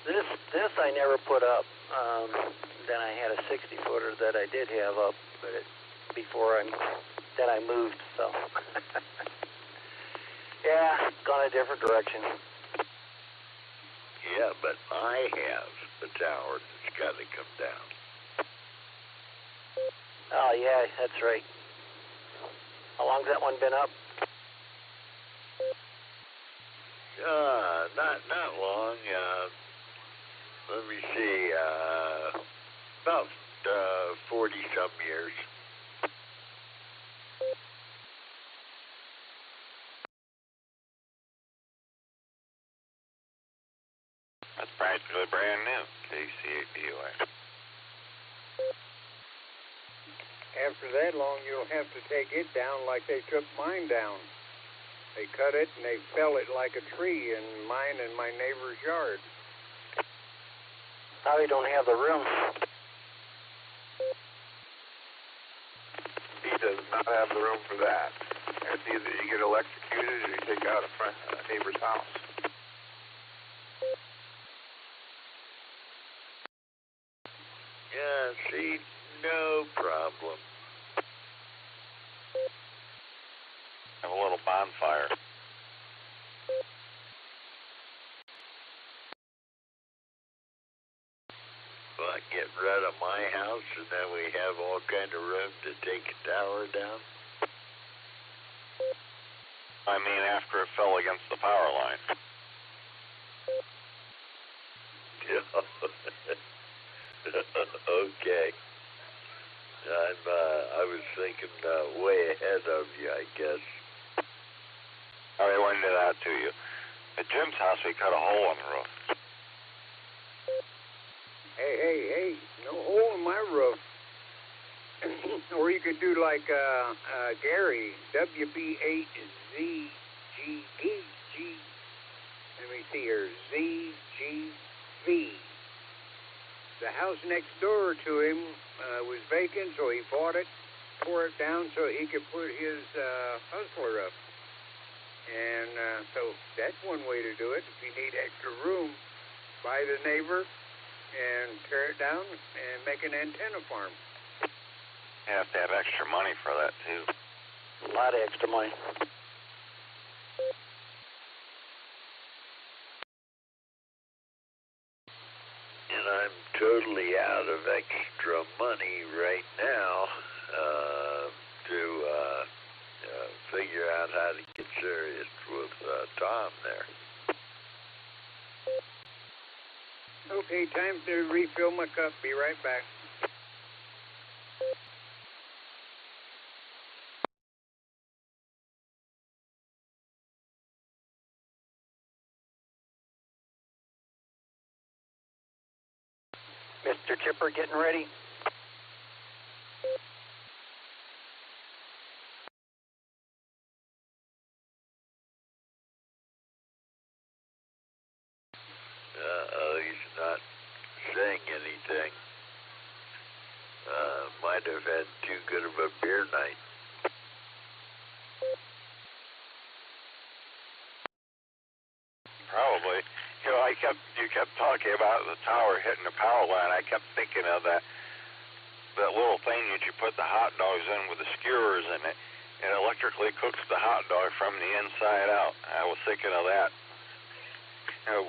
This I never put up. Then I had a 60-footer that I did have up, but then I moved, so. Yeah, gone a different direction. Yeah, but I have a tower that's got to come down. Oh, yeah, that's right. How long's that one been up? Not long. Let me see. About 40-some years. That's practically brand new, KCAPUI. After that long, you'll have to take it down like they took mine down. They cut it and they fell it like a tree in mine and my neighbor's yard. Probably don't have the room. He does not have the room for that. It's either you get electrocuted or you take out a neighbor's house. Yeah, see, no problem. Have a little bonfire. Well, get rid of my house, and then we have all kind of room to take a tower down. I mean, after it fell against the power line. Okay. I was thinking way ahead of you, I guess. All right, when did that to you? At Jim's house, we cut a hole in the roof. Hey, no hole in my roof. Or you could do like Gary, WB8ZGG. Let me see here, ZGV. The house next door to him was vacant, so he bought it, tore it down so he could put his hustler up. And so that's one way to do it. If you need extra room, buy the neighbor and tear it down and make an antenna farm. You have to have extra money for that, too. A lot of extra money. And I'm totally out of extra money right now to figure out how to get serious with Tom there. Okay, time to refill my cup. Be right back. Mr. Chipper getting ready? He's not saying anything. Might have had too good of a beer night. Probably. You know, you kept talking about the tower hitting the power line. I kept thinking of that little thing that you put the hot dogs in with the skewers in it. It electrically cooks the hot dog from the inside out. I was thinking of that. You know,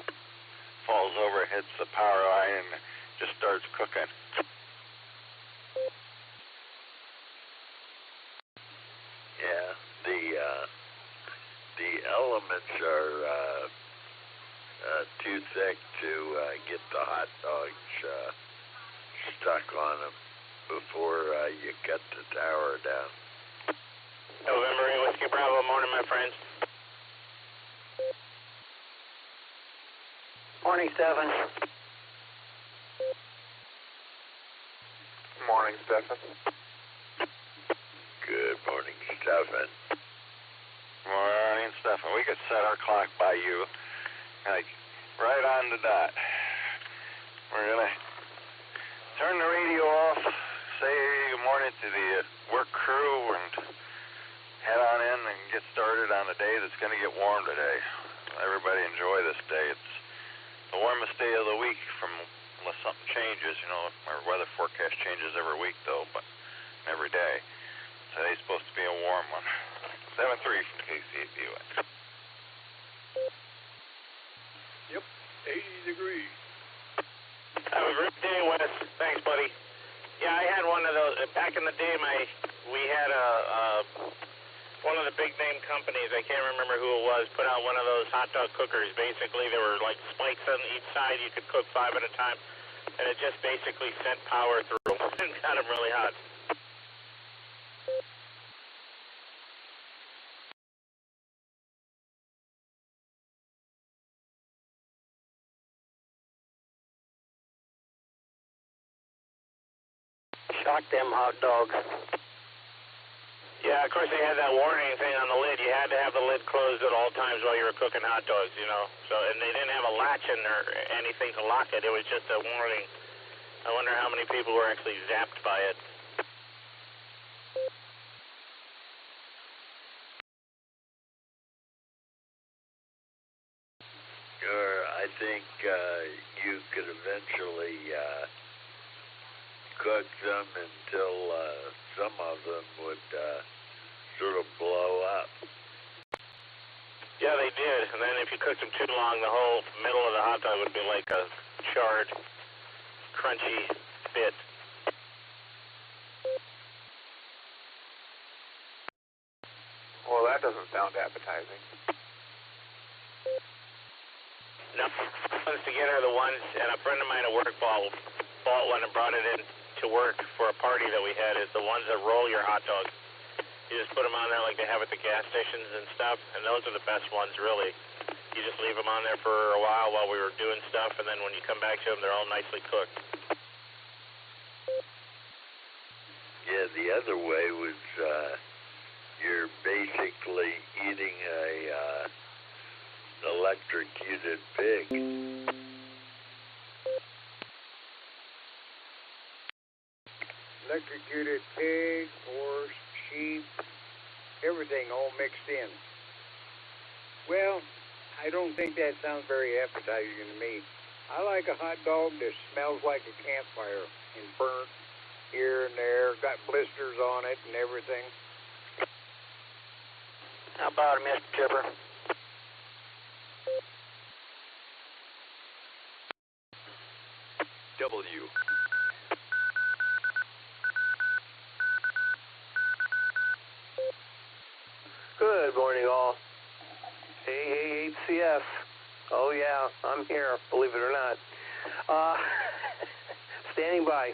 falls over, hits the power line, and just starts cooking. Yeah, the elements are too thick to get the hot dogs stuck on them before you cut the tower down. November Whiskey Bravo, morning, my friends. Morning, Stephen. Morning, Stephen. Good morning, Stephen. Morning, Stephen. We could set our clock by you, like, right on the dot. We're going to turn the radio off, say good morning to the work crew, and head on in and get started on a day that's going to get warm today. Everybody enjoy this day. It's the warmest warmest day of the week unless something changes. You know, our weather forecast changes every week, though, but every day. Today's supposed to be a warm one. 7-3 from KCAPUX. Yep, 80 degrees. Have a great day, Wes. Thanks, buddy. Yeah, I had one of those. Back in the day, we had one of the big name companies, I can't remember who it was, put out one of those hot dog cookers. Basically, there were like spikes on each side. You could cook 5 at a time, and it just basically sent power through and got them really hot. Shock them hot dogs. Yeah, of course they had that warning thing on the lid. You had to have the lid closed at all times while you were cooking hot dogs, you know. So, and they didn't have a latch in or anything to lock it. It was just a warning. I wonder how many people were actually zapped by it. Sure, I think you could eventually cook them until some of them would sort of blow up. Yeah, they did. And then if you cooked them too long, the whole middle of the hot dog would be like a charred, crunchy bit. Well, that doesn't sound appetizing. No, ones to get are the ones, and a friend of mine at work bought one and brought it in to work for a party that we had, is the ones that roll your hot dogs. You just put them on there like they have at the gas stations and stuff, and those are the best ones, really. You just leave them on there for a while we were doing stuff, and then when you come back to them, they're all nicely cooked. Yeah, the other way was you're basically eating an electrocuted pig. Electrocuted pig, horse, sheep, everything all mixed in. Well, I don't think that sounds very appetizing to me. I like a hot dog that smells like a campfire and burnt here and there, got blisters on it and everything. How about it, Mr. Chipper? W. Good morning, all. Hey, HCS. Oh, yeah, I'm here, believe it or not. Standing by,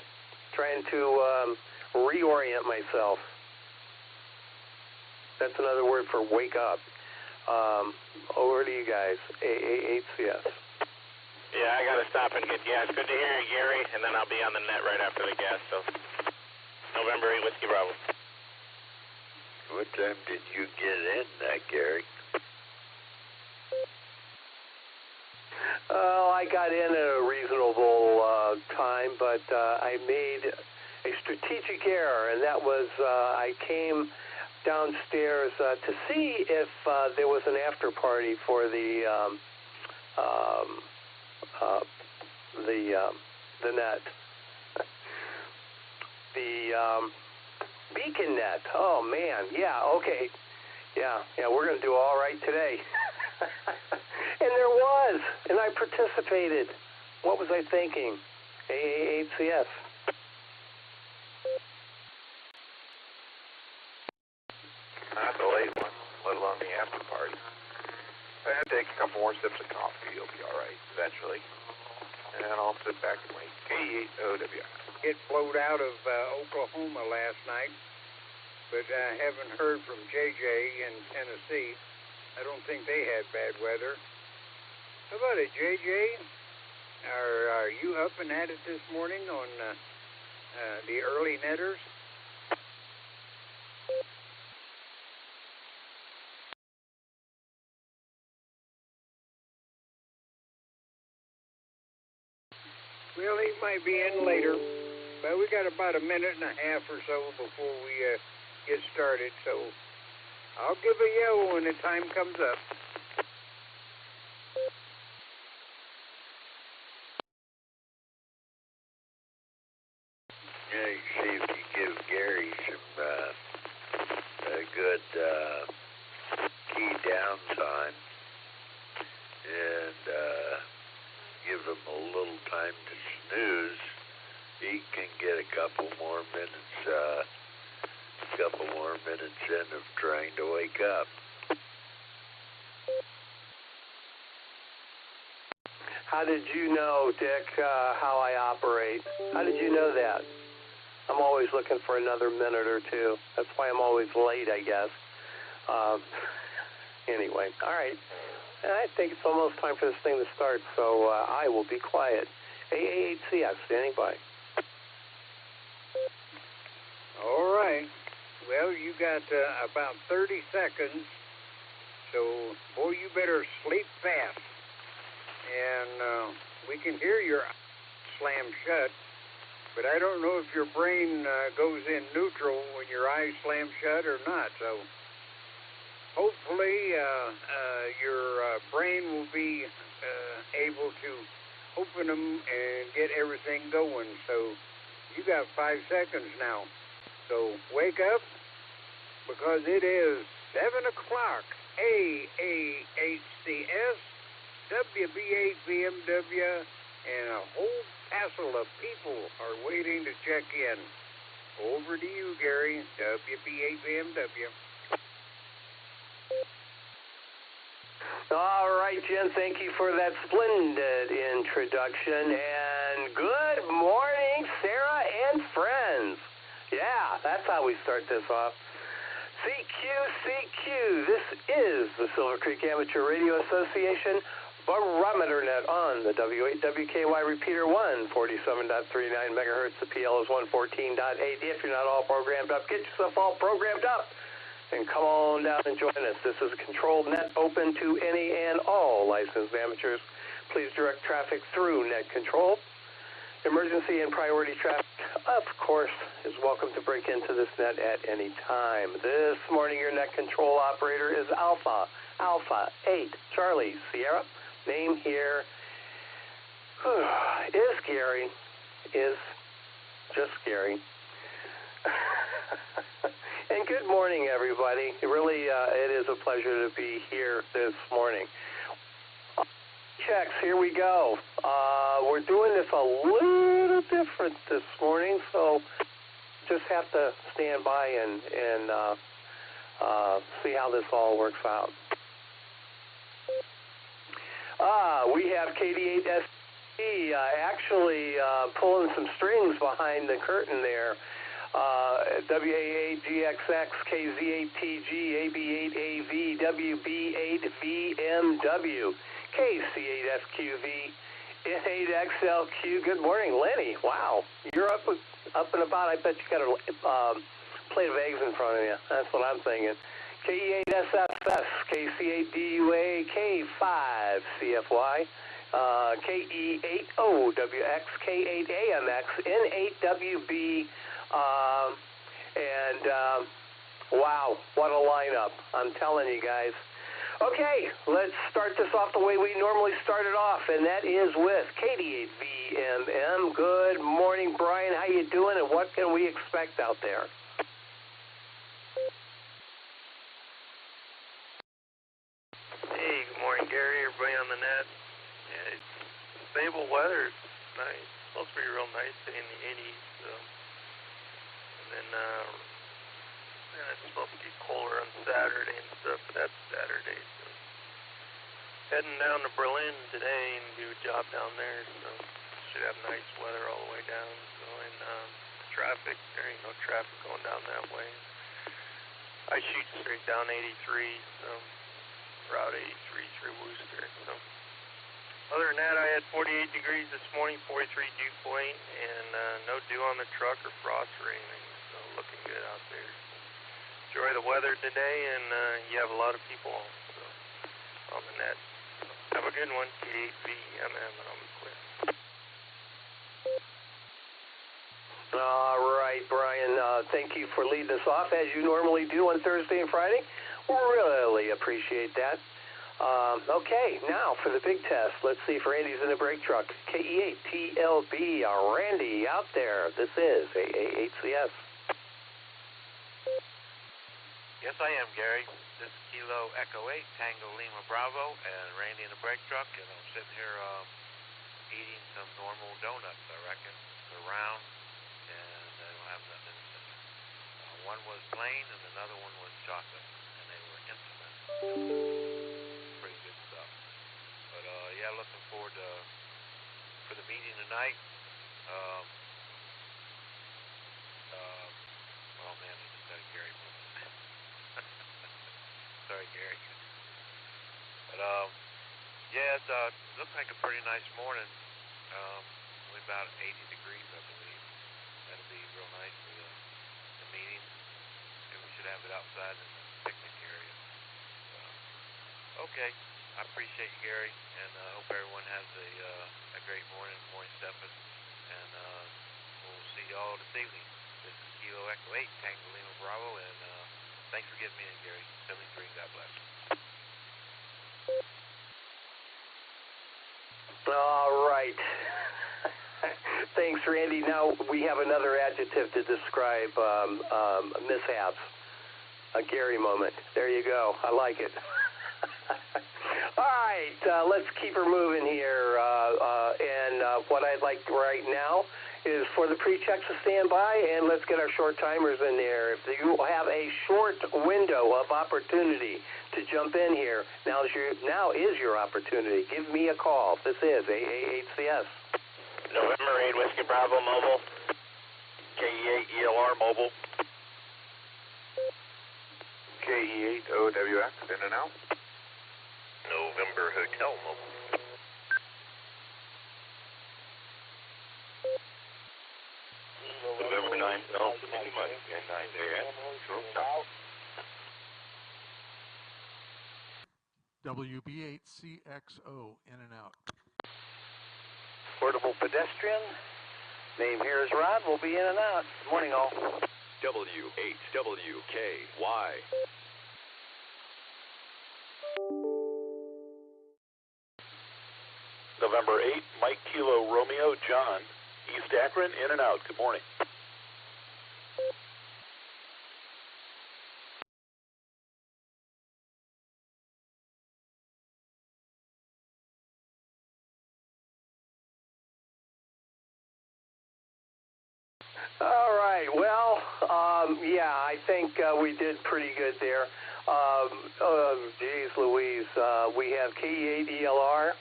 trying to reorient myself. That's another word for wake up. Over to you guys, HCS. Yeah, I got to stop and get gas. Good to hear you, Gary, and then I'll be on the net right after the gas, so November 8 Whiskey Bravo. What time did you get in, Gary? I got in at a reasonable time, but I made a strategic error, and that was I came downstairs to see if there was an after party for the net, the Beacon net. Oh man, yeah, okay, yeah, we're gonna do all right today. And there was, and I participated. What was I thinking? AAHCS. Not the late one, let alone the after party. Take a couple more sips of coffee, you'll be all right eventually. And then I'll sit back and wait. K8OWI. It flowed out of Oklahoma last night, but I haven't heard from JJ in Tennessee. I don't think they had bad weather. How about it, JJ? Are you up and at it this morning on the early netters? Well, he might be in later, but we got about a minute and a half or so before we get started, so I'll give a yell when the time comes up. see if you give Gary some a good key downtime and give him a little time to snooze. He can get a couple more minutes in of trying to wake up. How did you know, Dick, how I operate? How did you know that? I'm always looking for another minute or two. That's why I'm always late, I guess. Anyway, all right. I think it's almost time for this thing to start, so I will be quiet. AA8CS, standing by. All right. Well, you got about 30 seconds, so, boy, you better sleep fast. And we can hear your slam shut, but I don't know if your brain goes in neutral when your eyes slam shut or not. So hopefully your brain will be able to open them and get everything going. So you got 5 seconds now. So wake up, because it is 7 o'clock, AAHCS, WB8BMW, and a whole passel of people are waiting to check in. Over to you, Gary, WB8BMW. All right, Jen, thank you for that splendid introduction. And good morning, Sarah and friends. Yeah, that's how we start this off. CQ, this is the Silvercreek Amateur Radio Association Barometer net on the W8WKY repeater 147.39 megahertz. The PL is 114.8. If you're not all programmed up, get yourself all programmed up and come on down and join us. This is a controlled net open to any and all licensed amateurs. Please direct traffic through net control. Emergency and priority traffic, of course, is welcome to break into this net at any time. This morning, your net control operator is Alpha 8 Charlie Sierra. Name here is Gary. Is just Gary. And good morning, everybody. Really, it is a pleasure to be here this morning. Checks, here we go. We're doing this a little different this morning, so just have to stand by and see how this all works out. We have KD8SC actually pulling some strings behind the curtain there. WA8GXX, KZ8TG, AB8AV, WB8VMW, KC8FQV, N8XLQ. Good morning, Lenny. Wow, you're up and about. I bet you got a plate of eggs in front of you. That's what I'm thinking. KE8SFS, KC8DUA, K5CFY, KE8OWX, K8AMX, N8WB, wow, what a lineup. I'm telling you guys. Okay, let's start this off the way we normally start it off, and that is with KD8VMM. Good morning, Brian. How you doing, and what can we expect out there? Hey, good morning, Gary. Everybody on the net. Yeah, it's stable weather. It's nice. It's supposed to be real nice today in the 80s. So. And then it's supposed to be colder on Saturday and stuff, but that's Saturday. So heading down to Berlin today and do a job down there. So should have nice weather all the way down. So and traffic, there ain't no traffic going down that way. I shoot straight down 83. So. Route 83 through Worcester. So, other than that, I had 48 degrees this morning, 43 dew point, and no dew on the truck or frost or anything. So, looking good out there. So, enjoy the weather today, and you have a lot of people on the net. So, have a good one. KD8VMM, and I'll be quick. All right, Brian, thank you for leading us off as you normally do on Thursday and Friday. Really appreciate that. Okay, now for the big test. Let's see if Randy's in the brake truck. KE8TLB, Randy out there. This is AA8CS. Yes, I am, Gary. This is Kilo Echo 8, Tango Lima Bravo, and Randy in the brake truck, and I'm sitting here eating some normal donuts, I reckon. They're round, and they don't have nothing in the center. One was plain, and another one was chocolate, and they were intimate. Pretty good stuff. But, yeah, looking forward for the meeting tonight. Oh, man, I just had a Gary moment. Sorry, Gary. But, yeah, it looks like a pretty nice morning. Only about 80 degrees, I believe. That'll be real nice for the meeting. And we should have it outside in the picnic area. Okay. I appreciate you, Gary, and I hope everyone has a great morning, Stephen. And we'll see you all this evening. This is Kilo Echo 8, Tango Lima Bravo, and thanks for getting me in, Gary. 73, God bless. All right. Thanks, Randy. Now we have another adjective to describe mishaps. A Gary moment. There you go. I like it. All right, let's keep her moving here. And what I'd like right now is for the pre-checks to stand by, and let's get our short timers in there. If you have a short window of opportunity to jump in here, now is your opportunity. Give me a call. This is AA8CS. November 8 Whiskey Bravo Mobile. KE8 ELR Mobile. KE8 OWX, in and out. November Hotel Mobile. November 9 Delta Mike and 9 AS. WB8CXO, in and out. Portable pedestrian. Name here is Rod. We'll be in and out. Good morning, all. W8WKY. November 8 Mike Kilo Romeo John. East Akron, in and out. Good morning. All right. Well, yeah, I think we did pretty good there. Geez Louise, we have KE8 ELR.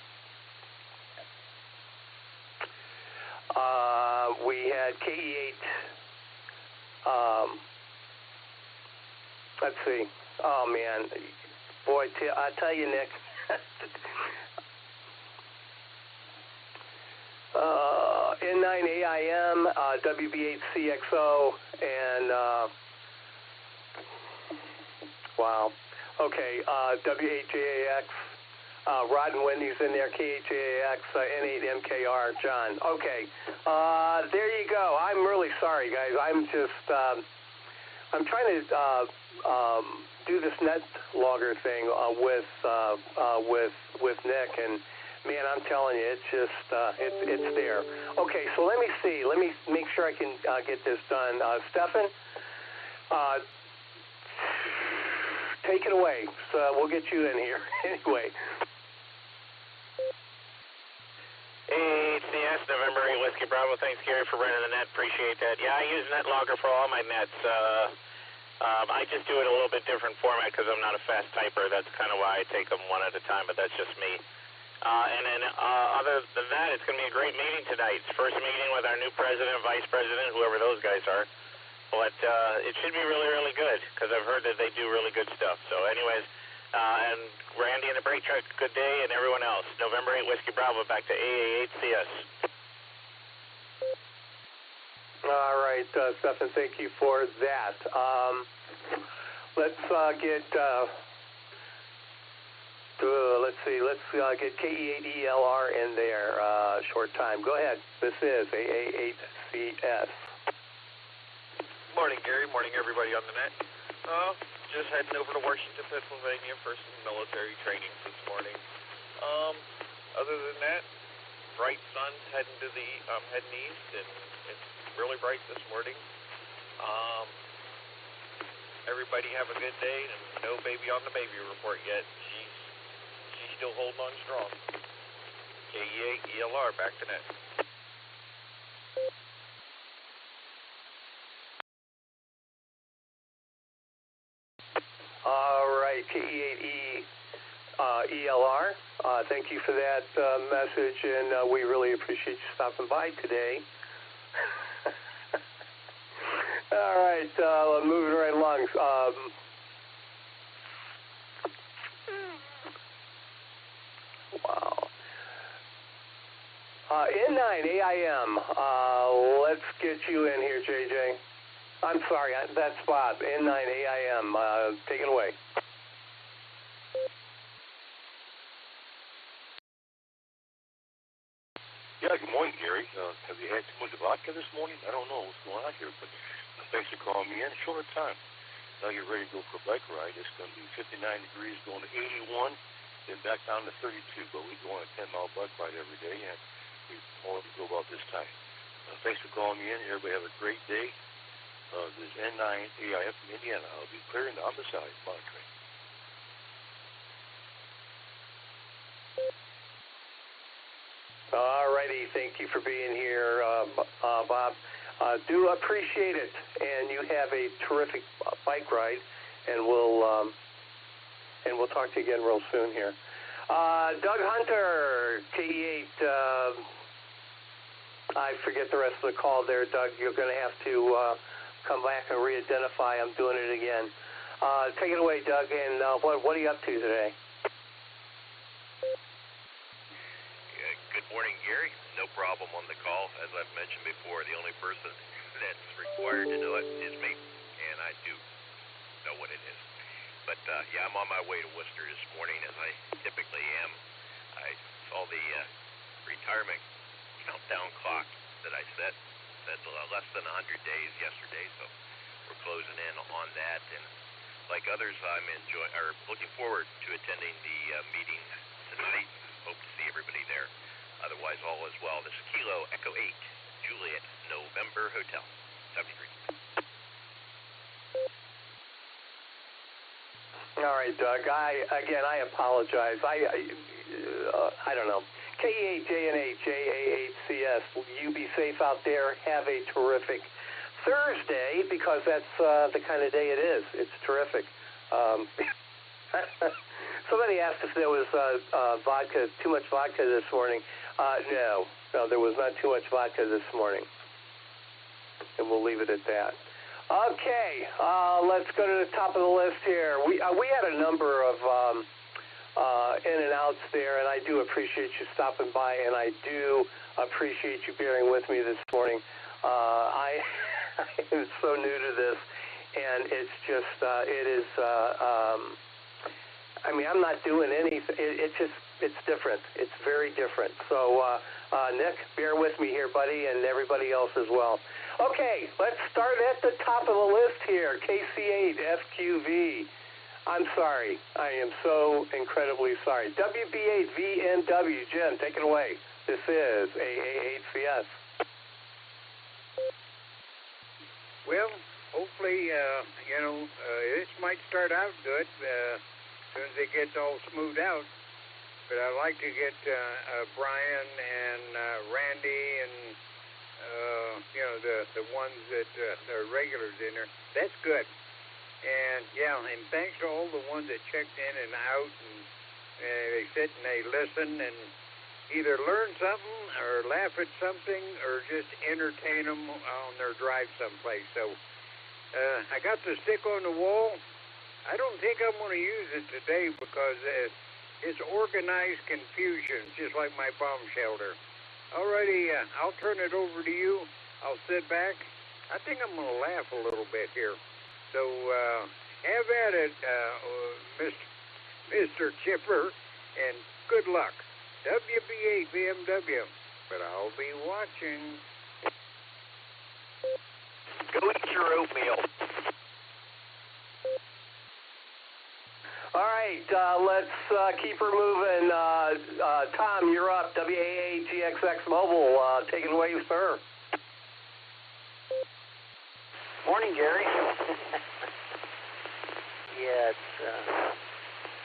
We had KE8. Let's see. Oh, man. Boy, I tell you, Nick. N9AIM, WB8CXO, and, wow. Okay, W8JAX, Rod and Wendy's in there, KHAX, N8MKR, John. Okay, there you go. I'm really sorry, guys. I'm just, I'm trying to do this net logger thing with Nick, and man, I'm telling you, it's just, it's there. Okay, so let me see. Let me make sure I can get this done. Stefan, take it away. So we'll get you in here. Anyway. AHCS, November 8 Whiskey Bravo. Thanks, Gary, for running the net. Appreciate that. Yeah, I use NetLogger for all my nets. I just do it a little bit different format because I'm not a fast typer. That's kind of why I take them one at a time, but that's just me. And then other than that, it's going to be a great meeting tonight. It's first meeting with our new president, vice president, whoever those guys are. But it should be really, really good because I've heard that they do really good stuff. So anyways, and Randy in the brake truck, good day, and everyone else. November 8 Whiskey Bravo, back to AA8CS. All right, Stefan, thank you for that. Let's get... let's see. Let's get KE8ELR in there. Short time. Go ahead. This is AA8CS. Morning, Gary. Morning, everybody on the net. just heading over to Washington, Pennsylvania for some military training this morning. Other than that, bright sun heading to the heading east, and it's really bright this morning. Everybody have a good day, and no baby on the baby report yet. She's still holding on strong. KE8 ELR back to net. All right, KE8E ELR. Thank you for that message, and we really appreciate you stopping by today. All right, moving right along. Wow. N9 AIM. Let's get you in here, JJ. I'm sorry, that's Bob. N9 AIM. Take it away. Yeah, good morning, Gary. Have you had too much vodka this morning? I don't know what's going on here, but thanks for calling me in. Short time. Now you're ready to go for a bike ride. It's going to be 59 degrees going to 81, then back down to 32. But we go on a 10-mile bike ride every day, and we only go about this time. Thanks for calling me in. Everybody have a great day. This is N9 AIM from Indiana. I'll be clearing on the side, monitoring. All righty, thank you for being here, Bob. Do appreciate it, and you have a terrific bike ride, and we'll talk to you again real soon here. Doug Hunter, KE8. I forget the rest of the call there, Doug. You're going to have to come back and re-identify. I'm doing it again. Take it away, Doug. And what are you up to today? Good morning, Gary. No problem on the call. As I've mentioned before, the only person that's required to know it is me, and I do know what it is. But, yeah, I'm on my way to Worcester this morning, as I typically am. I saw the retirement countdown clock that I set less than 100 days yesterday, so we're closing in on that. And like others, I'm looking forward to attending the meeting tonight. Hope to see everybody there. Otherwise, all is well. This is Kilo Echo 8, Juliet, November Hotel, 73. All right, Doug. I apologize. I don't know. KE8JNH, JA8CS. You be safe out there. Have a terrific Thursday, because that's the kind of day it is. It's terrific. Somebody asked if there was vodka, too much vodka this morning. No, there was not too much vodka this morning. And we'll leave it at that. Okay, let's go to the top of the list here. We had a number of in and outs there, and I do appreciate you stopping by, and I do appreciate you bearing with me this morning. I am so new to this, and it's just, it is, I mean, I'm not doing anything. It's different. It's very different. So, Nick, bear with me here, buddy, and everybody else as well. Okay, let's start at the top of the list here. KC8 FQV. I'm sorry. I am so incredibly sorry. WB8 VNW. Jim, take it away. This is AA8CS. Well, hopefully, this might start out good as soon as it gets all smoothed out. But I'd like to get Brian and Randy and, the ones that are regulars in there. That's good. And, yeah, and thanks to all the ones that checked in and out, and they sit and they listen and either learn something or laugh at something or just entertain them on their drive someplace. So I got the stick on the wall. I don't think I'm going to use it today because it's organized confusion, just like my bomb shelter. Alrighty, I'll turn it over to you. I'll sit back. I think I'm going to laugh a little bit here. So have at it, Mr. Chipper, and good luck. WB8 BMW, but I'll be watching. Go eat your oatmeal. All right, let's keep her moving. Tom, you're up. WAA GXX Mobile. Take it away, sir. Morning, Gary. Yeah,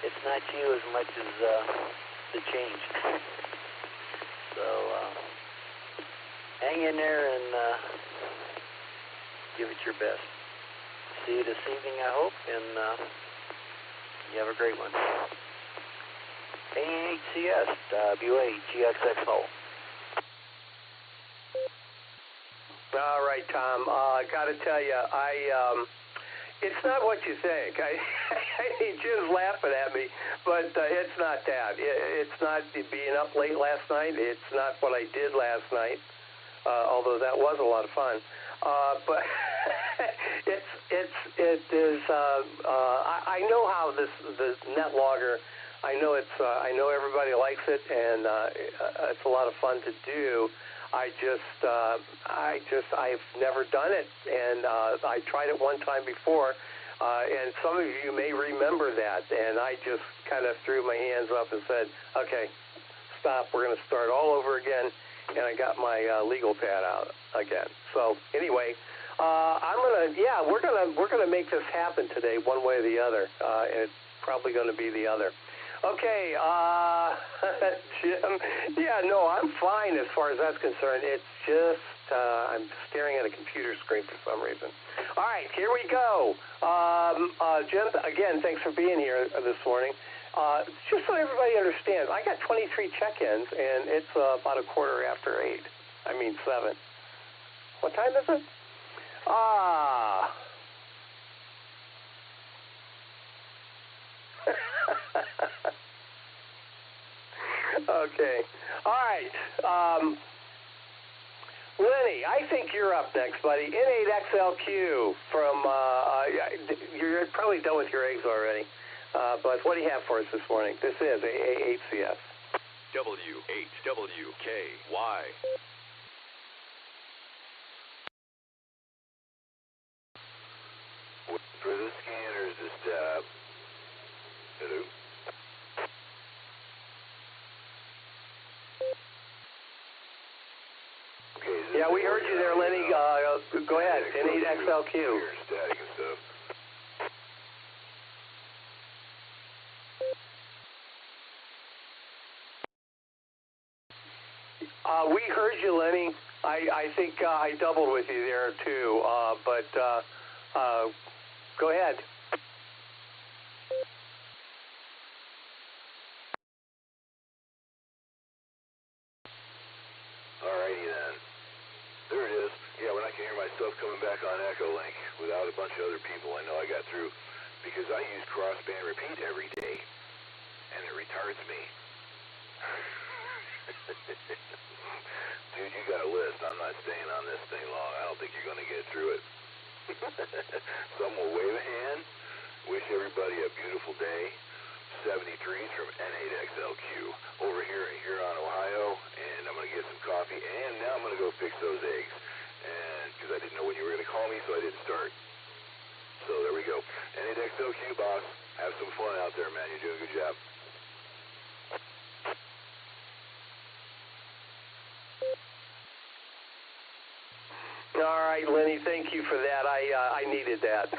it's not you as much as the change. So hang in there and give it your best. See you this evening, I hope, and you have a great one. AHCS, WA, GXX Mobile. All right, Tom. I got to tell you, it's not what you think. Jim's laughing at me, but it's not that. It's not being up late last night. It's not what I did last night, although that was a lot of fun. But it is. I know how the net logger. I know everybody likes it, and it's a lot of fun to do. I've never done it, and I tried it one time before, and some of you may remember that, and I just kind of threw my hands up and said, okay, stop, we're going to start all over again, and I got my legal pad out again. So anyway, we're gonna make this happen today, one way or the other, and it's probably going to be the other. Okay, Jim, yeah, no, I'm fine as far as that's concerned. It's just I'm staring at a computer screen for some reason. All right, here we go. Jim, again, thanks for being here this morning. Just so everybody understands, I got 23 check-ins, and it's about 7:15. I mean 7. What time is it? Okay. All right. Lenny, I think you're up next, buddy. N8XLQ from, you're probably done with your eggs already. But what do you have for us this morning? This is AHCS. WHWKY. For the scanners to stop. Hello? Okay, yeah, we heard you there, Lenny. Go ahead. N8XLQ. Static and stuff. We heard you, Lenny. I think I doubled with you there, too. But go ahead. Alrighty then. There it is. Yeah, when I can hear myself coming back on Echolink without a bunch of other people, I know I got through because I use crossband repeat every day, and it retards me. Dude, you got a list. I'm not staying on this thing long. I don't think you're going to get through it. Some will wave a hand. Wish everybody a beautiful day. 73s from N8XLQ over here in Huron, Ohio, and I'm going to get some coffee, and now I'm going to go fix those eggs, and because I didn't know when you were going to call me, so I didn't start. So there we go. N8XLQ, boss. Have some fun out there, man. You're doing a good job. All right, Lenny, thank you for that. I needed that.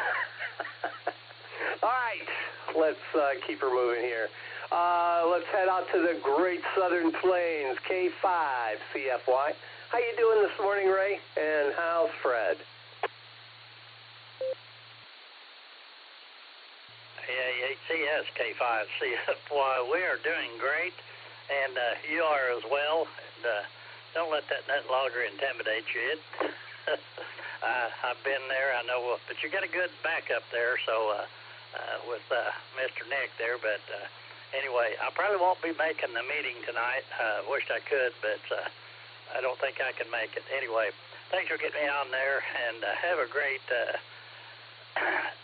All right, let's keep her moving here. Let's head out to the Great Southern Plains, K5 CFY. How you doing this morning, Ray? And how's Fred? AHCS K5 CFY. We are doing great, and you are as well. And don't let that net logger intimidate you. I've been there, I know, but you got a good backup there, so with Mr. Nick there, but anyway, I probably won't be making the meeting tonight. Wished I could, but I don't think I can make it. Anyway, thanks for getting me on there, and have a great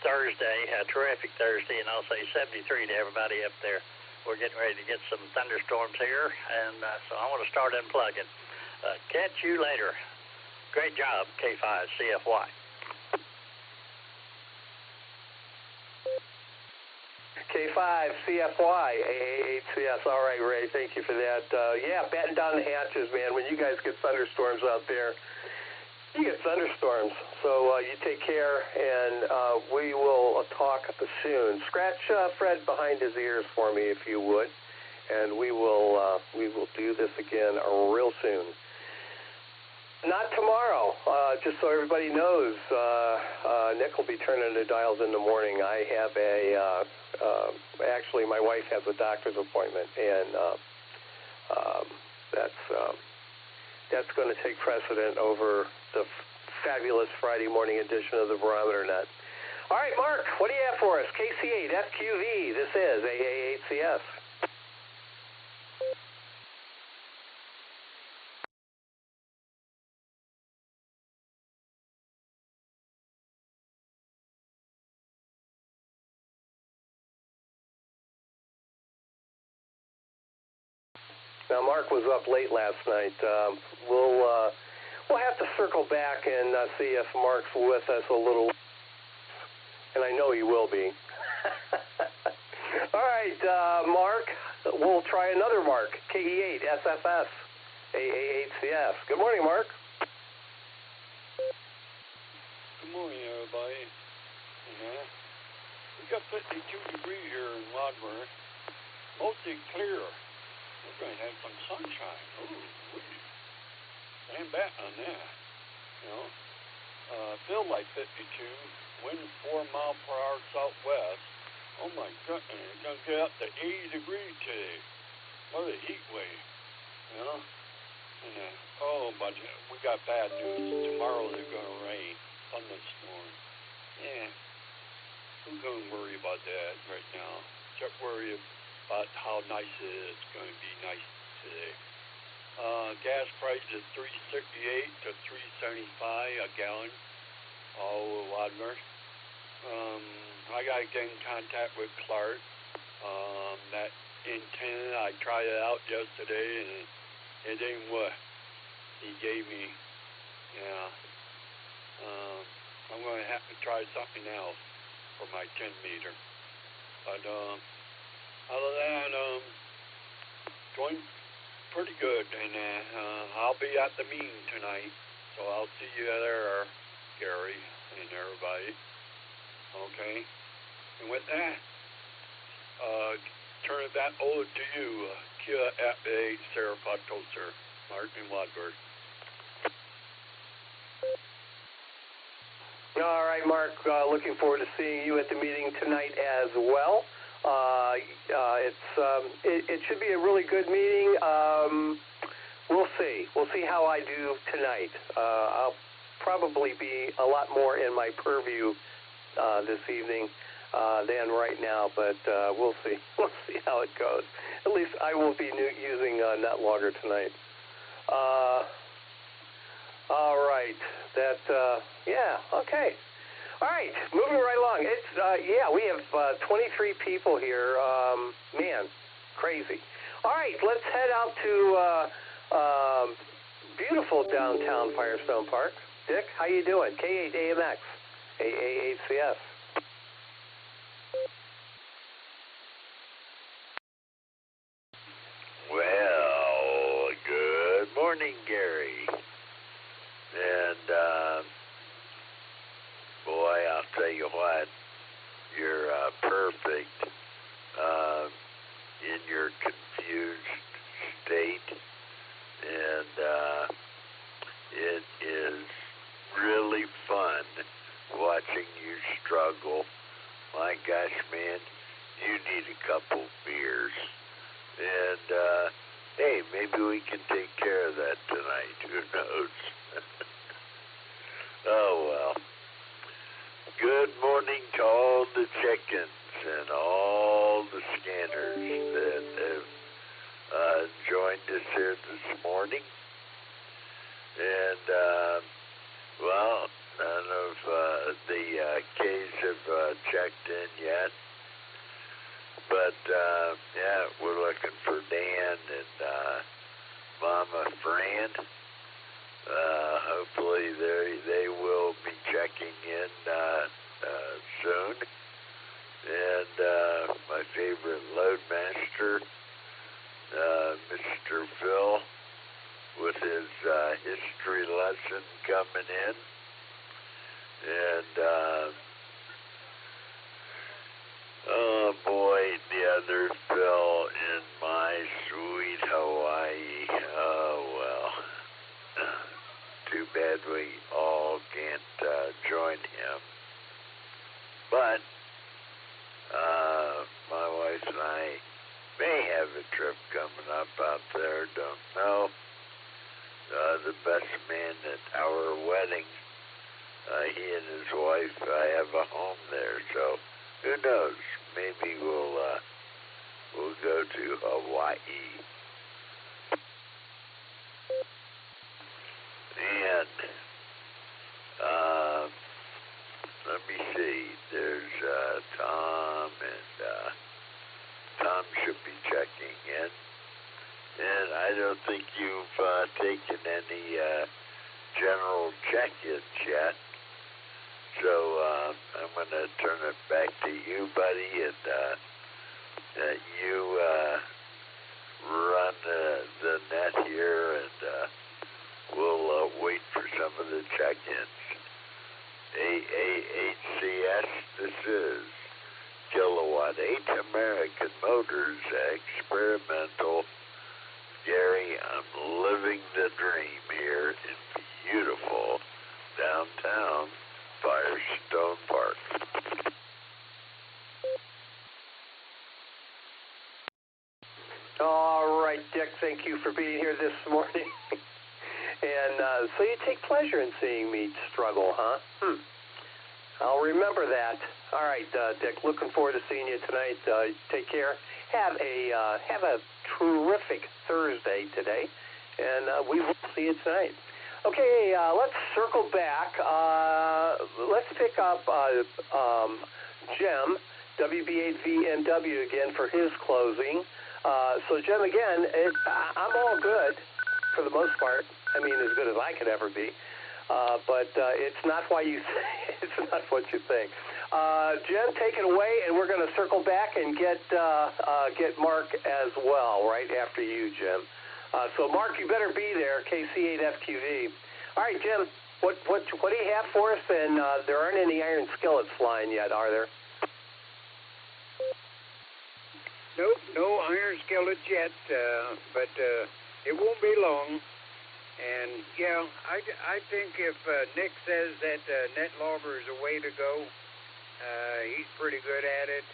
Thursday, a terrific Thursday, and I'll say 73 to everybody up there. We're getting ready to get some thunderstorms here, and so I want to start unplugging. Catch you later. Great job, K5 CFY. K5, CFY, AA8CS. All right, Ray, thank you for that. Yeah, batten down the hatches, man. When you guys get thunderstorms out there, you get thunderstorms. So you take care, and we will talk soon. Scratch Fred behind his ears for me, if you would, and we will do this again real soon. Not tomorrow, just so everybody knows. Nick will be turning the dials in the morning. I have actually my wife has a doctor's appointment, and that's going to take precedent over the fabulous Friday morning edition of the Barometer Net. All right, Mark, what do you have for us? KC8, FQV, this is AA8CS. Now, Mark was up late last night. We'll have to circle back and see if Mark's with us a little, and I know he will be. All right, Mark, we'll try another Mark, KE8, SFS, AA8CS. Good morning, Mark. Good morning, everybody. We got 52 degrees here in Wadmer, mostly clear. We're going to have some sunshine. Ooh, stand back on that. You know, feel like 52. Wind 4 miles per hour southwest. Oh my goodness, it's going to get up to 80 degrees today. What a heat wave. You know? And, but we got bad news. Tomorrow they're going to rain. Thunderstorm. Yeah. Who's going to worry about that right now? Just worry about how nice it is. It's going to be nice today. Gas price is $3.68 to $3.75 a gallon. All over Wadmer. I got to get in contact with Clark. That antenna, I tried it out yesterday, and it didn't work. He gave me, I'm going to have to try something else for my 10 meter. But other than that, going pretty good, and I'll be at the meeting tonight, so I'll see you there, Gary, and everybody. Okay? And with that, turn it back over to you, Kia F8 Sarah Toaster, Martin Wadford. All right, Mark, looking forward to seeing you at the meeting tonight as well. It should be a really good meeting. We'll see. We'll see how I do tonight. I'll probably be a lot more in my purview this evening than right now, but we'll see. We'll see how it goes. At least I will be using NetLogger tonight. All right. Okay. All right, moving right along. It's we have 23 people here. Man, crazy. All right, let's head out to beautiful downtown Firestone Park. Dick, how you doing? K8 AMX, AA8CS. Well, good morning, Gary. And boy, I'll tell you what, you're perfect in your confused state, and it is really fun watching you struggle. My gosh, man, you need a couple beers, and hey, maybe we can take care of that tonight. Who knows? Oh, well. Good morning to all the chickens and all the scanners that have joined us here this morning. And, well, none of the K's have checked in yet. But, yeah, we're looking for Dan and Mama Fran. Hopefully they will be checking in soon. And my favorite loadmaster, Mr. Phil, with his history lesson coming in. And, oh boy, the other Phil in my sweet Hawaii. Oh, well. Too bad we all can't join him. But my wife and I may have a trip coming up out there, don't know. The best man at our wedding, he and his wife have a home there, so who knows? Maybe we'll go to Hawaii. And let me see. There's Tom, and Tom should be checking in. And I don't think you've taken any general check-ins yet. So I'm going to turn it back to you, buddy, and you run the net here, and we'll wait for some of the check-ins. AHCS, this is Kilowatt 8 American Motors Experimental. Gary, I'm living the dream here in beautiful downtown Firestone Park. All right, Dick, thank you for being here this morning. And so you take pleasure in seeing me struggle, huh? I'll remember that. All right, Dick, looking forward to seeing you tonight. Take care. Have a terrific Thursday today, and we will see you tonight. Okay, let's circle back. Let's pick up Jim, WB8VMW again for his closing. So Jim, again, I'm all good for the most part. I mean, as good as I could ever be. But it's not why you it's not what you think. Jim, take it away, and we're going to circle back and get Mark as well right after you, Jim. So Mark, you better be there, KC8FQV. All right, Jim, what do you have for us? And there aren't any iron skillets flying yet, are there? Nope, no iron skillets yet, but it won't be long. And, yeah, I think if Nick says that net logger is a way to go, he's pretty good at it.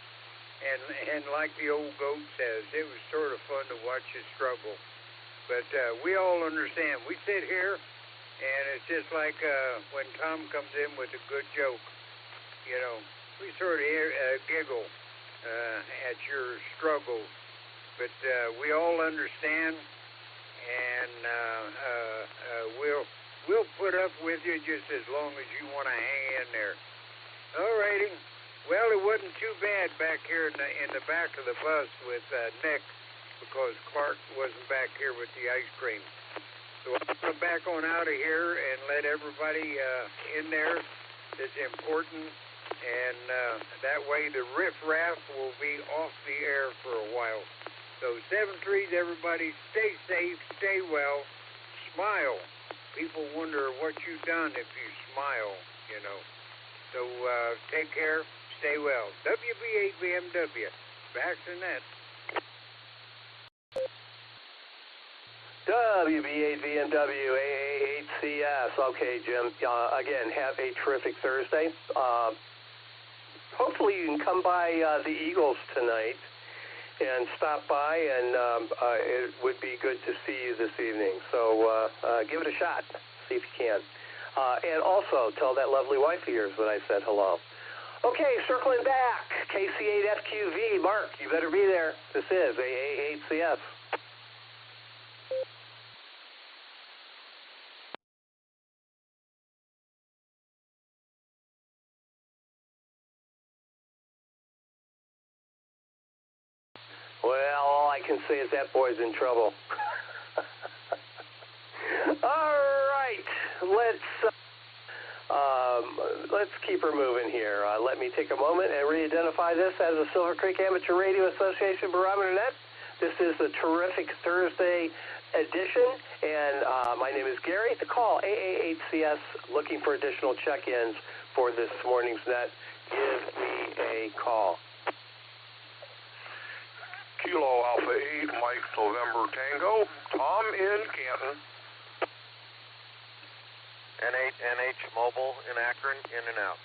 And like the old goat says, it was sort of fun to watch you struggle. But we all understand. We sit here, and it's just like when Tom comes in with a good joke. You know, we sort of giggle at your struggles. But we all understand. And we'll put up with you just as long as you want to hang in there. All righty. Well, it wasn't too bad back here in the back of the bus with Nick, because Clark wasn't back here with the ice cream. So I'm going to back on out of here and let everybody in there that's important, and that way the riff-raff will be off the air for a while. So 7-3s, everybody, stay safe, stay well, smile. People wonder what you've done if you smile, you know. So take care, stay well. WB8BMW, back to net. WB8VMW, AAHCS. Okay, Jim. Again, have a terrific Thursday. Hopefully you can come by the Eagles tonight and stop by, and it would be good to see you this evening. So give it a shot. See if you can. And also tell that lovely wife of yours that I said hello. Okay, circling back. KC8FQV. Mark, you better be there. This is AAHCS. Well, all I can say is that boy's in trouble. All right, let's let's keep her moving here. Let me take a moment and re-identify this as a Silvercreek Amateur Radio Association Barometer Net. This is the terrific Thursday edition, and my name is Gary. The call, AA8CS, looking for additional check-ins for this morning's net. Give me a call. Kilo Alpha 8, Mike November Tango, Tom in Canton. NH Mobile in Akron, in and out.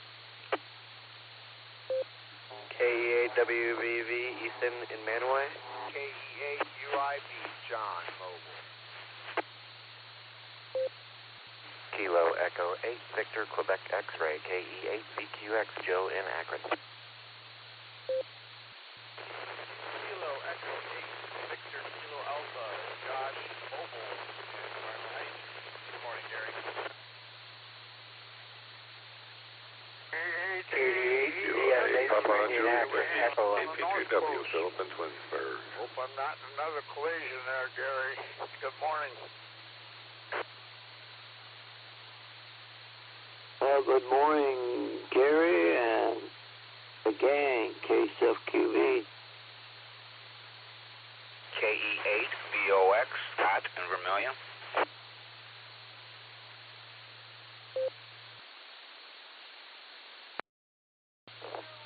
KE8WVV Ethan in Manaway. KE8UIB John Mobile. Kilo Echo 8 Victor Quebec X-Ray KE8 VQX Joe in Akron. Kilo Echo 8 Victor Kilo Alpha Josh Mobile in Marble Heights. Good morning, Gary. AP2W Philippines Winsburg. Hope I'm not in another collision there, Gary. Good morning. Good morning, Gary and the gang, KSFQV. KE8 VOX Todd in Vermilion.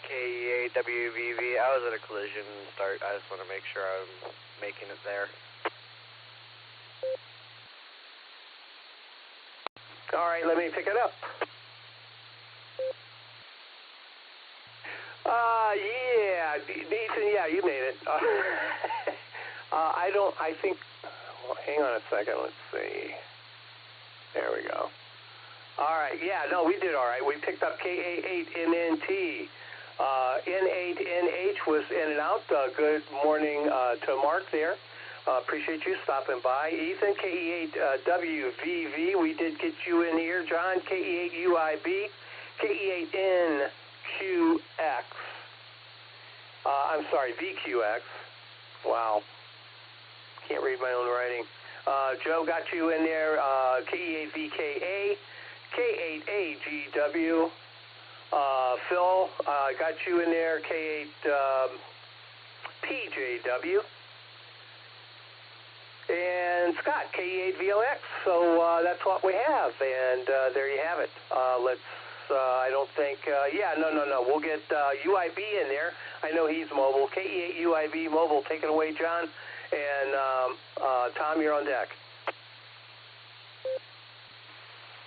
KE8WVV, I was at a collision start. I just want to make sure I'm making it there. All right, let me pick it up. Yeah, Ethan, yeah, you made it. I think, well, hang on a second, let's see. There we go. All right, yeah, no, we did all right. We picked up KA8MNT. N8NH was in and out. Good morning to Mark there. Appreciate you stopping by. Ethan, KE8WVV, we did get you in here. John, KE8UIB, KE8NQX. I'm sorry, VQX. Wow. Can't read my own writing. Joe got you in there. KE8VKA, K8AGW. Phil, got you in there. K8PJW. And Scott, KE8VOX. So that's what we have. And there you have it. I don't think, no. We'll get UIB in there. I know he's mobile. KE8UIB mobile. Take it away, John. And Tom, you're on deck.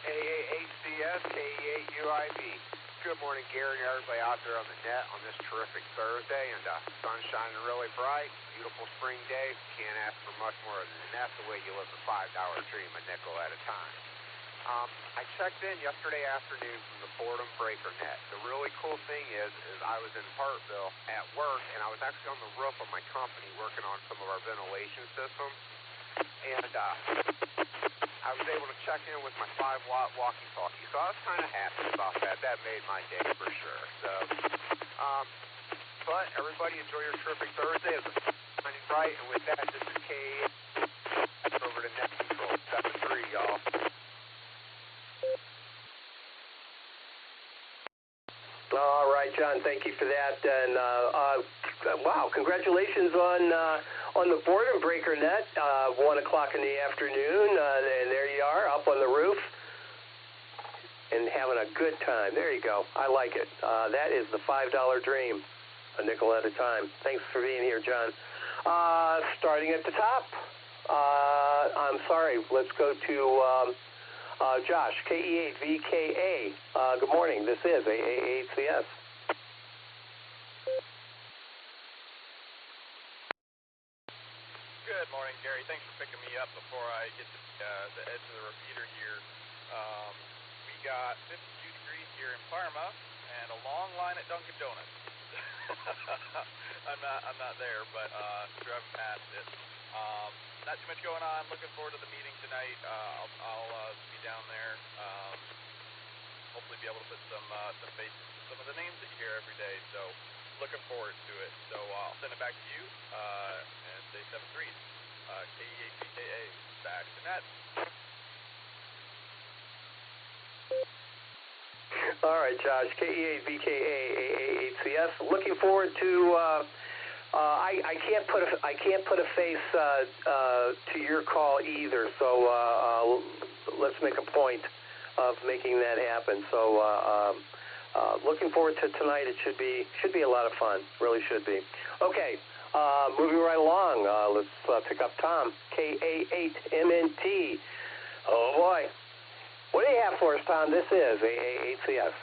KA8CS, KE8UIB. Good morning, Gary, and everybody out there on the net on this terrific Thursday. And sun's shining really bright. Beautiful spring day. Can't ask for much more than that. The way you live a $5 dream, a nickel at a time. I checked in yesterday afternoon from the Fordham Breaker Net. The really cool thing is I was in Parkville at work, and I was actually on the roof of my company working on some of our ventilation systems. And I was able to check in with my 5-watt walkie-talkie. So I was kind of happy about that. That made my day for sure. So, but everybody enjoy your terrific Thursday. It's shining bright. And with that, this is K over to Net Control 7-3, y'all. All right, John, thank you for that. And wow, congratulations on the Boredom Breaker Net, 1 o'clock in the afternoon, and there you are, up on the roof, and having a good time. There you go. I like it. That is the $5 dream, a nickel at a time. Thanks for being here, John. Starting at the top, I'm sorry, let's go to Josh, KE8VKA. Good morning. This is AA8CS. Good morning, Gary. Thanks for picking me up before I get to the edge of the repeater here. We got 52 degrees here in Parma and a long line at Dunkin' Donuts. I'm not there, but driving past it. Not too much going on. Looking forward to the meeting tonight. I'll be down there. Hopefully, be able to put some faces to some of the names that you hear every day. So, looking forward to it. So I'll send it back to you and say 7-3. KE8VKA back to net. All right, Josh. KE8VKA88CS. Looking forward to. I can't put a face to your call either. So let's make a point of making that happen. So looking forward to tonight. It should be a lot of fun. Really should be. Okay. Moving right along. Let's pick up Tom. KA8MNT. Oh boy. What do you have for us, Tom? This is AA8CS.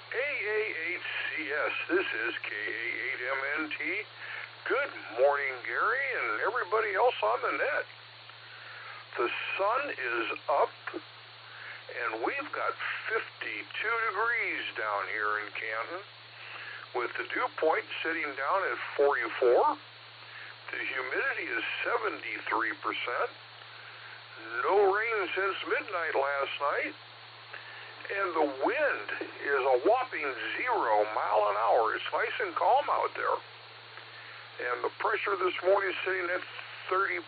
AA8CS, this is KA8MNT. Good morning, Gary, and everybody else on the net. The sun is up, and we've got 52 degrees down here in Canton, with the dew point sitting down at 44. The humidity is 73%. No rain since midnight last night. And the wind is a whopping 0 mile an hour. It's nice and calm out there. And the pressure this morning is sitting at 30.09.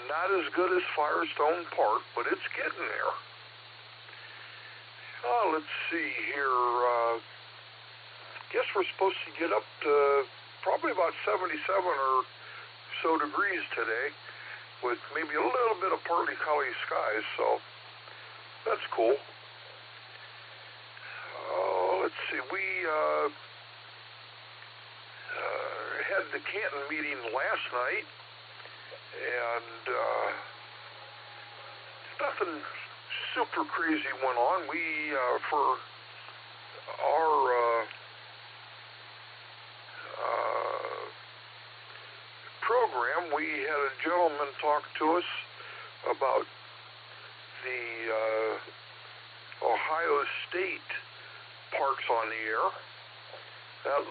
Not as good as Firestone Park, but it's getting there. Let's see here. Guess we're supposed to get up to probably about 77 or so degrees today, with maybe a little bit of partly cloudy skies, so that's cool. Let's see, we had the Canton meeting last night, and nothing super crazy went on. We, for our program, we had a gentleman talk to us about the Ohio State Parks on the Air, that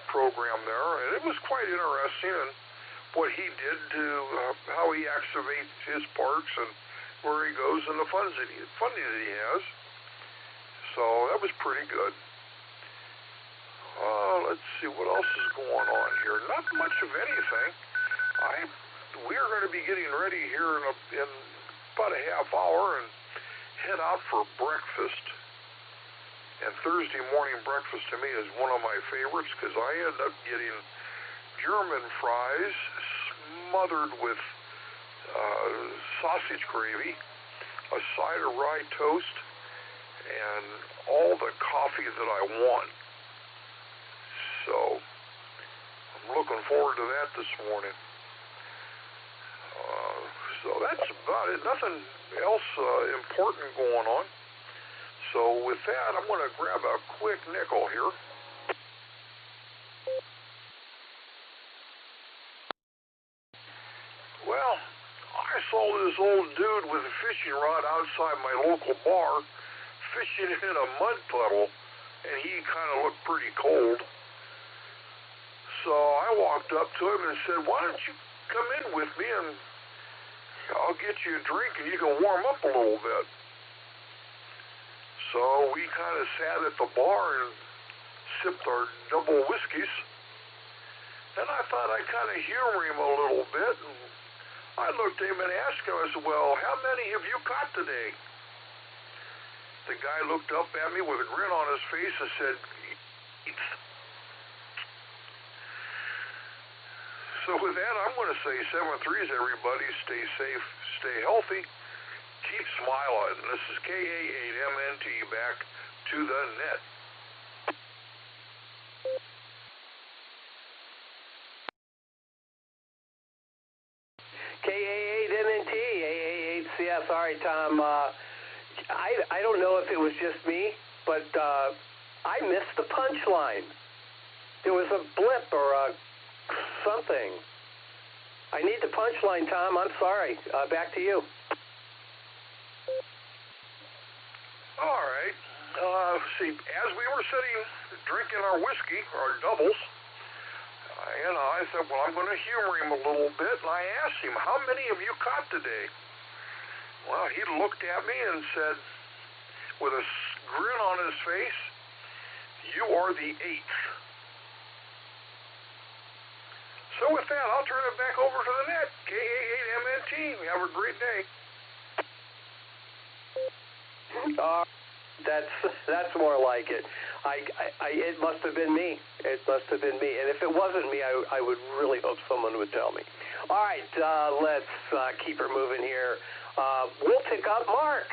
program there, and it was quite interesting, and what he did to how he activates his parks and where he goes and the funding that he has. So that was pretty good. Let's see what else is going on here. Not much of anything. We are going to be getting ready here in about a half hour and head out for breakfast. And Thursday morning breakfast to me is one of my favorites because I end up getting German fries smothered with sausage gravy, a side of rye toast, and all the coffee that I want. So I'm looking forward to that this morning. So that's about it. Nothing else important going on. So with that, I'm going to grab a quick nickel here. Well, I saw this old dude with a fishing rod outside my local bar fishing in a mud puddle, and he kind of looked pretty cold. So I walked up to him and said, "Why don't you come in with me and I'll get you a drink and you can warm up a little bit." So we kind of sat at the bar and sipped our double whiskeys. And I thought I'd kind of humor him a little bit. And I looked at him and asked him, I said, "Well, how many have you caught today?" The guy looked up at me with a grin on his face and said, "8." So with that, I'm going to say 7-3s, everybody. Stay safe, stay healthy, keep smiling. This is KA8MNT back to the net. KA8MNT, AA8CS. All right, Tom. I don't know if it was just me, but I missed the punchline. There was a blip or something. I need the punchline, Tom. I'm sorry. Back to you. All right. See, as we were sitting drinking our whiskey, our doubles, I said, well, I'm going to humor him a little bit, and I asked him, "How many have you caught today?" Well, he looked at me and said, with a grin on his face, "You are the 8th." So with that, I'll turn it back over to the net. KA8MNT. Have a great day. That's more like it. It must have been me. It must have been me. And if it wasn't me, I would really hope someone would tell me. All right, let's keep her moving here. We'll pick up Mark.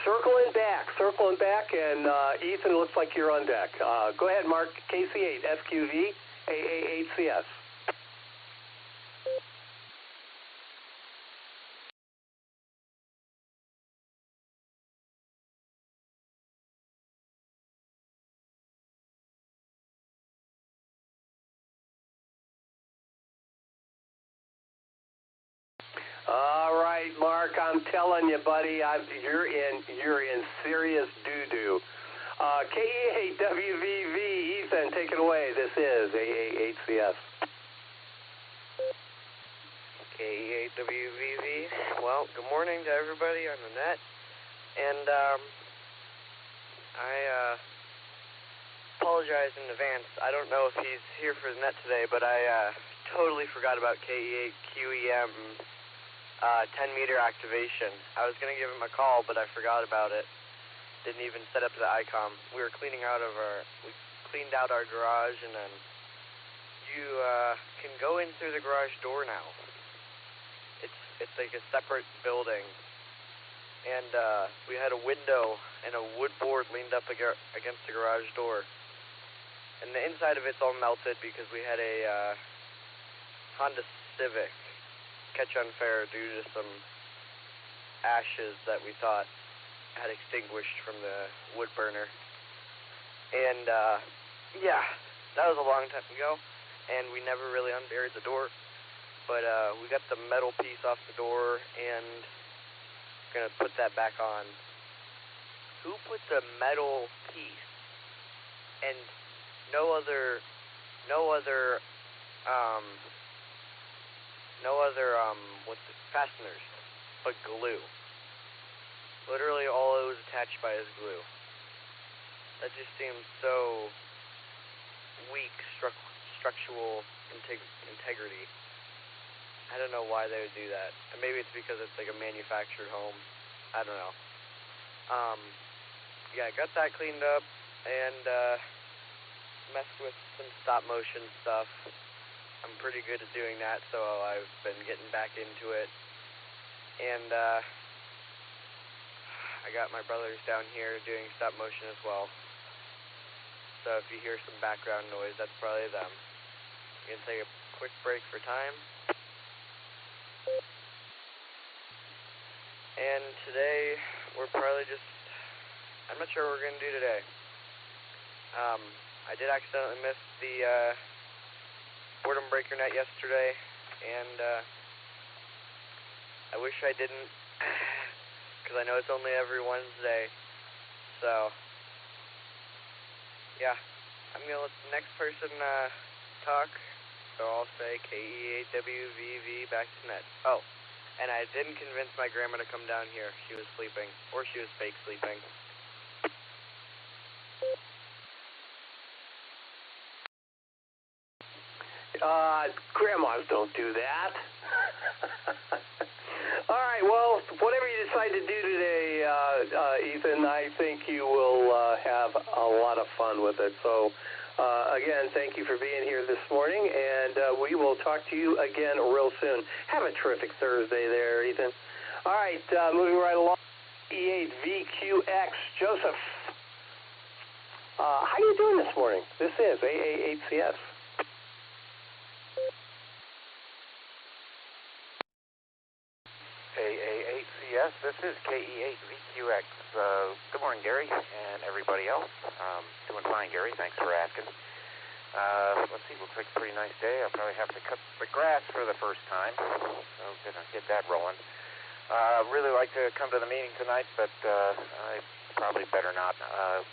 Circling back, and Ethan, looks like you're on deck. Go ahead, Mark. KC8, FQV, AA8CS. All right, Mark, I'm telling you, buddy, you're in serious doo-doo. KE8WVV, Ethan, take it away. This is AA8CS. KE8WVV. Well, good morning to everybody on the net. And I apologize in advance. I don't know if he's here for the net today, but I totally forgot about KE8QEM 10-meter activation. I was going to give him a call, but I forgot about it. Didn't even set up the ICOM. We were cleaned out our garage, and then you can go in through the garage door now. It's like a separate building, and we had a window and a wood board leaned up against the garage door, and the inside of it's all melted because we had a Honda Civic catch on fire due to some ashes that we thought had extinguished from the wood burner. And yeah, that was a long time ago, and we never really unburied the door, but we got the metal piece off the door and gonna put that back on. Who put the metal piece and no other fasteners, but glue? Literally all it was attached by is glue. That just seems so weak structural integrity. I don't know why they would do that. And maybe it's because it's like a manufactured home. I don't know. Yeah, got that cleaned up and messed with some stop motion stuff. I'm pretty good at doing that, so I've been getting back into it. And I got my brothers down here doing stop motion as well. So if you hear some background noise, that's probably them. You can take a quick break for time. And today, we're probably just, I'm not sure what we're going to do today. I did accidentally miss the boredom breaker net yesterday, and I wish I didn't, because I know it's only every Wednesday. So, yeah, I'm going to let the next person talk, so I'll say KE8WVV back to net. Oh, and I didn't convince my grandma to come down here. She was sleeping, or she was fake sleeping. Grandmas don't do that. All right, well, whatever you decide to do today, Ethan, I think you will have a lot of fun with it. So, again, thank you for being here this morning, and we will talk to you again real soon. Have a terrific Thursday there, Ethan. All right, moving right along, E8VQX, Joseph. How are you doing this morning? This is AA8CS. AA8CS, this is KE8VQX. Good morning, Gary, and everybody else. Doing fine, Gary. Thanks for asking. Let's see, looks like a pretty nice day. I'll probably have to cut the grass for the first time, so gonna get that rolling. Really like to come to the meeting tonight, but I probably better not.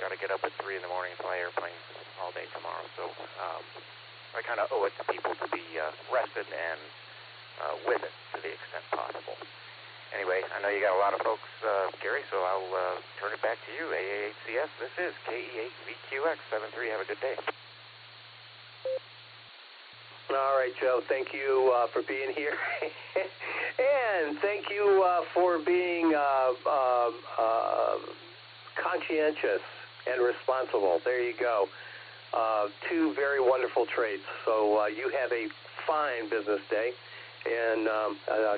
Got to get up at 3 in the morning and fly airplanes all day tomorrow, so I kind of owe it to people to be rested and with it to the extent possible. Anyway, I know you got a lot of folks, Gary, so I'll turn it back to you. AA8CS, this is KE8VQX73. Have a good day. All right, Joe. Thank you for being here. And thank you for being conscientious and responsible. There you go. Two very wonderful traits. So you have a fine business day, and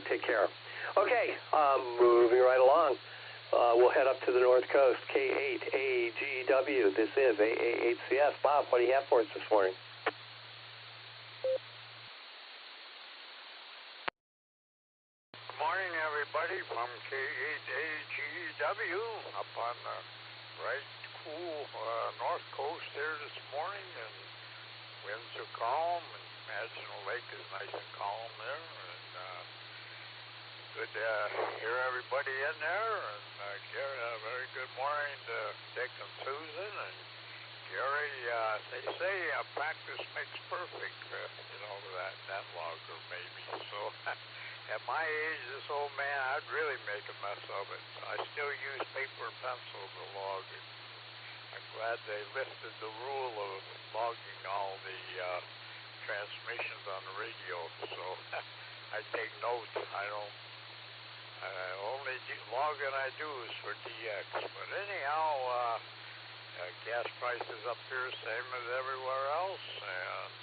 take care. Okay, moving right along. We'll head up to the North Coast. K8AGW. This is AA8CS. Bob, what do you have for us this morning? Good morning, everybody, from K8AGW up on the right cool North Coast there this morning, and winds are calm, and National Lake is nice and calm there, and good to hear everybody in there, and Gary, a very good morning to Dick and Susan, and Gary, they say practice makes perfect, that logger maybe, so at my age, this old man, I'd really make a mess of it. I still use paper and pencil to log it. I'm glad they lifted the rule of logging all the transmissions on the radio, so I take notes. I don't, only logging I do is for DX. But anyhow, gas prices up here, same as everywhere else, and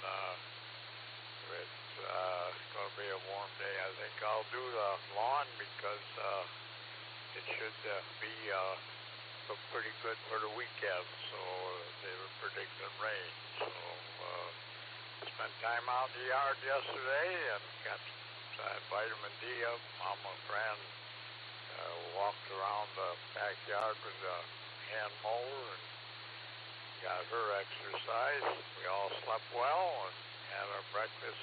it's going to be a warm day. I think I'll do the lawn because it should be look pretty good for the weekend. So they were predicting rain. So spent time out in the yard yesterday and got vitamin D up. Mama Fran walked around the backyard with a hand mower and got her exercise. We all slept well and had our breakfast.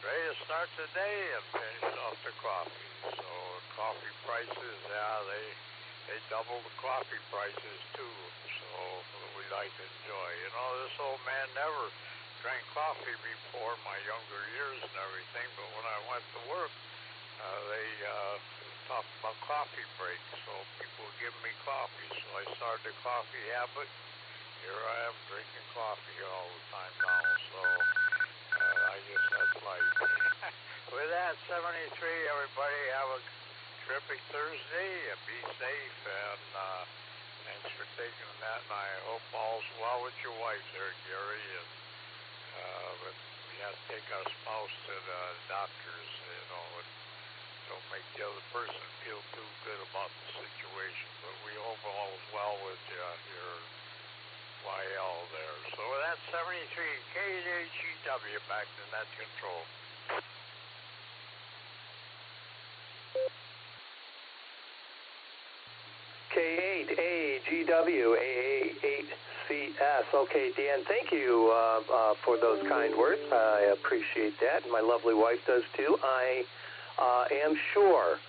Ready to start the day and finish off the coffee. So coffee prices, they double the coffee prices too. So we like to enjoy. You know, this old man never drank coffee before my younger years and everything, but when I went to work, they talked about coffee breaks. So people would give me coffee. So I started the coffee habit. Here I am drinking coffee all the time now. So I guess that's life. With that, 73, everybody have a terrific Thursday and be safe, and thanks for taking that, and I hope all's well with your wife there, Gary, and but we have to take our spouse to the doctors, and don't make the other person feel too good about the situation, but we hope all's well with your YL there. So with that, 73, KHEW back to net control. K8AGW, AA8CS. Okay, Dan, thank you for those kind words. I appreciate that. My lovely wife does too. I am sure.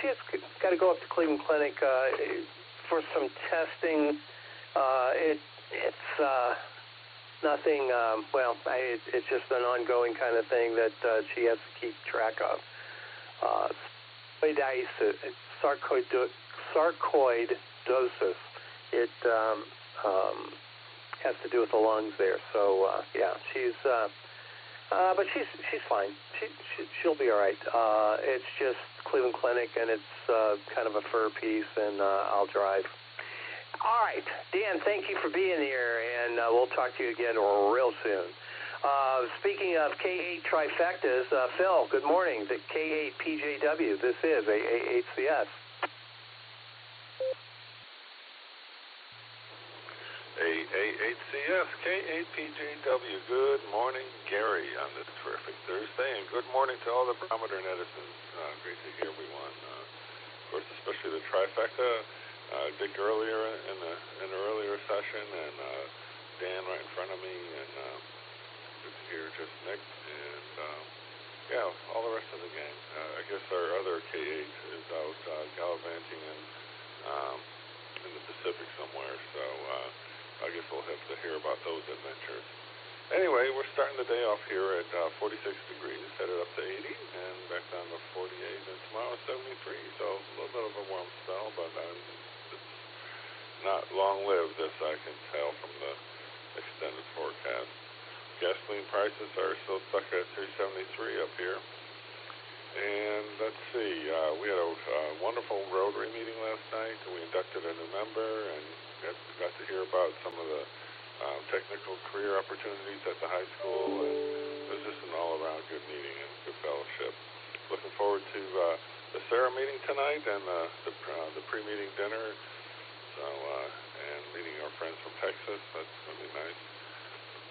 She's got to go up to Cleveland Clinic for some testing. It's nothing, it's just an ongoing kind of thing that she has to keep track of. Sarcoidosis. It has to do with the lungs there. So she's but she's fine. She'll be all right. It's just Cleveland Clinic, and it's kind of a fur piece, and I'll drive. All right, Dan, thank you for being here, and we'll talk to you again real soon. Speaking of K8 trifectas, Phil, good morning. The K8 PJW. This is AA8CS. AA8CS, K8 PJW. Good morning, Gary, on this terrific Thursday, and good morning to all the Barometer netizens. Great to hear everyone. Of course, especially the trifecta. Dick earlier in the earlier session, and Dan right in front of me, and good to hear just Nick, and all the rest of the gang. I guess our other K8 is out gallivanting in the Pacific somewhere, so I guess we'll have to hear about those adventures. Anyway, we're starting the day off here at 46 degrees, headed up to 80, and back down to 48, and tomorrow 73, so a little bit of a warm spell, but it's not long-lived, as I can tell from the extended forecast. Gasoline prices are still stuck at $3.73 up here. And let's see, we had a wonderful Rotary meeting last night. We inducted a new member and got to hear about some of the technical career opportunities at the high school. And it was just an all-around good meeting and good fellowship. Looking forward to the Sarah meeting tonight and the pre-meeting dinner. So, and meeting our friends from Texas. That's going to be nice.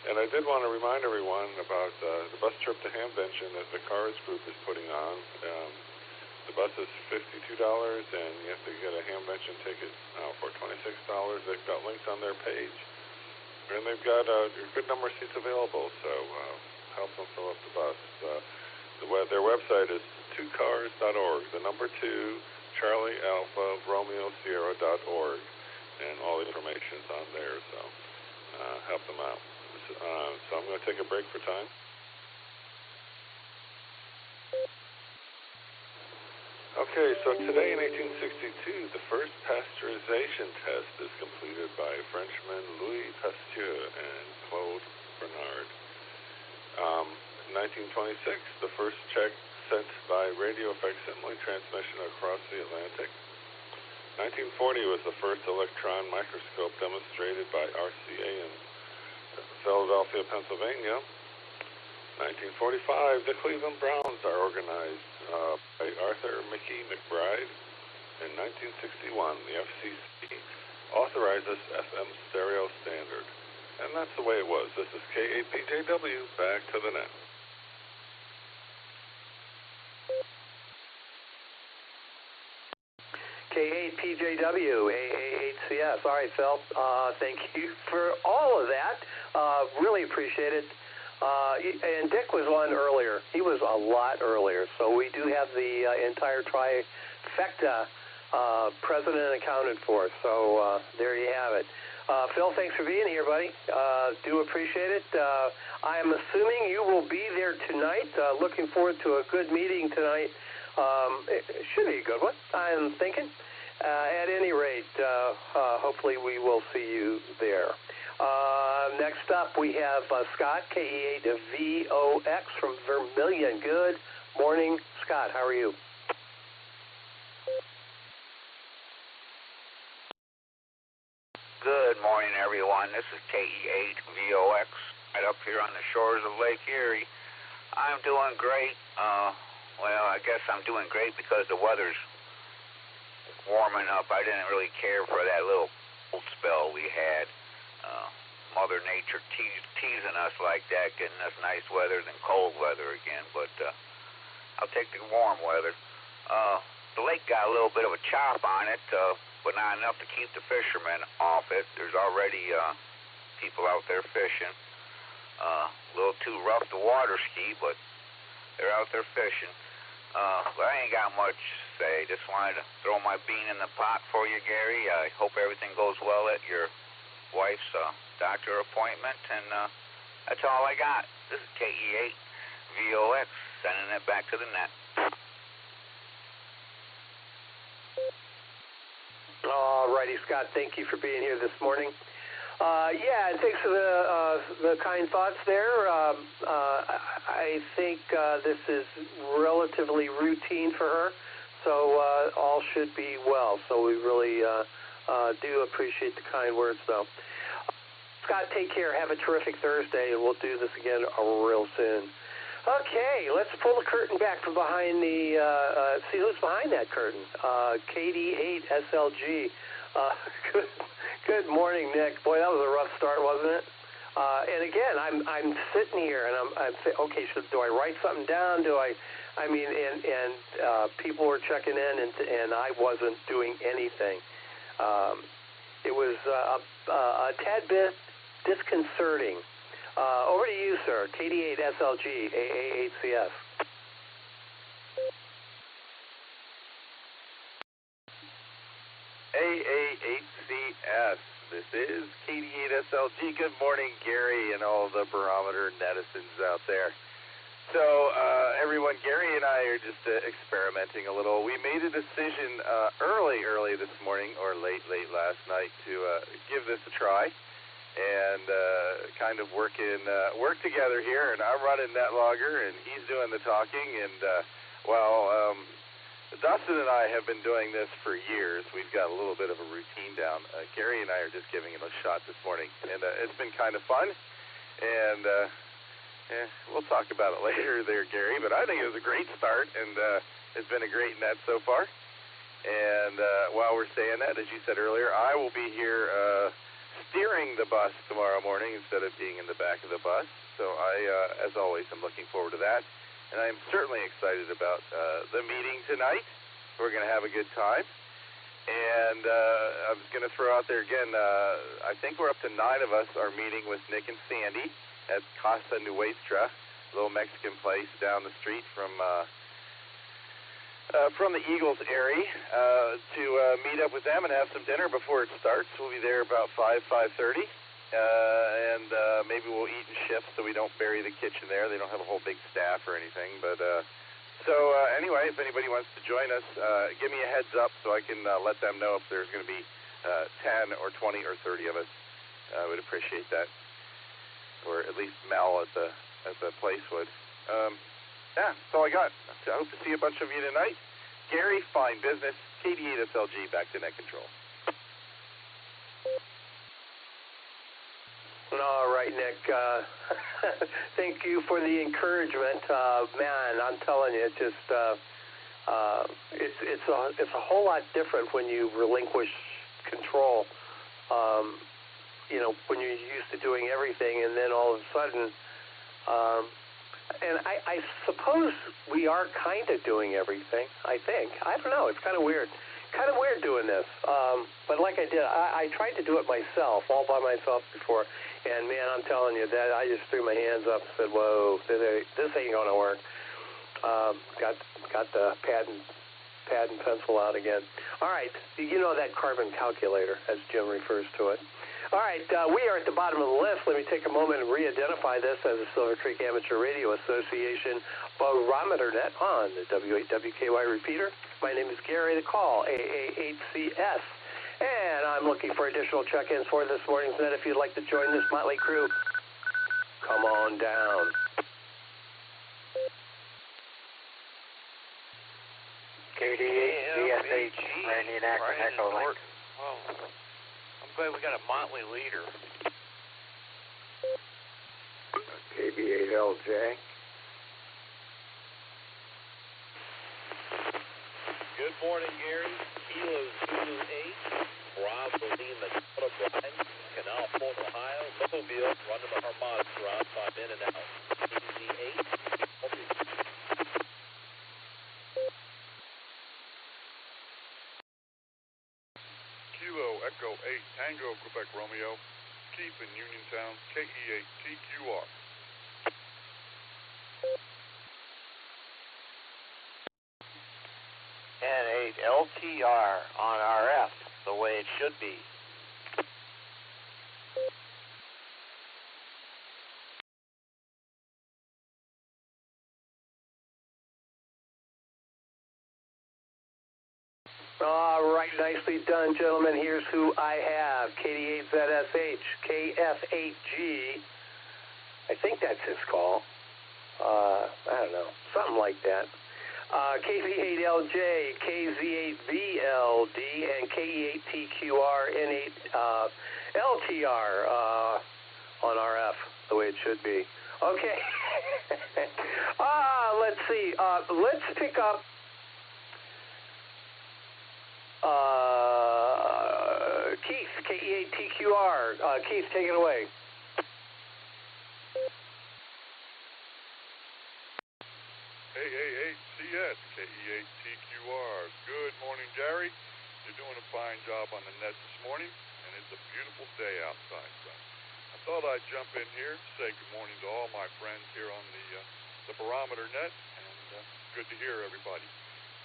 And I did want to remind everyone about the bus trip to Hamvention that the Cars Group is putting on. The bus is $52, and you have to get a Hamvention ticket for $26. They've got links on their page, and they've got a good number of seats available, so help them fill up the bus. Their website is 2cars.org, the number 2, Charlie Alpha Romeo Sierra.org, and all the information's on there, so help them out. So I'm going to take a break for time. Okay, so today in 1862, the first pasteurization test is completed by Frenchmen Louis Pasteur and Claude Bernard. In 1926, the first check sent by radio facsimile transmission across the Atlantic. 1940 was the first electron microscope demonstrated by RCA in Philadelphia, Pennsylvania. 1945, the Cleveland Browns are organized by Arthur Mickey McBride. In 1961, the FCC authorizes FM stereo standard. And that's the way it was. This is K8PJW, back to the net. K8PJW, AAHCS. All right, Phil. Thank you for all of that. Really appreciate it. And Dick was on earlier. He was a lot earlier. So we do have the entire trifecta present and accounted for. So there you have it. Phil, thanks for being here, buddy. Do appreciate it. I am assuming you will be there tonight. Looking forward to a good meeting tonight. It should be a good one, I'm thinking. At any rate, hopefully we will see you there. Next up, we have Scott, KE8VOX from Vermilion. Good morning, Scott. How are you? Good morning, everyone. This is KE8VOX right up here on the shores of Lake Erie. I'm doing great. Well, I guess I'm doing great because the weather's warming up. I didn't really care for that little cold spell we had. Mother Nature teasing us like that, getting us nice weather than cold weather again. But I'll take the warm weather. The lake got a little bit of a chop on it, but not enough to keep the fishermen off it. There's already people out there fishing. A little too rough to water ski, but they're out there fishing. But I ain't got much to say. Just wanted to throw my bean in the pot for you, Gary. I hope everything goes well at your wife's doctor appointment, and that's all I got. This is KE8VOX, sending it back to the net. All righty, Scott, thank you for being here this morning. Yeah, and thanks for the kind thoughts there. I think this is relatively routine for her, so all should be well. So we really do appreciate the kind words, though. Scott, take care. Have a terrific Thursday, and we'll do this again real soon. Okay, let's pull the curtain back from behind the, see who's behind that curtain. KD8SLG. Good morning, Nick. Boy, that was a rough start, wasn't it? And again, I'm sitting here, and I'm saying, okay, do I write something down? I mean, people were checking in, and I wasn't doing anything. It was a tad bit disconcerting. Over to you, sir. KD8SLG, AAHCS. AAHCS. This is KD8SLG. Good morning, Gary, and all the Barometer netizens out there. So, everyone, Gary and I are just experimenting a little. We made a decision early this morning, or late last night, to give this a try. and kind of work together here. And I'm running NetLogger, and he's doing the talking. And Dustin and I have been doing this for years. We've got a little bit of a routine down. Gary and I are just giving it a shot this morning, and it's been kind of fun. And we'll talk about it later there, Gary. But I think it was a great start, and it's been a great net so far. And while we're saying that, as you said earlier, I will be here steering the bus tomorrow morning instead of being in the back of the bus. So I, as always, am looking forward to that. And I'm certainly excited about the meeting tonight. We're going to have a good time. And I was going to throw out there again, I think we're up to 9 of us are meeting with Nick and Sandy at Casa Nuestra, a little Mexican place down the street from the Eagles area, to meet up with them and have some dinner before it starts. We'll be there about 5:30. And maybe we'll eat in shifts so we don't bury the kitchen there. They don't have a whole big staff or anything. But anyway, if anybody wants to join us, give me a heads up so I can let them know if there's going to be 10 or 20 or 30 of us. I would appreciate that, or at least Mel at the place would. Yeah, that's all I got. I hope to see a bunch of you tonight. Gary, fine business. KD8SLG, back to net control. All right, Nick. Thank you for the encouragement. Man, I'm telling you, it's a whole lot different when you relinquish control. When you're used to doing everything, and then all of a sudden, and I suppose we are kind of doing everything. I think. I don't know. It's kind of weird. Kind of weird doing this. But like I tried to do it myself, all by myself before. And man, I'm telling you that I just threw my hands up and said, "Whoa, this ain't gonna work." Got the pad and pencil out again. All right, you know that carbon calculator, as Jim refers to it. All right, we are at the bottom of the list. Let me take a moment and re-identify this as the Silvercreek Amateur Radio Association Barometer Net on the W8WKY repeater. My name is Gary. The call AA8CS. And I'm looking for additional check-ins for this morning's net. If you'd like to join this motley crew, come on down. KD8CSH, Randy and Akron Echo Link. Well, I'm glad we got a motley leader. KB8LJ. Good morning, Gary. Kilo Zulu 8, Bravo Lima Dakota Bride, Canal Point, Ohio, Mobile, run to the Armada Drive, 5 in and out. EZ8, Kilo Echo 8, Tango, Quebec Romeo, Keep in Uniontown, KE8TQR. And 8 LTR on RF, the way it should be. All right, nicely done, gentlemen. Here's who I have. KD8ZSH, KF8G. I think that's his call. I don't know, something like that. KZ8LJ, KZ8VLD, and KE8TQR, N8LTR on RF, the way it should be. Okay. Let's see. Let's pick up Keith, KE8TQR. Keith, take it away. AA8CS, KE8TQR. Good morning, Gary. You're doing a fine job on the net this morning, and it's a beautiful day outside, son. I thought I'd jump in here, say good morning to all my friends here on the Barometer net, and good to hear everybody.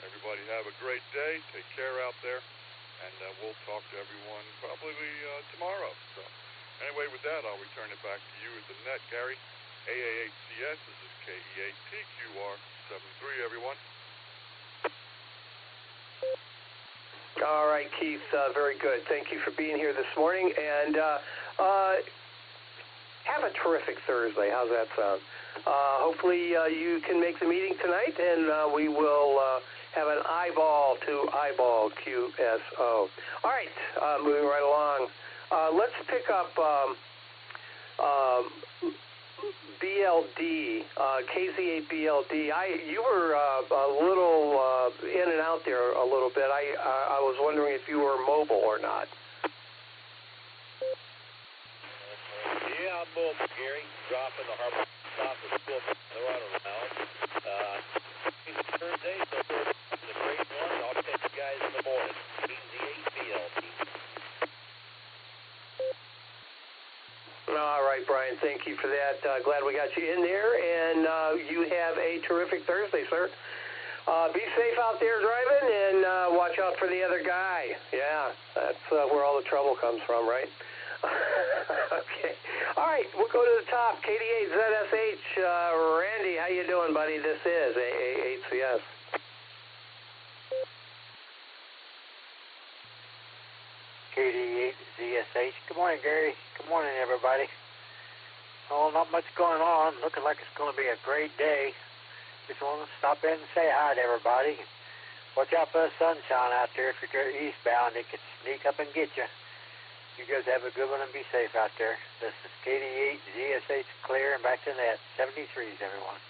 Everybody have a great day. Take care out there, and we'll talk to everyone probably tomorrow. So anyway, with that, I'll return it back to you at the net, Gary. AA8CS, this is KE8TQR 73, everyone. All right, Keith, very good. Thank you for being here this morning, and have a terrific Thursday. How's that sound? Hopefully you can make the meeting tonight, and we will have an eyeball-to-eyeball QSO. All right, moving right along. Let's pick up BLD, KZ8 BLD. You were a little in and out there a little bit. I was wondering if you were mobile or not. Yeah, I'm mobile, Gary. Dropping the harbor off the school. They're on around. It's Thursday, so it's a great one. I'll catch you guys in the morning. KZ8 BLD. All right, Brian, thank you for that. Glad we got you in there, and you have a terrific Thursday, sir. Be safe out there driving, and watch out for the other guy. Yeah, that's where all the trouble comes from, right? Okay. All right, we'll go to the top. KD8ZSH, Randy, how you doing, buddy? This is AAHCS. KD8ZSH. Good morning, Gary. Good morning, everybody. Oh, not much going on. Looking like it's going to be a great day. Just want to stop in and say hi to everybody. Watch out for the sunshine out there. If you're eastbound, it could sneak up and get you. You guys have a good one and be safe out there. This is KD8ZSH clear and back to net. 73s, everyone.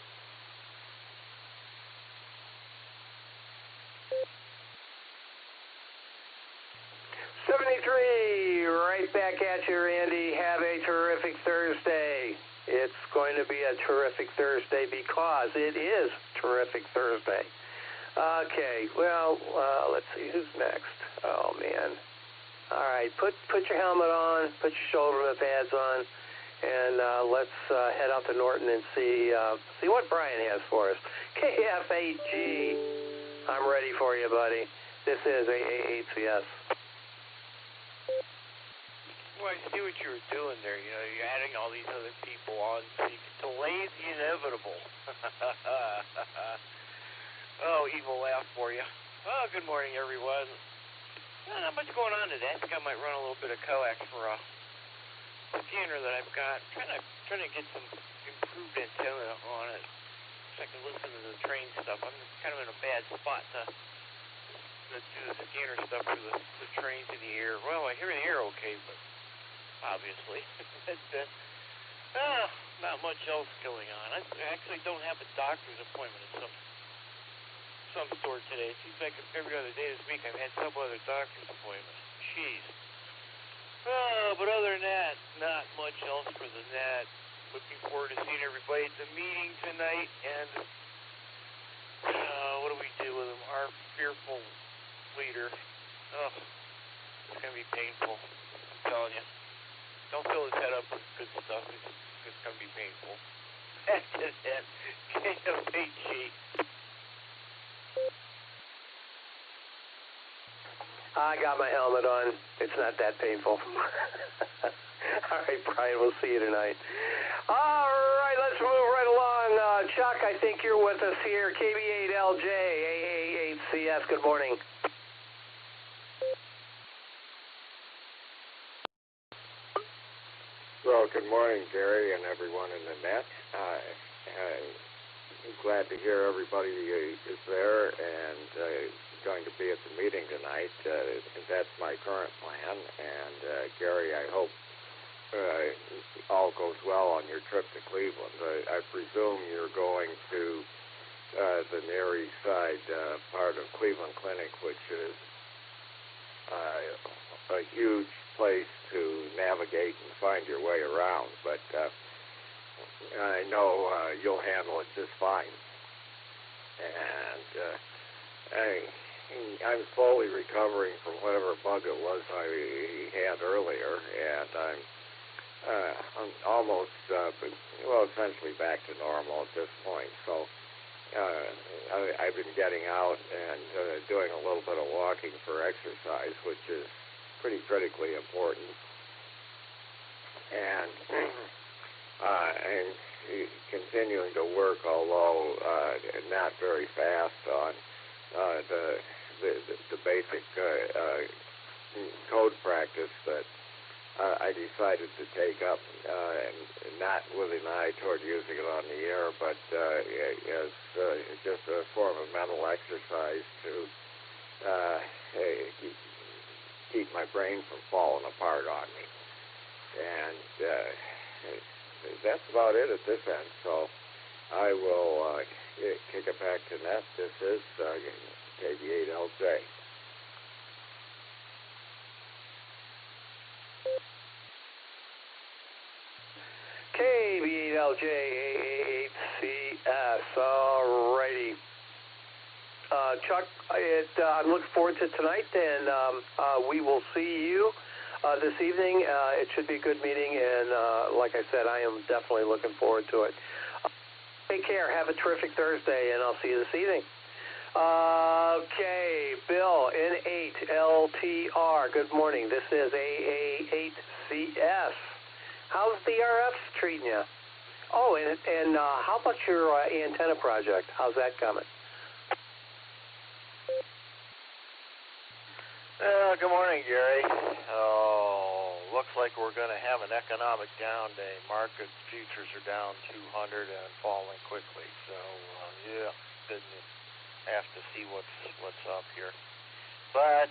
73, right back at you, Randy. Have a terrific Thursday. It's going to be a terrific Thursday because it is terrific Thursday. Okay, well, let's see, who's next? Oh, man. All right, put your helmet on, put your shoulder pads on, and let's head out to Norton and see what Brian has for us. KF8G, I'm ready for you, buddy. This is AAHCS. Well, I see what you were doing there. You know, you're adding all these other people on so you can delay the inevitable. Oh, evil laugh for you. Oh, good morning, everyone. Not much going on today. I think I might run a little bit of coax for a scanner that I've got. Trying to get some improved antenna on it so I can listen to the train stuff. I'm kind of in a bad spot to do the scanner stuff for the trains in the air. Well, I hear in the air okay, but obviously. Not much else going on. I actually don't have a doctor's appointment of some sort today. It seems like every other day this week I've had some other doctor's appointment. Jeez. But other than that, not much else for the net. Looking forward to seeing everybody at the meeting tonight. And what do we do with him? Our fearful leader. Oh, it's going to be painful. I'm telling you. Don't fill his head up with good stuff. It's going to be painful. That's it. KFAG. I got my helmet on. It's not that painful. All right, Brian, we'll see you tonight. All right, let's move right along. Chuck, I think you're with us here. KB8LJ, AAHCS, good morning. Well, good morning, Gary, and everyone in the net. I'm glad to hear everybody is there and going to be at the meeting tonight. That's my current plan. And, Gary, I hope all goes well on your trip to Cleveland. I presume you're going to the Near East Side part of Cleveland Clinic, which is a huge place to navigate and find your way around, but I know you'll handle it just fine. And I'm slowly recovering from whatever bug it was I had earlier, and I'm almost, essentially back to normal at this point. So I've been getting out and doing a little bit of walking for exercise, which is pretty critically important. And I'm continuing to work, although not very fast, on the basic code practice that I decided to take up, and not with an eye toward using it on the air, but as just a form of mental exercise to keep my brain from falling apart on me. And that's about it at this end. So I will kick it back to Ness. This is KB8LJ. KB8LJ8CS. All righty. Chuck, I'm looking forward to tonight, and we will see you this evening. It should be a good meeting, and like I said, I am definitely looking forward to it. Take care. Have a terrific Thursday, and I'll see you this evening. Okay, Bill, N8LTR. Good morning. This is AA8CS. How's the RF treating you? Oh, and how about your antenna project? How's that coming? Good morning, Gary. Oh, looks like we're going to have an economic down day. Market futures are down 200 and falling quickly. So, yeah, didn't have to see what's up here. But,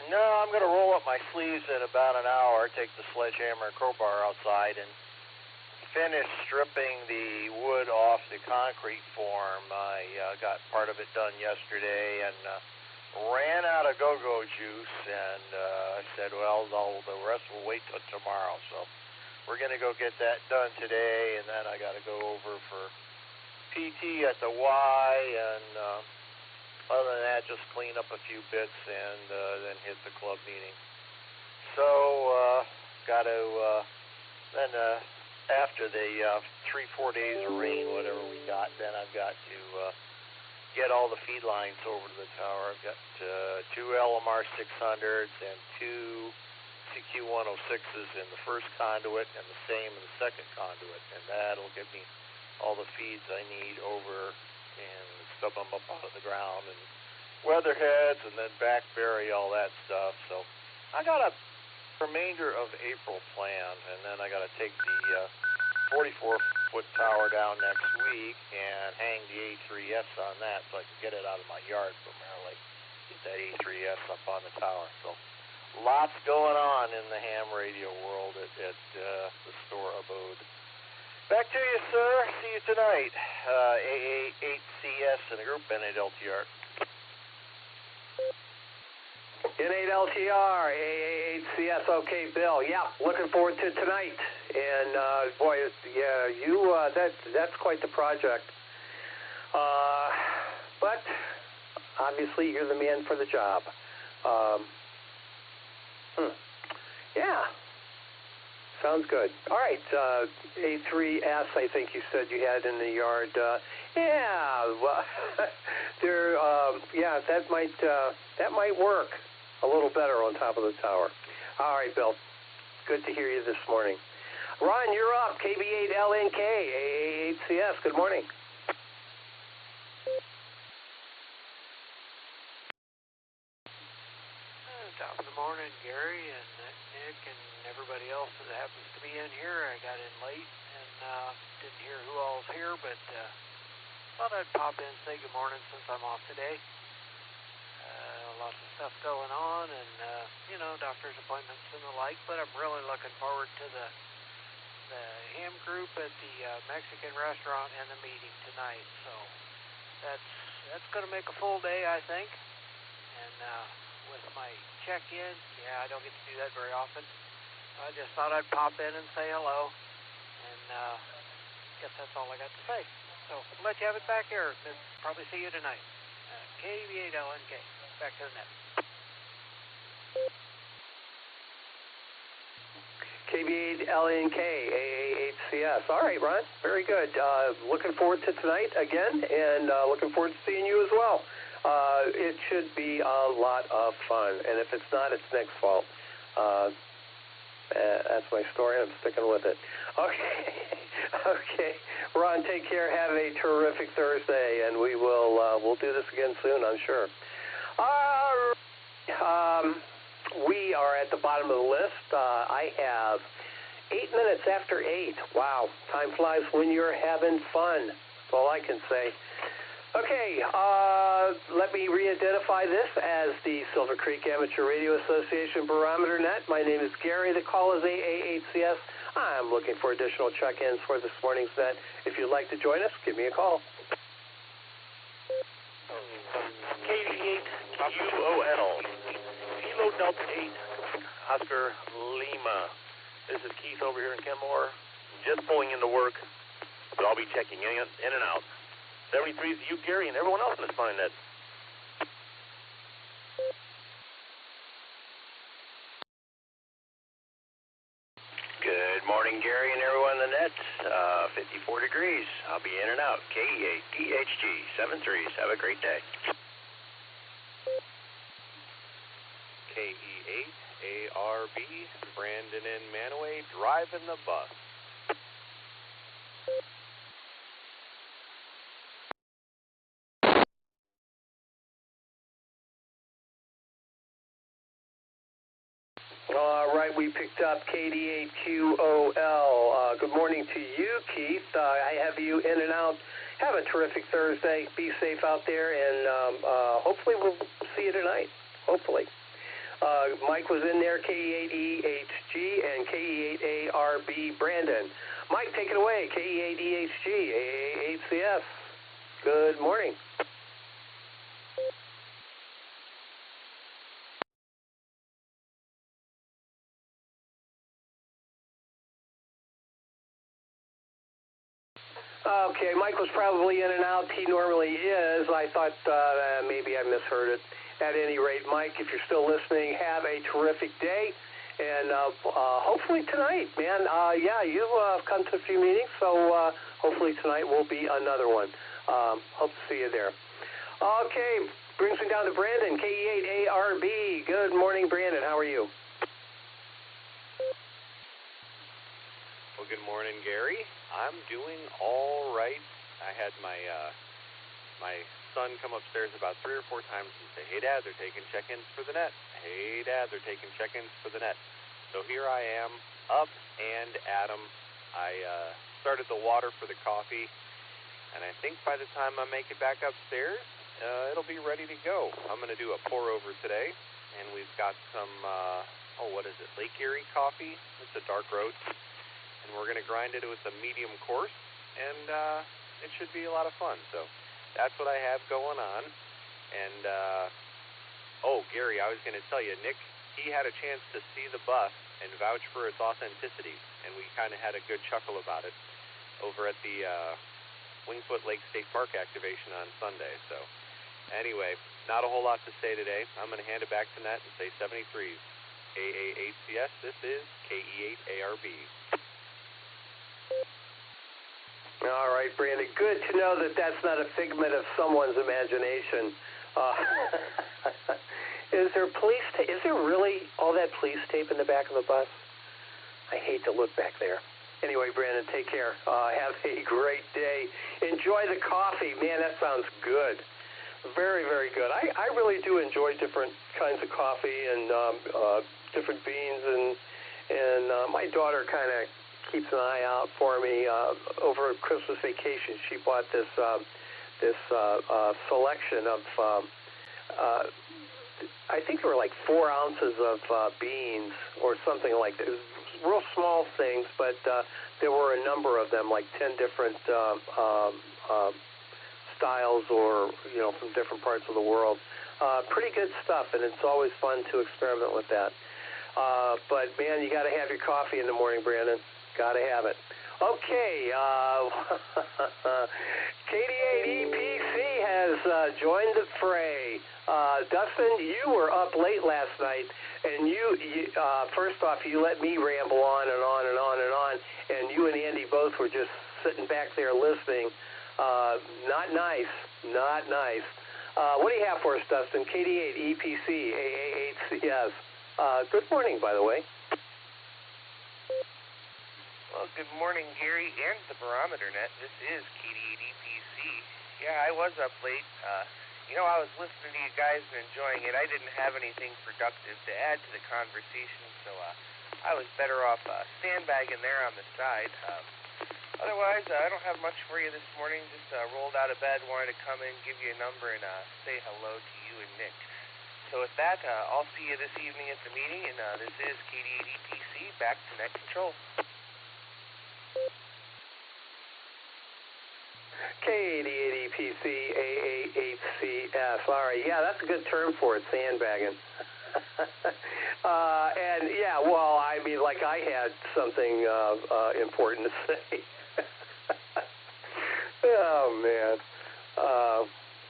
no, I'm going to roll up my sleeves in about an hour, take the sledgehammer and crowbar outside, and finish stripping the wood off the concrete form. I got part of it done yesterday, and ran out of go-go juice, and I said, well, the rest will wait till tomorrow. So we're going to go get that done today, and then I got to go over for PT at the Y, and other than that, just clean up a few bits and then hit the club meeting. So got to then after the 3-4 days of rain, whatever we got, then I've got to get all the feed lines over to the tower. I've got 2 LMR 600s and 2 CQ106s in the first conduit and the same in the second conduit, and that'll give me all the feeds I need over and stuff them up out of the ground and weatherheads and then back bury all that stuff. So I got a remainder of April planned, and then I got to take the 44-foot tower down next week and hang the A3S on that so I can get it out of my yard primarily. Get that A3S up on the tower. So lots going on in the ham radio world at the store abode. Back to you, sir. See you tonight. AA8CS in the group, N8LTR. N8LTR, AA8CS. Okay, Bill. Yeah, looking forward to tonight. And boy, yeah, you that's quite the project. But obviously, you're the man for the job. Yeah. Sounds good. All right, A3S, I think you said you had in the yard. Yeah, well, there. Yeah, that might work a little better on top of the tower. All right, Bill. Good to hear you this morning. Ron, you're up. KB8LNK, AA8CS. Good morning. Top of the morning, Gary and Nick and everybody else that happens to be in here. I got in late and didn't hear who all's here, but thought I'd pop in and say good morning since I'm off today. Lots of stuff going on and, doctor's appointments and the like, but I'm really looking forward to the ham group at the Mexican restaurant and the meeting tonight. So that's going to make a full day, I think. And with my check-in, I don't get to do that very often. I just thought I'd pop in and say hello, and guess that's all I got to say. So I'll let you have it back here. Probably see you tonight. KB8LNK. Back to the net. KB8LNK, AA8CS. All right, Ron. Very good. Looking forward to tonight again, and looking forward to seeing you as well. It should be a lot of fun, and if it's not, it's Nick's fault. That's my story. I'm sticking with it. Okay, Ron. Take care. Have a terrific Thursday, and we'll do this again soon, I'm sure. We are at the bottom of the list. I have 8 minutes after 8. Wow, time flies when you're having fun. That's all I can say. Okay, let me re-identify this as the Silvercreek Amateur Radio Association Barometer Net. My name is Gary. The call is AA8CS. I'm looking for additional check-ins for this morning's net. If you'd like to join us, give me a call. K88QOL, Kilo Delta 8, Oscar Lima. This is Keith over here in Kenmore, just pulling into work, but I'll be checking in and out. 73 is you, Gary, and everyone else in this fine net. Good morning, Gary, and everyone in the net. 54 degrees. I'll be in and out. KE8 DHG 73s. Have a great day. KE8 ARB, Brandon and Manaway driving the bus. All right, we picked up KD8QOL. Good morning to you, Keith. I have you in and out. Have a terrific Thursday. Be safe out there, and hopefully we'll see you tonight. Hopefully. Mike was in there, KE8EHG and KE8ARB Brandon. Mike, take it away, KE8EHG, AA8CS. Good morning. Okay, Mike was probably in and out. He normally is. I thought maybe I misheard it. At any rate, Mike, if you're still listening, have a terrific day. And hopefully tonight, man, you've come to a few meetings, so hopefully tonight will be another one. Hope to see you there. Okay, brings me down to Brandon, KE8ARB. Good morning, Brandon. How are you? Well, good morning, Gary. I'm doing all right. I had my my son come upstairs about 3 or 4 times and say, "Hey, Dad, they're taking check-ins for the net. Hey, Dad, they're taking check-ins for the net." So here I am, up and at 'em. I started the water for the coffee, and I think by the time I make it back upstairs, it'll be ready to go. I'm going to do a pour-over today, and we've got some, what is it, Lake Erie coffee. It's a dark roast. And we're going to grind it with a medium coarse, and it should be a lot of fun. So that's what I have going on. And, Gary, I was going to tell you, Nick, he had a chance to see the bus and vouch for its authenticity, and we kind of had a good chuckle about it over at the Wingfoot Lake State Park activation on Sunday. So anyway, not a whole lot to say today. I'm going to hand it back to Nat and say 73s. AA8CS, this is KE8ARB. All right, Brandon. Good to know that that's not a figment of someone's imagination. Is there police tape? Is there really all that police tape in the back of the bus? I hate to look back there. Anyway, Brandon, take care. Have a great day. Enjoy the coffee. Man, that sounds good. Very, very good. I really do enjoy different kinds of coffee and different beans, and my daughter kind of keeps an eye out for me. Over Christmas vacation, she bought this selection of I think there were like 4 ounces of beans or something like that. It was real small things, but there were a number of them, like 10 different styles, or from different parts of the world. Pretty good stuff, and it's always fun to experiment with that. But man, you got to have your coffee in the morning, Brandon. Got to have it. Okay, KD8EPC has joined the fray. Dustin, you were up late last night, and you first off, you let me ramble on and on and on and on, and you and Andy both were just sitting back there listening. Not nice. Not nice. What do you have for us, Dustin? KD8EPC, AA8CS. Good morning, by the way. Well, good morning, Gary, and the Barometer Net. This is KD8EPC. Yeah, I was up late. I was listening to you guys and enjoying it. I didn't have anything productive to add to the conversation, so I was better off sandbagging there on the side. Otherwise, I don't have much for you this morning. Just rolled out of bed, wanted to come in, give you a number, and say hello to you and Nick. So with that, I'll see you this evening at the meeting, and this is KD80PC, back to Net Control. K8080PC AA8CS. All right, yeah, that's a good term for it, sandbagging. And yeah, well, I mean, like I had something important to say. Oh man,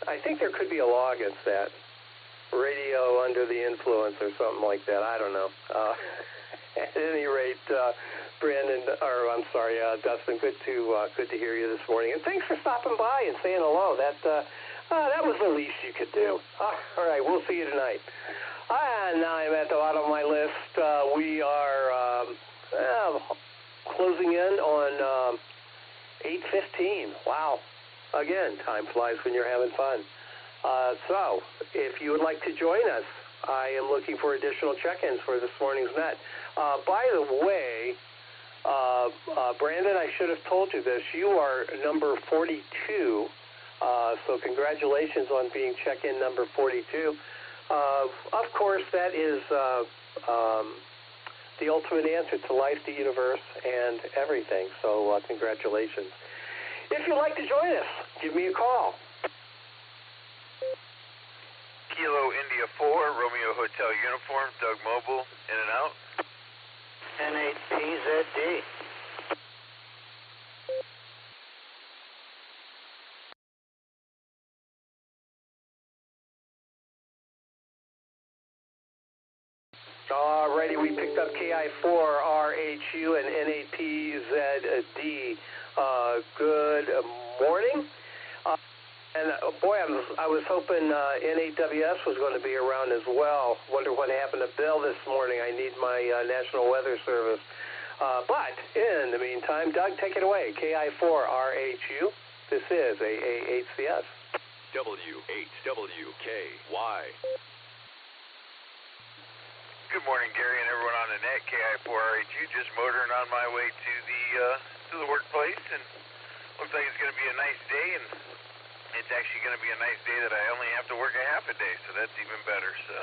I think there could be a law against that. Radio under the influence or something like that. I don't know. At any rate, Brandon, or I'm sorry, Dustin, good to hear you this morning, and thanks for stopping by and saying hello. That was the least you could do. All right, we'll see you tonight. And now I'm at the bottom of my list. We are closing in on 8:15. Wow. Again, time flies when you're having fun. So, if you would like to join us, I am looking for additional check-ins for this morning's net. By the way, Brandon, I should have told you this. You are number 42, so congratulations on being check-in number 42. Of course, that is the ultimate answer to life, the universe, and everything, so congratulations. If you'd like to join us, give me a call. Kilo India 4, Romeo Hotel Uniform, Doug Mobile, in and out. N8PZD. Alrighty, we picked up KI4RHU and N8PZD. Good morning. And boy, I was hoping N8WS was going to be around as well. Wonder what happened to Bill this morning. I need my National Weather Service. But in the meantime, Doug, take it away. KI4RHU. This is AA8CS. W8WKY. Good morning, Gary, and everyone on the net. KI4RHU, just motoring on my way to the workplace, and looks like it's going to be a nice day, and it's actually going to be a nice day that I only have to work a half a day, so that's even better. So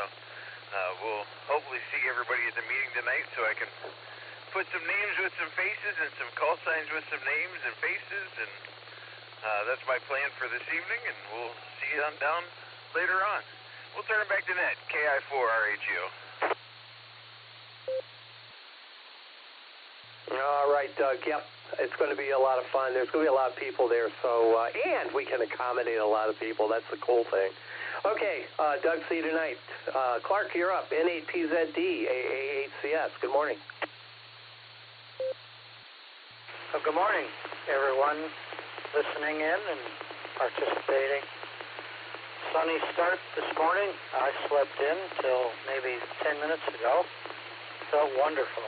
we'll hopefully see everybody at the meeting tonight so I can put some names with some faces and some call signs with some names and faces, and that's my plan for this evening, and we'll see you on down later on. We'll turn it back to net, KI4RHU. All right, Doug. Yep, it's going to be a lot of fun. There's going to be a lot of people there, so and we can accommodate a lot of people. That's the cool thing. Okay, Doug, see you tonight. Clark, you're up. N8PZD, AA8CS. Good morning. Well, good morning, everyone listening in and participating. Sunny start this morning. I slept in till maybe 10 minutes ago. Felt wonderful.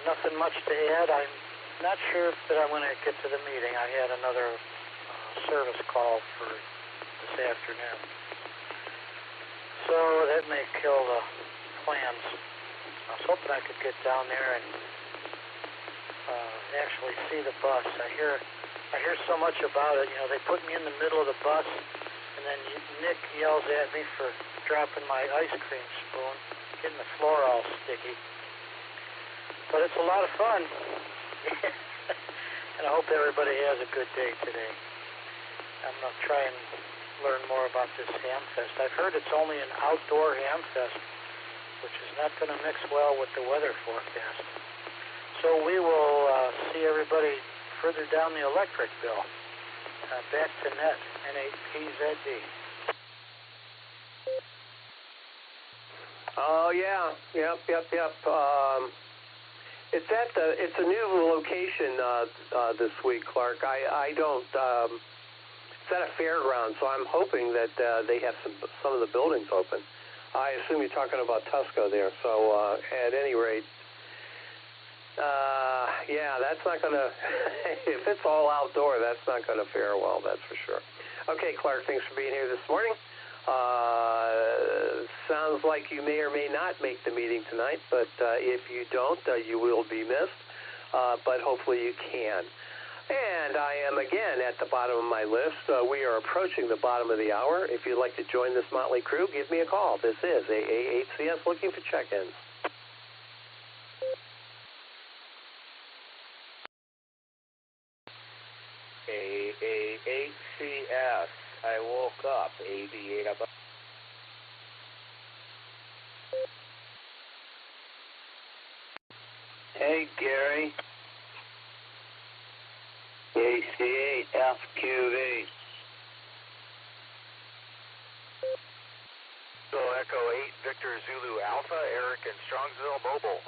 Nothing much to add. I'm not sure that I'm going to get to the meeting. I had another service call for this afternoon. So that may kill the plans. I was hoping I could get down there and actually see the bus. I hear so much about it. You know, they put me in the middle of the bus, and then Nick yells at me for dropping my ice cream spoon, getting the floor all sticky. But it's a lot of fun, and I hope everybody has a good day today. I'm going to try and learn more about this Hamfest. I've heard it's only an outdoor Hamfest, which is not going to mix well with the weather forecast. So we will see everybody further down the electric bill. Back to net, N8PZD. Oh, yeah. Yep. It's a new location this week, Clark. I don't. It's at a fairground, so I'm hoping that they have some of the buildings open. I assume you're talking about Tusco there. So at any rate, Yeah, that's not going to, if it's all outdoor, that's not going to fare well, that's for sure. Okay, Clark, thanks for being here this morning. Sounds like you may or may not make the meeting tonight, but if you don't, you will be missed, but hopefully you can. And I am again at the bottom of my list. We are approaching the bottom of the hour. If you'd like to join this motley crew, give me a call. This is AA8CS looking for check-ins. AA8CS. I woke up. AB8 up. Hey, Gary. AC8FQV. So Echo 8, Victor Zulu Alpha, Eric in Strongsville, Mobile.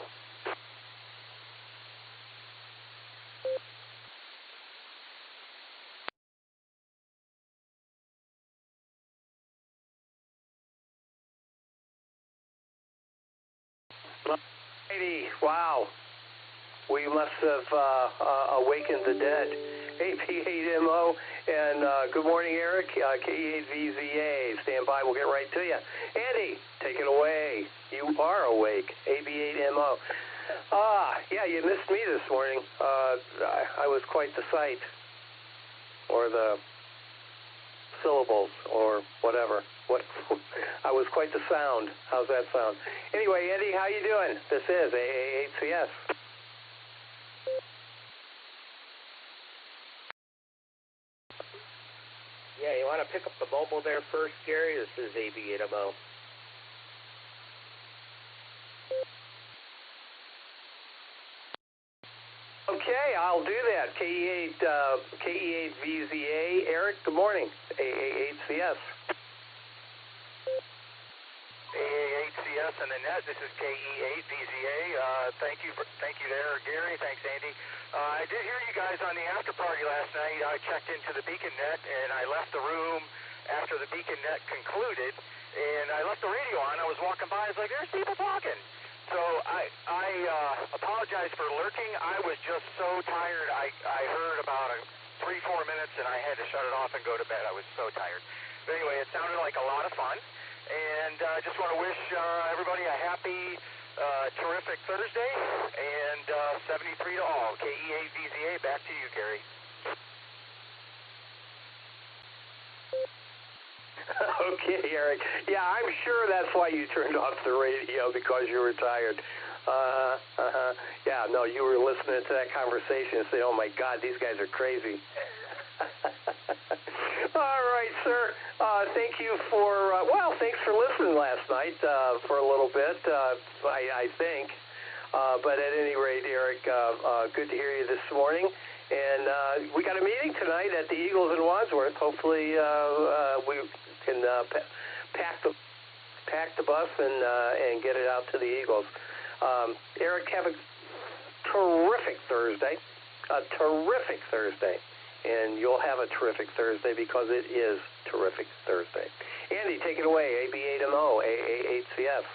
Wow. We must have awakened the dead. AP8MO, and good morning, Eric. KE8VZA, stand by, we'll get right to you. Andy, take it away. You are awake. AB8MO. Yeah, you missed me this morning. I was quite the sight, or the syllables, or whatever. I was quite the sound. How's that sound? Anyway, Andy, how you doing? This is AA8CS. Yeah, you want to pick up the mobile there first, Gary? This is AB8MO. Okay, I'll do that. KE8VZA. Eric, good morning. AA8CS. AA8CS and the net. This is KE8VZA. Thank you there, Gary. Thanks, Andy. I did hear you guys on the after party last night. I checked into the Beacon Net, and I left the room after the Beacon Net concluded, and I left the radio on. I was walking by. I was like, there's people talking. So I apologize for lurking. I was just so tired. I heard about 3-4 minutes, and I had to shut it off and go to bed. I was so tired. But anyway, it sounded like a lot of fun. And I just want to wish everybody a happy, terrific Thursday, and 73 to all. KE8VZA, back to you, Gary. Okay, Eric. Yeah, I'm sure that's why you turned off the radio, because you were tired. Yeah, no, you were listening to that conversation and say, oh my God, these guys are crazy. All right, sir. Thank you for, thanks for listening last night for a little bit, I think. But at any rate, Eric, good to hear you this morning. And we got a meeting tonight at the Eagles in Wadsworth. Hopefully we can pack the bus and get it out to the Eagles. Eric, have a terrific Thursday. And you'll have a terrific Thursday because it is terrific Thursday. Andy, take it away. AB8MO, AA8CS.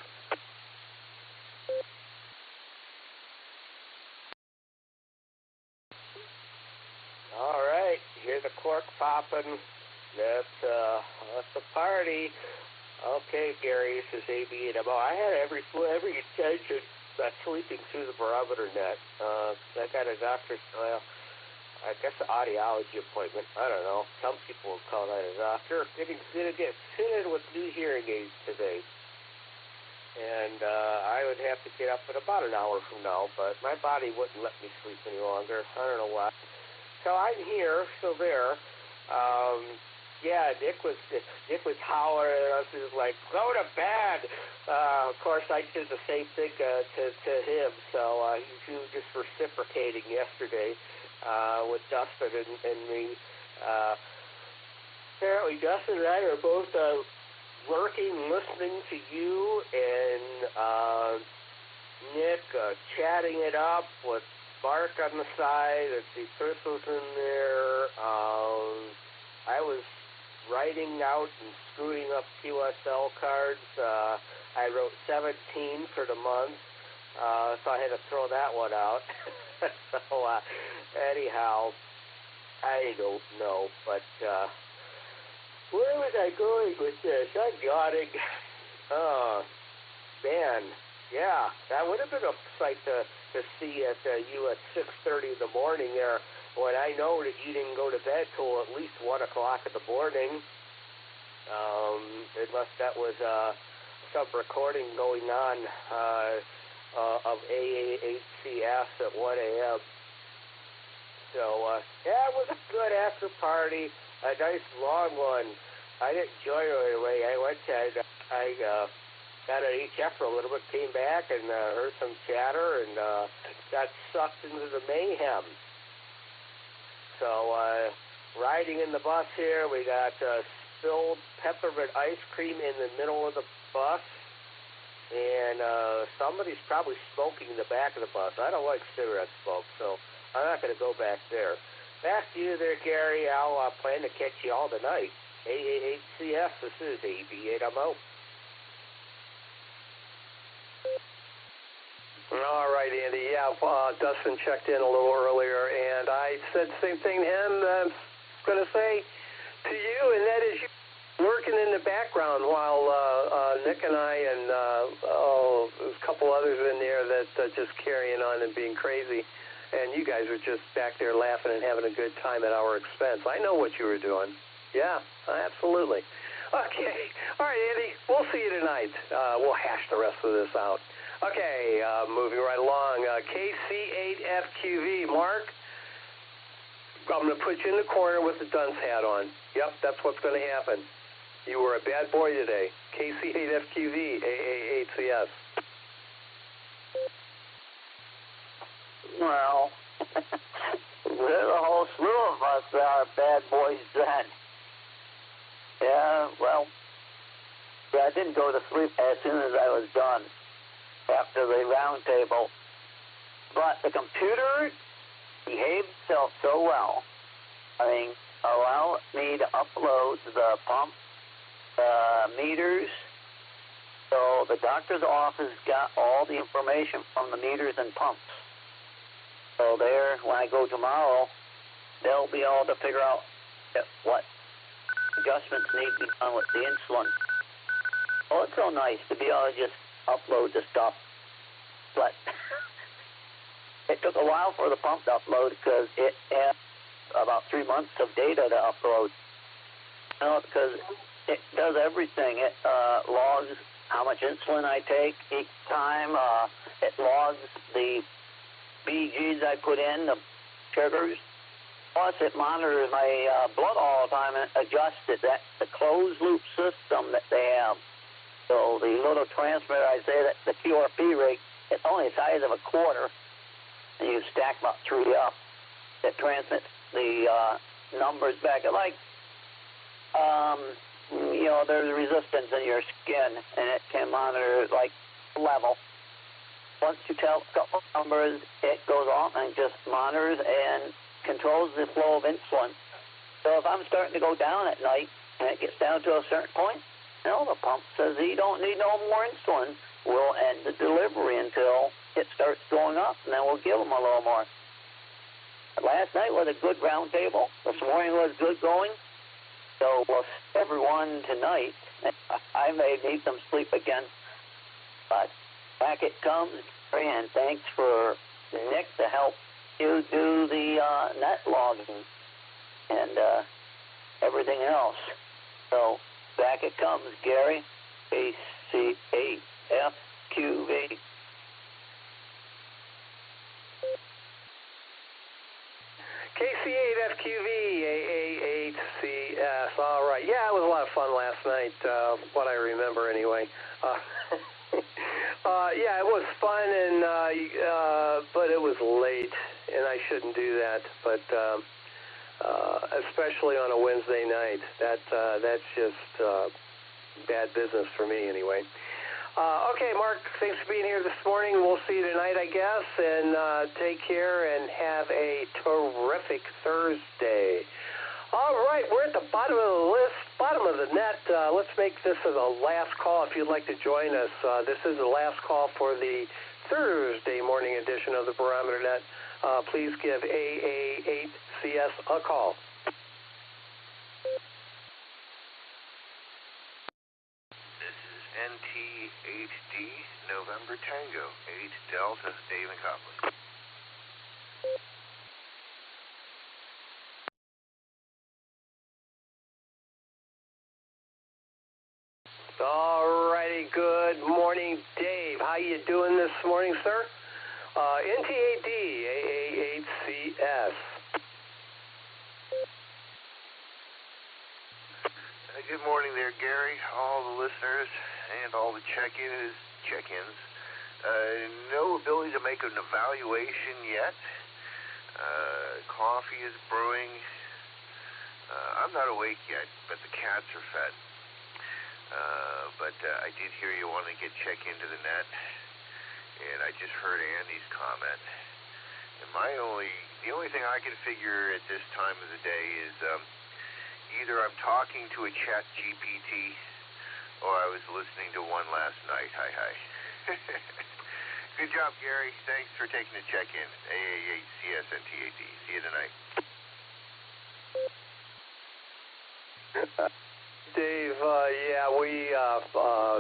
All right, here's the cork popping. That's the party. Okay, Gary, this is AB8MO. I had every intention of sleeping through the Barometer net. I got a doctor's, I guess an audiology appointment. I don't know. Some people will call that a doctor. Gonna get fitted with new hearing aids today. And I would have to get up in about an hour from now, but my body wouldn't let me sleep any longer. I don't know why. So I'm here, still there. Yeah, Nick was hollering at us. He was like, go to bed. Of course, I did the same thing to him, so he was just reciprocating yesterday with Dustin and me. Apparently, Dustin and I are both lurking, listening to you, and Nick chatting it up with Mark on the side. Let's see, Chris was in there. I was writing out and screwing up QSL cards. I wrote 17 for the month. So I had to throw that one out. So anyhow, I don't know, but where was I going with this? I'm yawning. Oh, man. Yeah, that would have been a sight to see at you at 6:30 in the morning there, when I know that you didn't go to bed till at least 1 o'clock in the morning, unless that was some recording going on of AAHCS at 1 a.m. So, yeah, it was a good after party, a nice long one. I didn't enjoy it right away. I went to, I got an HF for a little bit, came back and heard some chatter and got sucked into the mayhem. So, riding in the bus here, we got spilled peppermint ice cream in the middle of the bus, and somebody's probably smoking in the back of the bus. I don't like cigarette smoke, so I'm not going to go back there. Back to you there, Gary. I'll plan to catch you all tonight. AAHCS, this is AB8. I'm out. All right, Andy. Yeah, Dustin checked in a little earlier, and I said the same thing to him. I'm going to say to you, and that is you working in the background while Nick and I and there's a couple others in there that just carrying on and being crazy, and you guys are just back there laughing and having a good time at our expense. I know what you were doing. Yeah, absolutely. Okay. All right, Andy. We'll see you tonight. We'll hash the rest of this out. Okay, moving right along. KC8FQV, Mark, I'm going to put you in the corner with the dunce hat on. Yep, that's what's going to happen. You were a bad boy today. KC8FQV, AAHCS. Well, there's a whole slew of us that are bad boys then. Yeah, well, I didn't go to sleep as soon as I was done after the round table. But the computer behaved itself so well. I mean, allowed me to upload the pump meters. So the doctor's office got all the information from the meters and pumps. So there, when I go tomorrow, they'll be able to figure out what adjustments need to be done with the insulin. Oh, it's so nice to be able to just upload the stuff. But it took a while for the pump to upload because it had about 3 months of data to upload. You know, because it does everything. It logs how much insulin I take each time. It logs the BGs I put in, the sugars. Plus, it monitors my blood all the time and adjusts it. That's the closed-loop system that they have. So the little transmitter, I say that the QRP rate, it's only the size of a quarter, and you stack about 3 up. That transmits the numbers back. Like, you know, there's resistance in your skin, and it can monitor, like, level. Once you tell a couple numbers, it goes on and just monitors and controls the flow of insulin. So if I'm starting to go down at night, and it gets down to a certain point, you know, the pump says you don't need no more insulin. We'll end the delivery until it starts going up, and then we'll give them a little more. But last night was a good round table. This morning was good going. So we'll see everyone tonight. I may need some sleep again. But back it comes, and thanks for Nick to help you do the net logging and everything else. So back it comes, Gary, KC8FQV. KC8FQV, AAHCS. All right. Yeah, it was a lot of fun last night, what I remember anyway. Yeah, it was fun, and but it was late, and I shouldn't do that. But especially on a Wednesday night, that's just bad business for me anyway. Okay, Mark, thanks for being here this morning. We'll see you tonight, I guess, and take care and have a terrific Thursday. All right, we're at the bottom of the list, bottom of the net. Let's make this as a last call if you'd like to join us. This is the last call for the Thursday morning edition of the Barometer Net, please give AA8CS a call. This is NTHD, November Tango, 8 Delta, Dave and Copley. All righty, good morning, Dave. How you doing this morning, sir? NTAD, AA8CS. Good morning there, Gary, all the listeners, and all the check-ins. No ability to make an evaluation yet. Coffee is brewing. I'm not awake yet, but the cats are fed. But I did hear you want to check into the net, and I just heard Andy's comment. And the only thing I can figure at this time of the day is either I'm talking to a chat GPT or I was listening to one last night. Hi. Good job, Gary. Thanks for taking the check-in. AA8CSNTAD. See you tonight. Dave,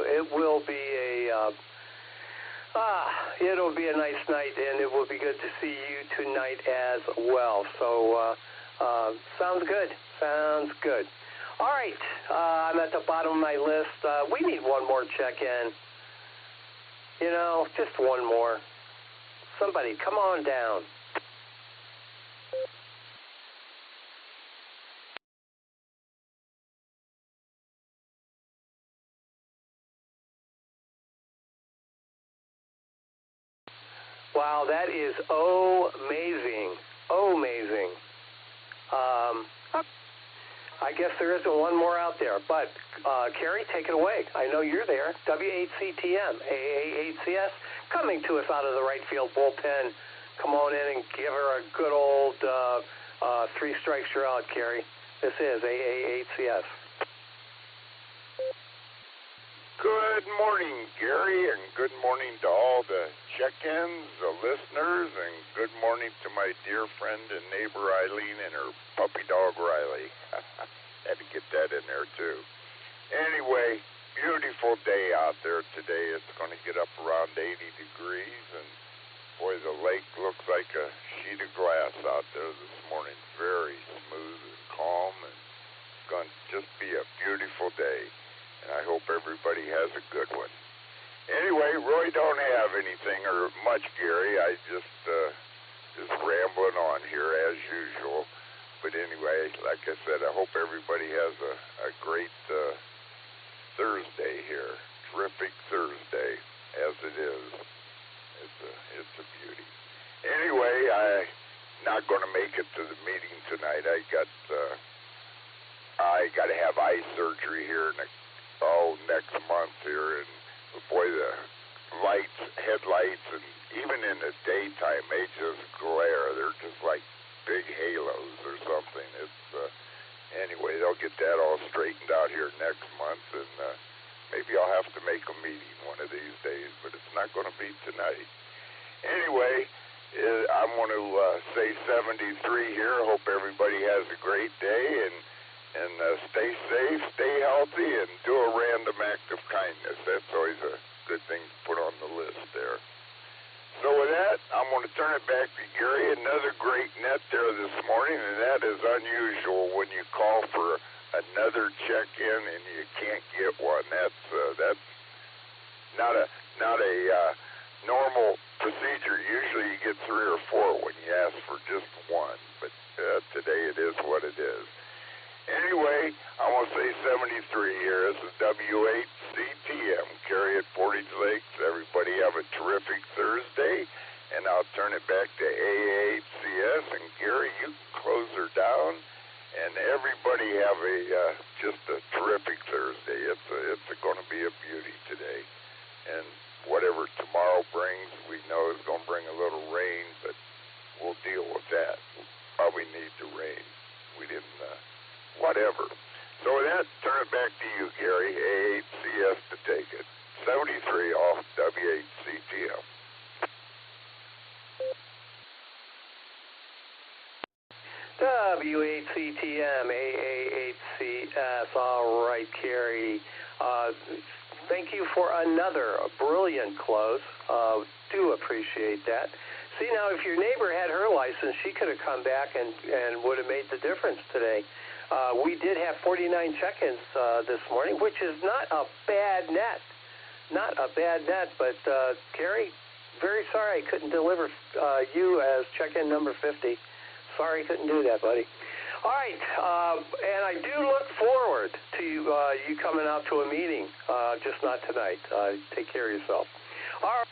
it will be it'll be a nice night, and it will be good to see you tonight as well. So, sounds good. All right, I'm at the bottom of my list. We need one more check-in. Just one more. Somebody, come on down. Wow, that is amazing. I guess there isn't one more out there, but Carrie, take it away. I know you're there. W8CTM, AA8CS, coming to us out of the right field bullpen. Come on in and give her a good old 3 strikes, you're out, Carrie. This is AA8CS. Good morning, Gary, and good morning to all the check-ins, the listeners, and good morning to my dear friend and neighbor Eileen and her puppy dog Riley. Had to get that in there, too. Anyway, beautiful day out there today. It's going to get up around 80 degrees, and boy, the lake looks like a sheet of glass out there this morning. Very smooth and calm, and it's going to just be a beautiful day. And I hope everybody has a good one. Anyway, Roy don't have anything or much, Gary. I just rambling on here as usual. But anyway, like I said, I hope everybody has a great Thursday here. Terrific Thursday, as it is. It's a beauty. Anyway, I'm not going to make it to the meeting tonight. I got to have eye surgery here next month here, and boy, the headlights, and even in the daytime, they just glare. They're just like big halos or something. Anyway, they'll get that all straightened out here next month, and maybe I'll have to make a meeting one of these days, but it's not going to be tonight. Anyway, I want to say 73 here. Hope everybody has a great day, and stay safe, stay healthy, and do a random act of kindness. That's always a good thing to put on the list there. So with that, I'm going to turn it back to Gary. Another great net there this morning, and that is unusual when you call for another check-in and you can't get one. That's not a normal procedure. Usually you get 3 or 4 when you ask for just one, but today it is what it is. Anyway, I want to say 73 here. This is W8CTM, Carrie at Portage Lakes. Everybody have a terrific Thursday, and I'll turn it back to AA8CS. And Gary, you can close her down, and everybody have just a terrific Thursday. It's going to be a beauty today, and whatever tomorrow brings, we know it's going to bring a little rain, but we'll deal with that. We'll probably need the rain. We didn't. Whatever. So with that, turn it back to you, Gary. A8CS to take it. 73 off W8CTM. W8CTM, AA8CS. All right, Carrie. Thank you for another brilliant close. Do appreciate that. See, now, if your neighbor had her license, she could have come back and would have made the difference today. We did have 49 check-ins this morning, which is not a bad net. Not a bad net, but Carrie, very sorry I couldn't deliver you as check-in number 50. Sorry I couldn't do that, buddy. All right, and I do look forward to you coming out to a meeting, just not tonight. Take care of yourself. All right.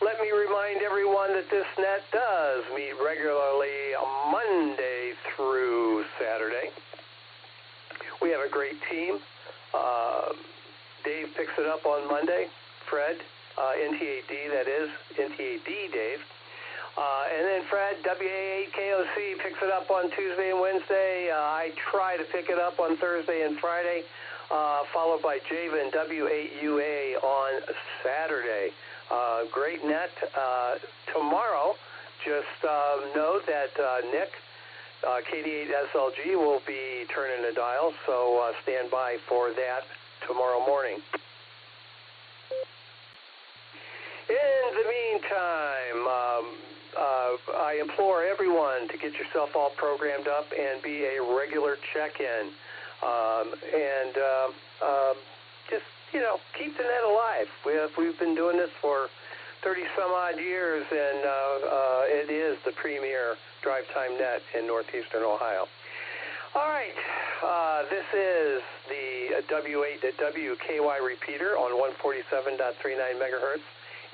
Let me remind everyone that this net does meet regularly Monday through Saturday. We have a great team. Dave picks it up on Monday. Fred, NTAD, that is, NTAD Dave. And then Fred, WA8KOC, picks it up on Tuesday and Wednesday. I try to pick it up on Thursday and Friday, followed by Javen, W8UA, on Saturday. Great net. Tomorrow, just know that Nick, KD8SLG, will be turning the dial, so stand by for that tomorrow morning. In the meantime, I implore everyone to get yourself all programmed up and be a regular check-in. Just, keep the net alive. We've been doing this for 30-some-odd years, and it is the premier drive time net in northeastern Ohio. All right, this is the W8 to WKY repeater on 147.39 megahertz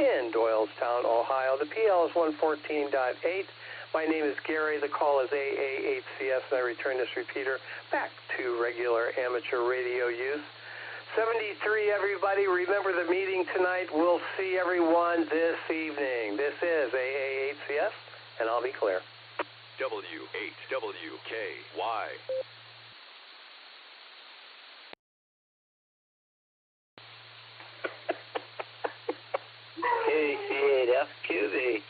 in Doylestown, Ohio. The PL is 114.8. My name is Gary. The call is AA8CS, and I return this repeater back to regular amateur radio use. 73, everybody. Remember the meeting tonight. We'll see everyone this evening. This is AA8CS, and I'll be clear. W8WKY. KC8FQV.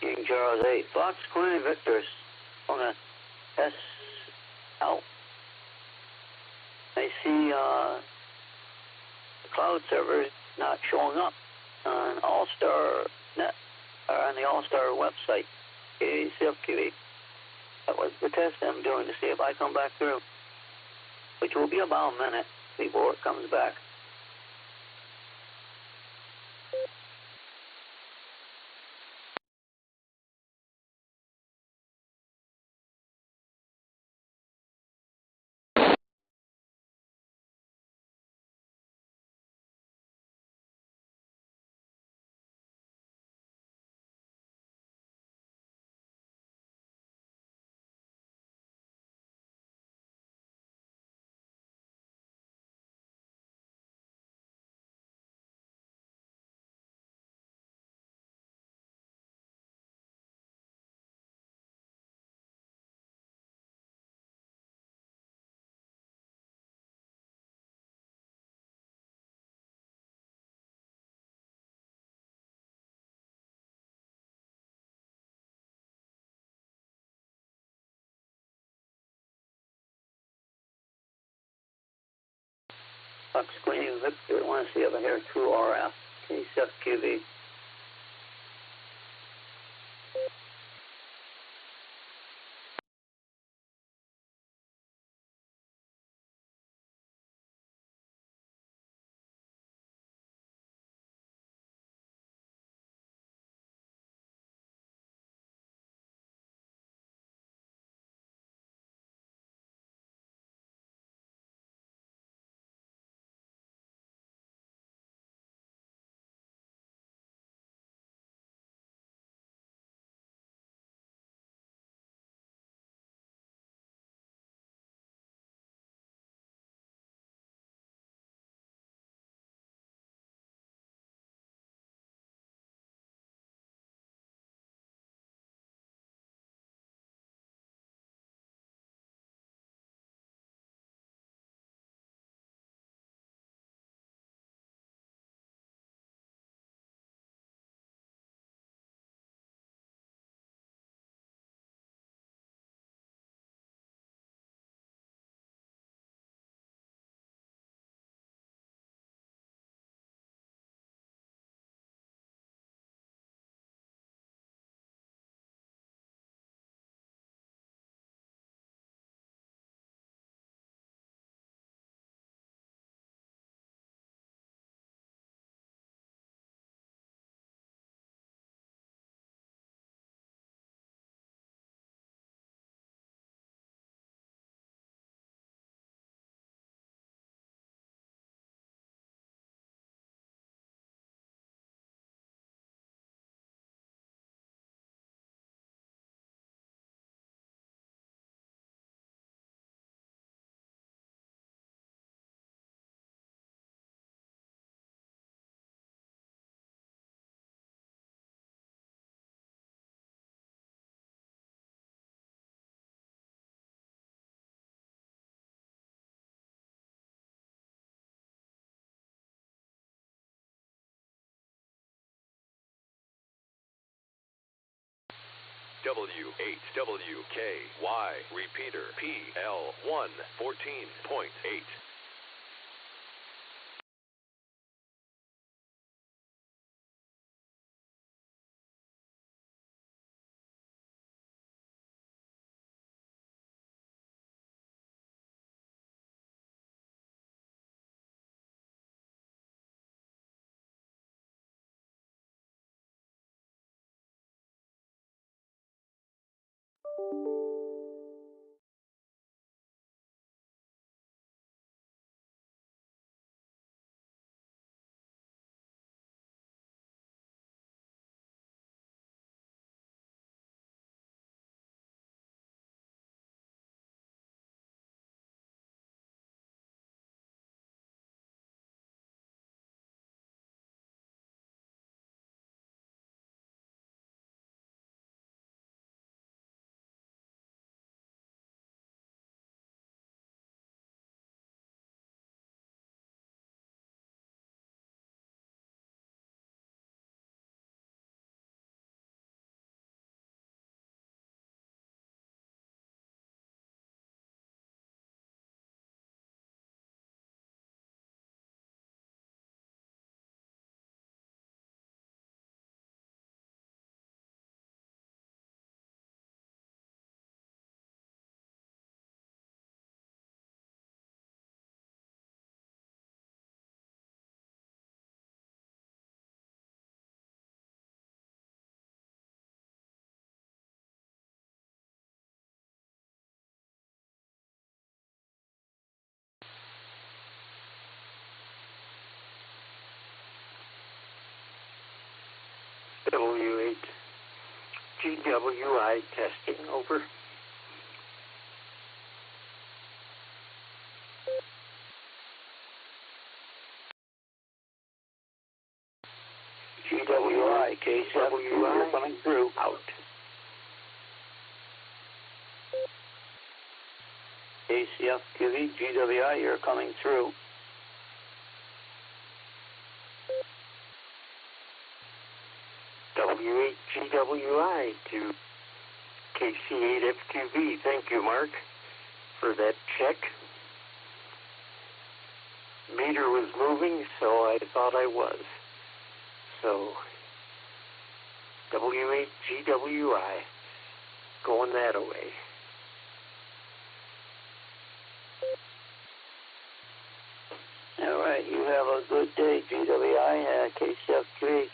King Charles 8. Fox Queen Victors on a SL. I see the cloud server not showing up on All-Star Net, or on the All-Star website. KCFQV. That was the test I'm doing to see if I come back through, which will be about a minute before it comes back. Fox Queen Victor, I want to see if I hear true RF. KCFQV. WHWKY repeater PL1 14.8. W8 GWI testing, over. GWI, KCWI coming through, out. KCFQV, GWI, you're coming through. W8 GWI to KC8FQV. Thank you, Mark, for that check. Meter was moving, so I thought I was. So, W8 GWI, going that away. All right, you have a good day, GWI, KCFQ.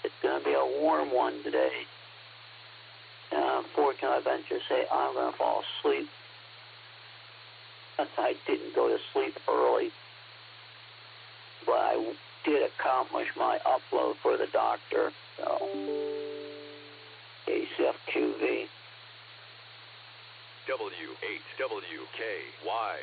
It's going to be a warm one today. Unfortunately, I venture to say I'm going to fall asleep. I didn't go to sleep early, but I did accomplish my upload for the doctor. So, KCFQV. W8WKY.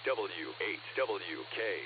W8WKY.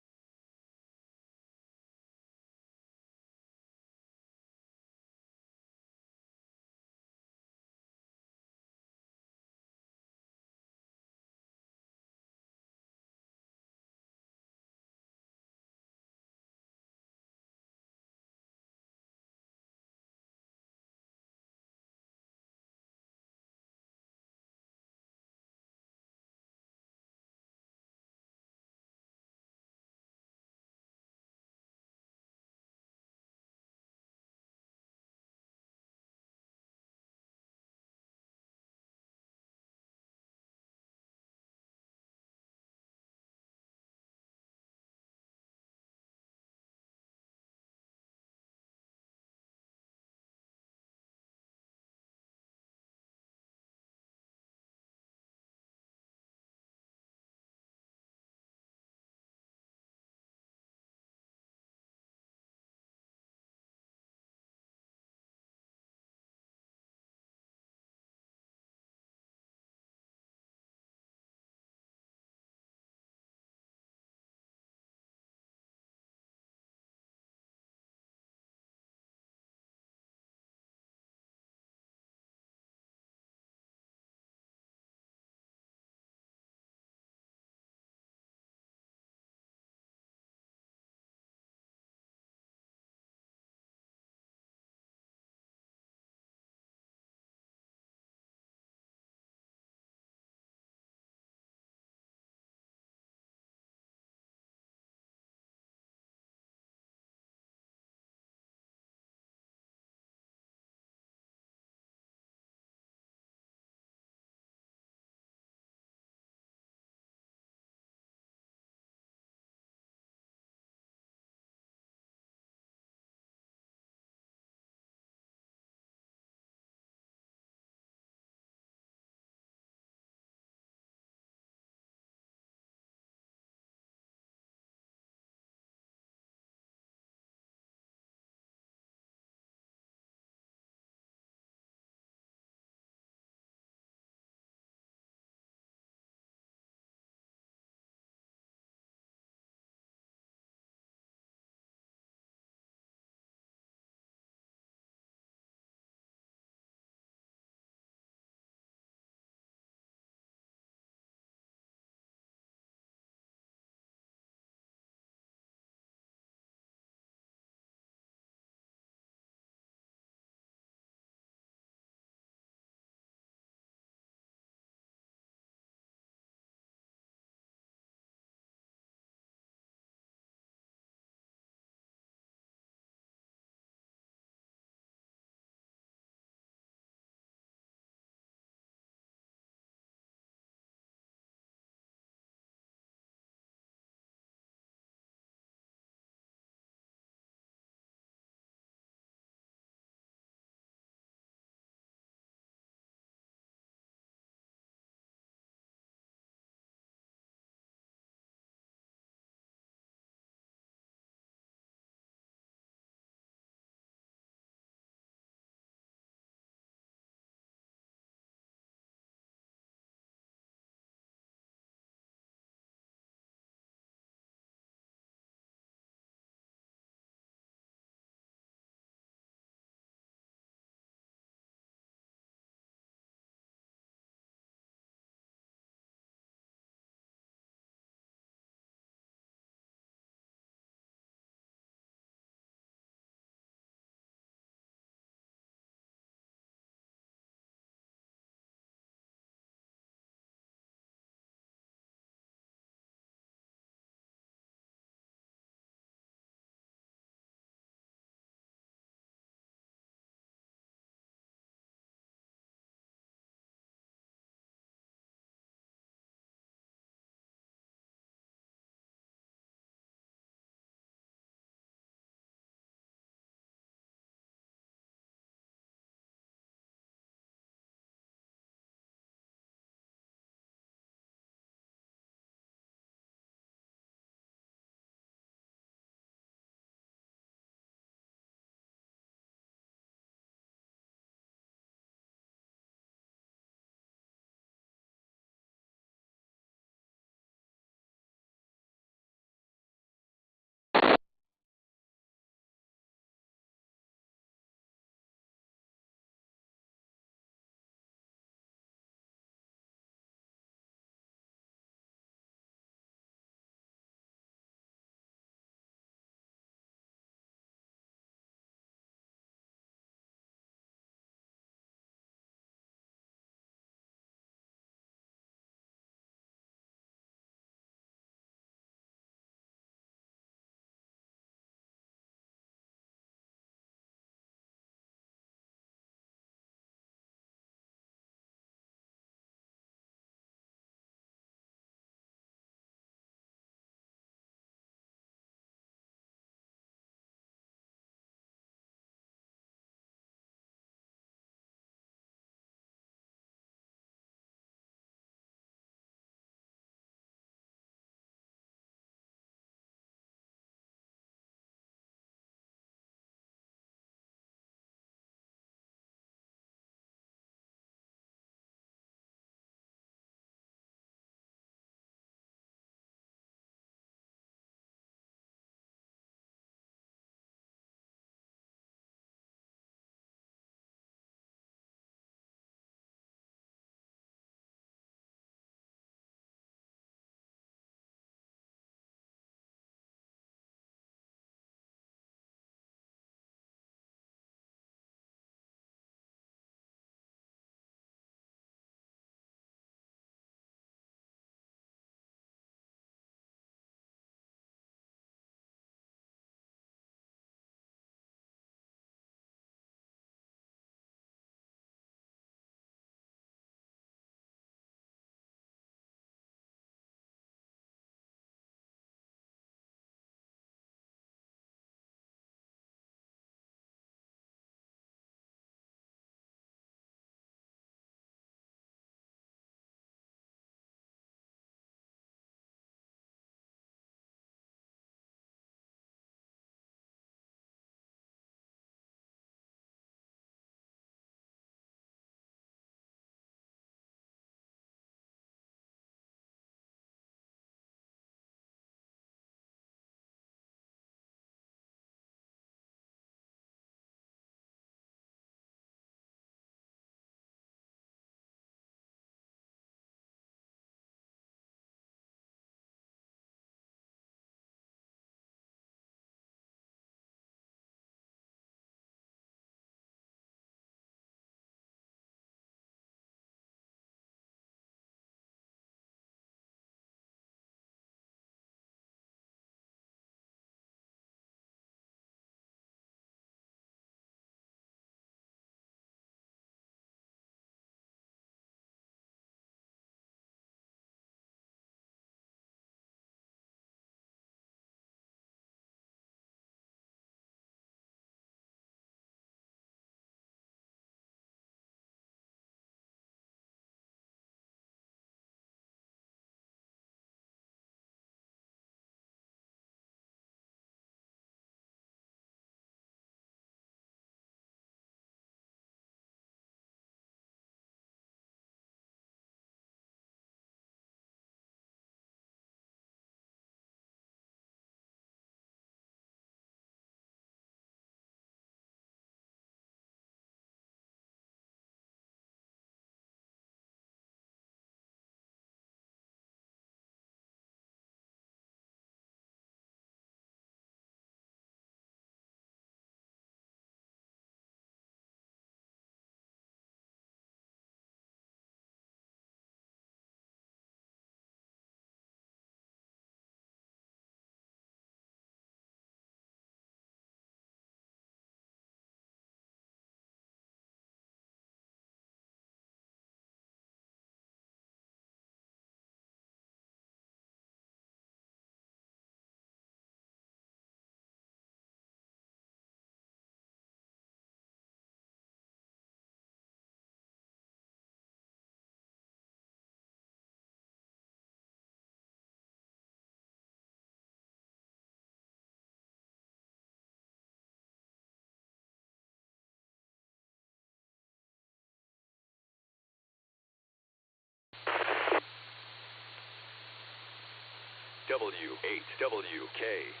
W8WKY.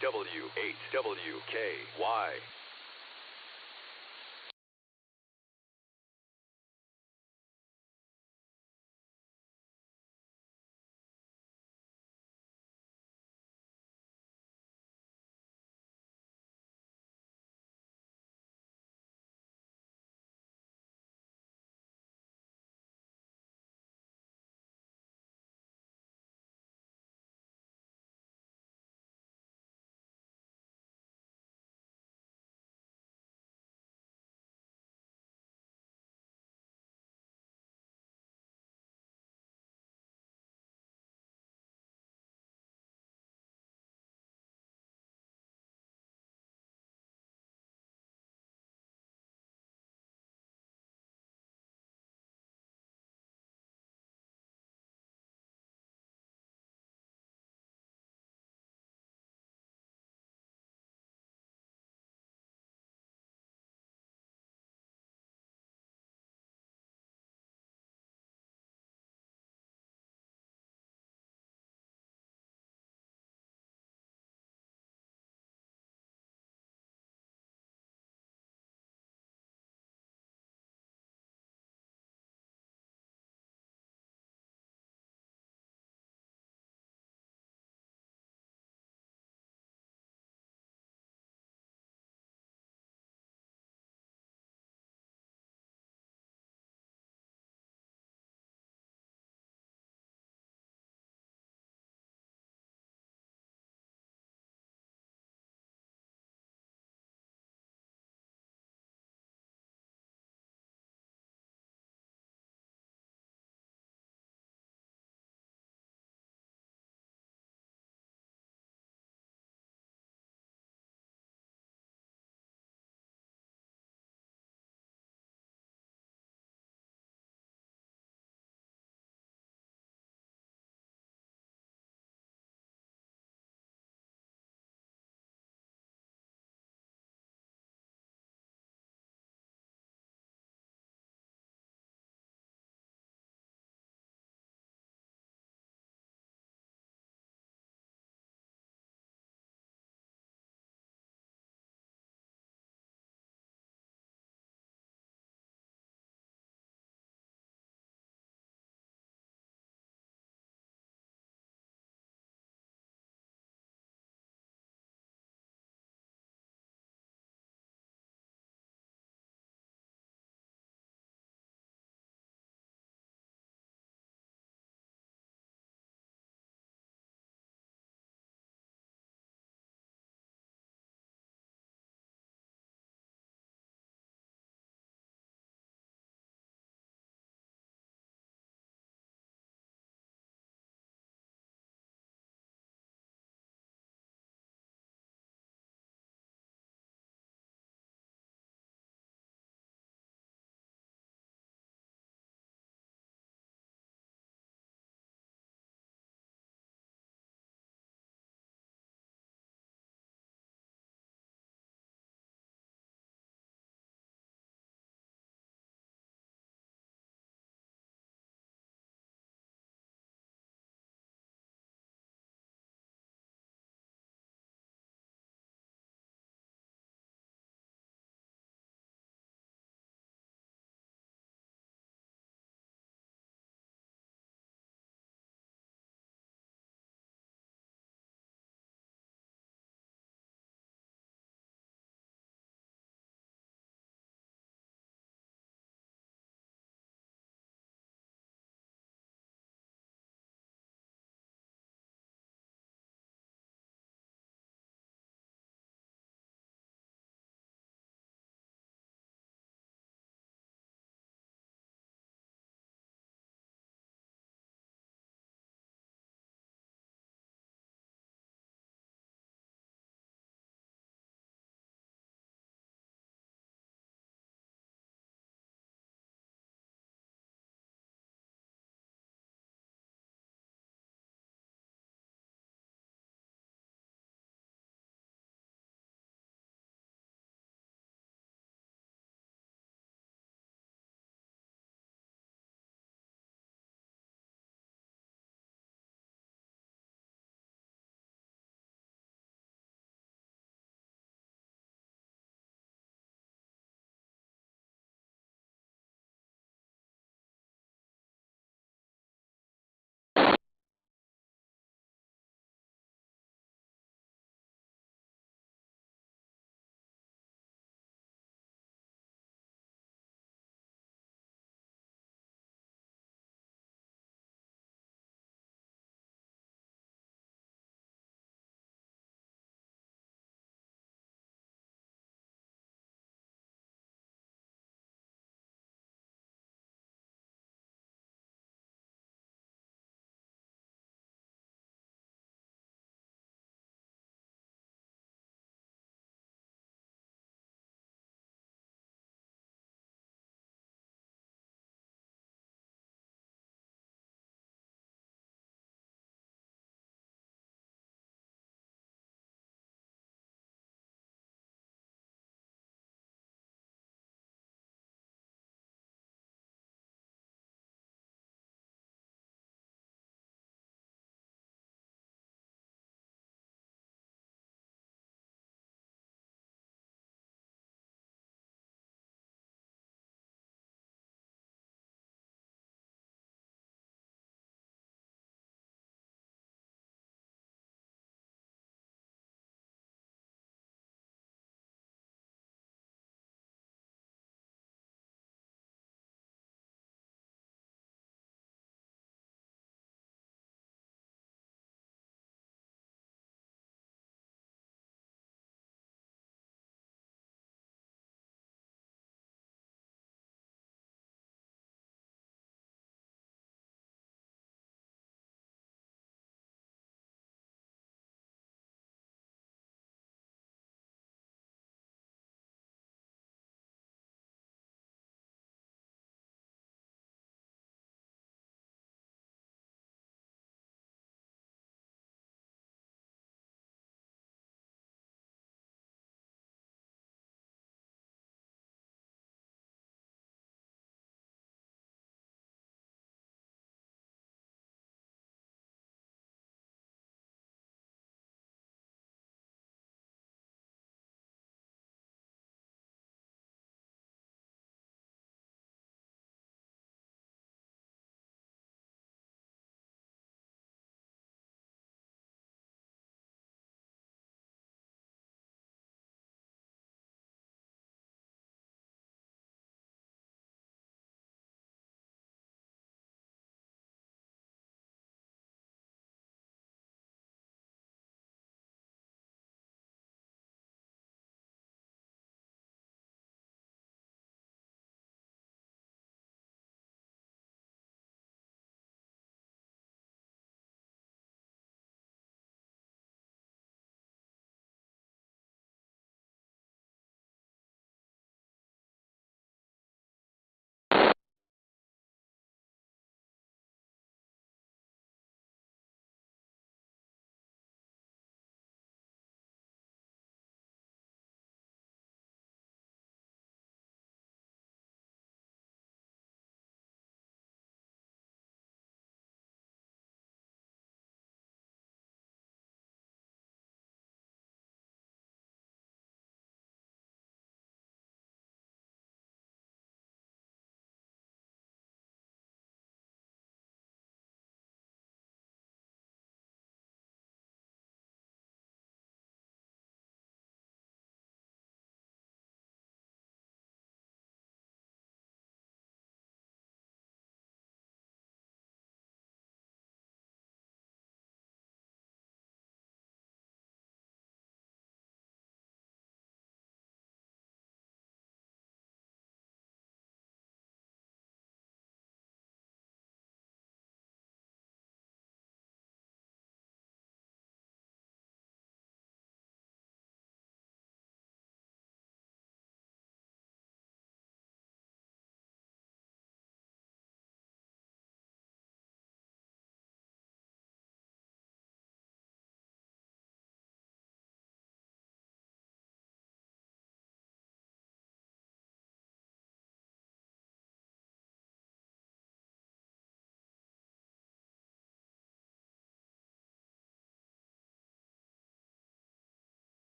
W8WKY.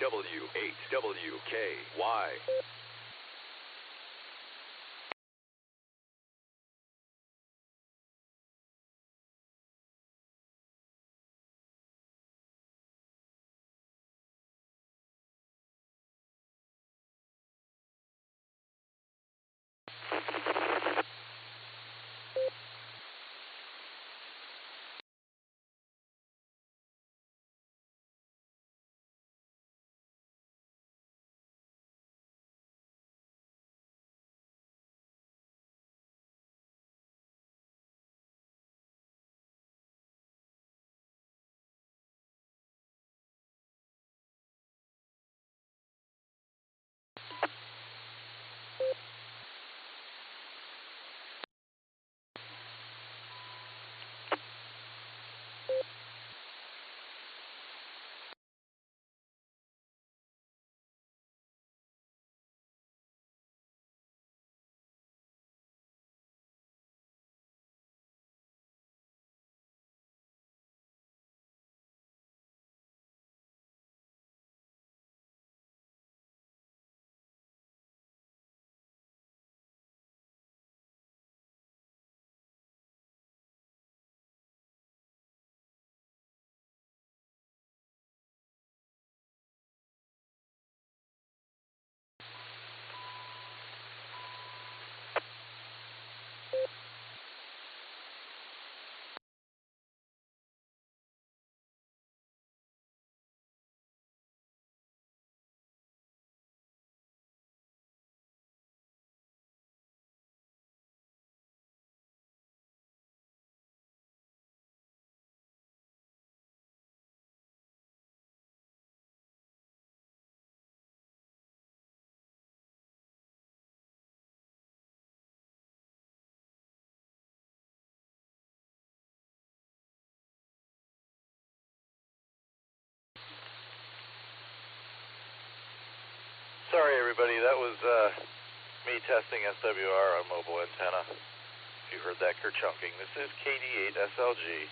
W8WKY. Sorry, everybody. That was me testing SWR on mobile antenna. If you heard that kerchunking, this is KD8SLG.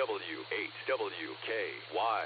W8WKY.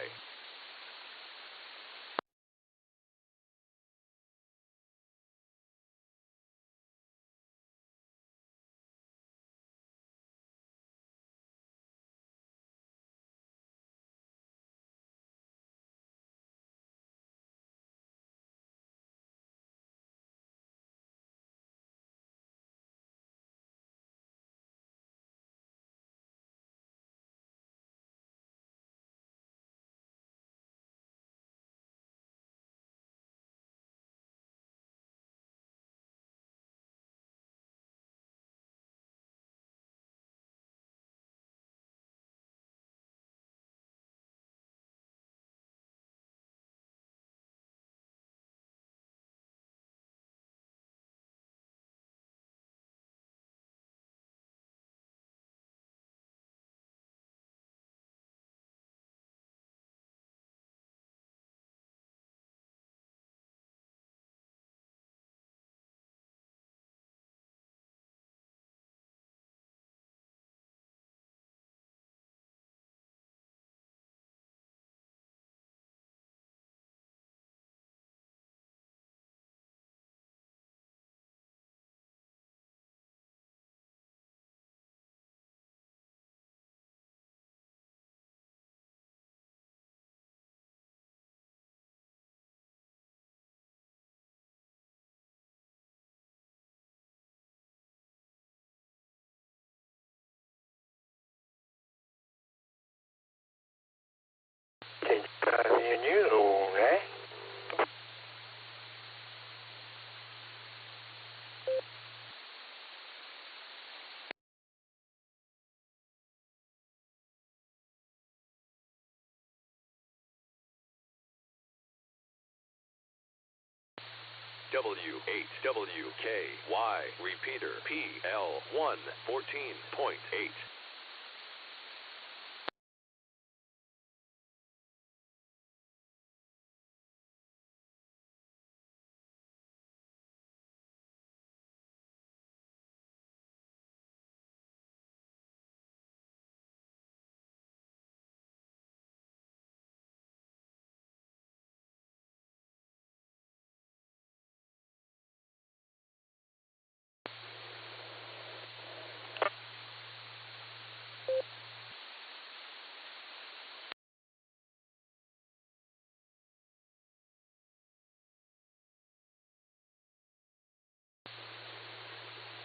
W8WKY, repeater, PL1 14.8.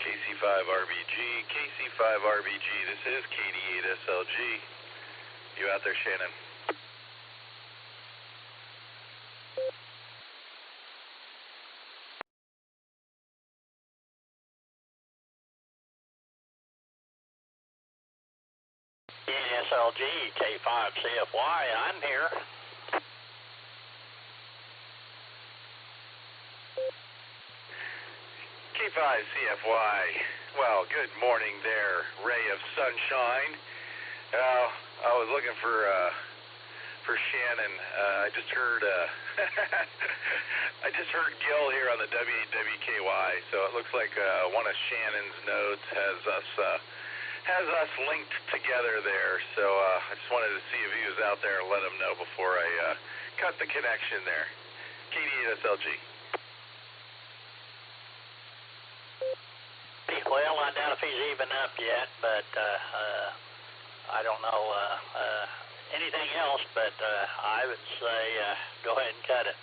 KC5RBG, KC5RBG, this is KD8SLG. You out there, Shannon? SLG, K5CFY, I'm here. K5CFY, well, good morning there, ray of sunshine. I was looking for Shannon. I just heard Gil here on the W8WKY, so it looks like one of Shannon's nodes has us linked together there. So I just wanted to see if he was out there and let him know before I cut the connection there. KD8SLG. Well, I doubt if he's even up yet, but I don't know anything else, but I would say go ahead and cut it.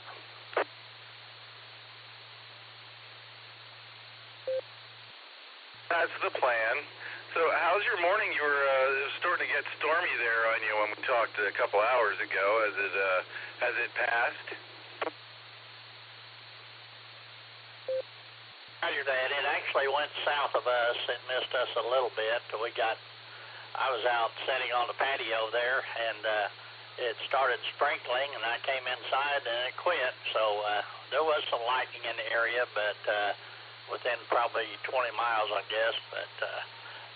That's the plan. So how's your morning? You were it was starting to get stormy there on you when we talked a couple hours ago. Has it passed? Roger that. It actually went south of us. It missed us a little bit. I was out sitting on the patio there, and it started sprinkling, and I came inside, and it quit. So there was some lightning in the area, but within probably 20 miles, I guess. But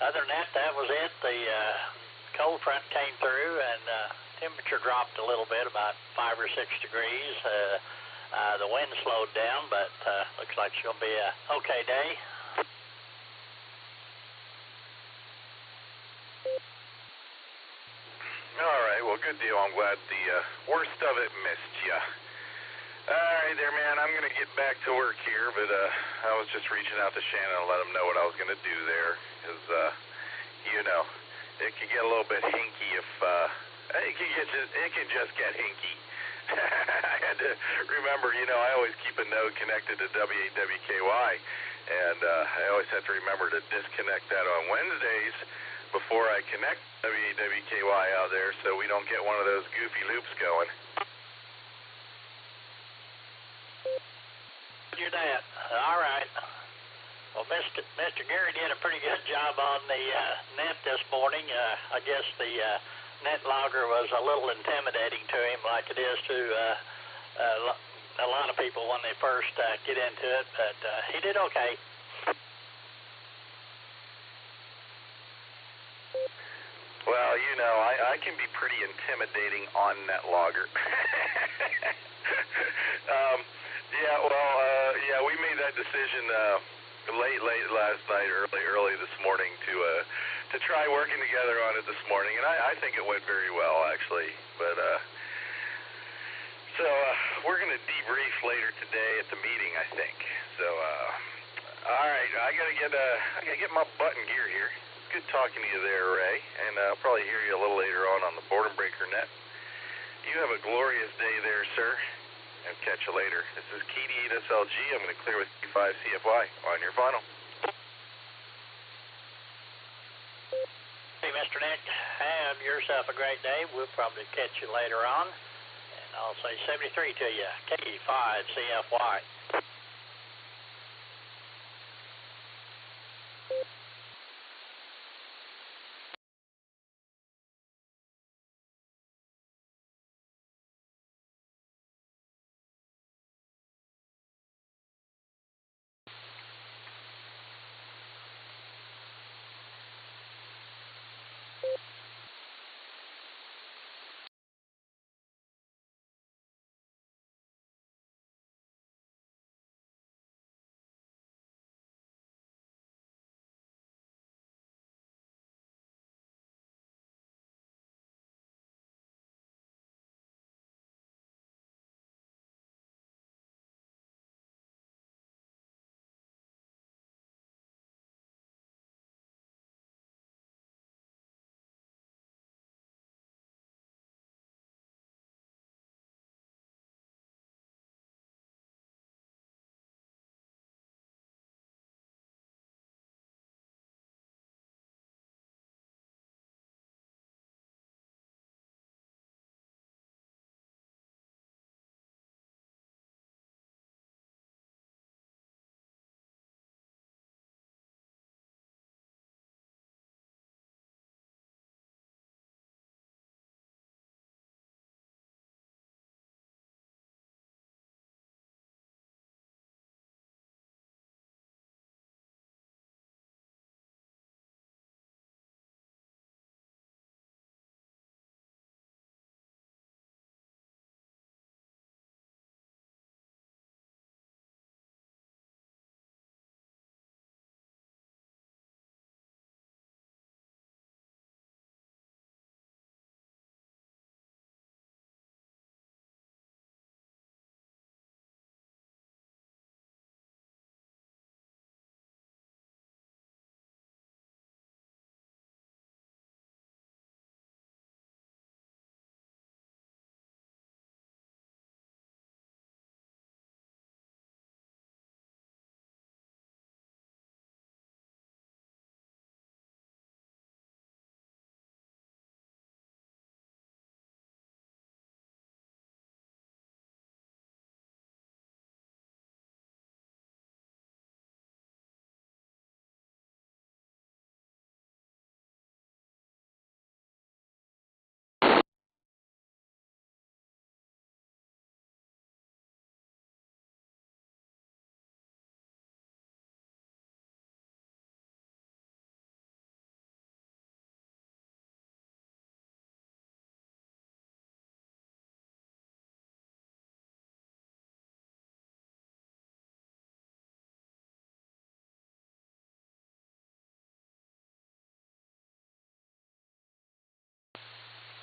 other than that, that was it. The cold front came through, and temperature dropped a little bit, about 5 or 6 degrees. The wind slowed down, but looks like it's going to be a okay day. Good deal. I'm glad the worst of it missed ya. All right there, man. I'm going to get back to work here, but I was just reaching out to Shannon to let him know what I was going to do there, because, you know, it could get a little bit hinky if, it can just get hinky. I had to remember, you know, I always keep a node connected to W8WKY, and I always have to remember to disconnect that on Wednesdays before I connect W8WKY out there so we don't get one of those goofy loops going. You're that. All right. Well, Mr. Gary did a pretty good job on the net this morning. I guess the net logger was a little intimidating to him, like it is to a lot of people when they first get into it, but he did okay. Well, you know, I can be pretty intimidating on NetLogger. We made that decision late last night, early this morning to try working together on it this morning, and I think it went very well, actually. But so we're going to debrief later today at the meeting, I think. So all right, I gotta get my butt in gear here. Good talking to you there, Ray, and I'll probably hear you a little later on the Boredom Breaker net. You have a glorious day there, sir, and catch you later. This is KD8SLG. I'm going to clear with P5CFY on your final. Hey, Mr. Nick, have yourself a great day. We'll probably catch you later on, and I'll say 73 to you, KD5CFY.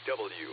WH8WKY.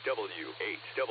WHWKY.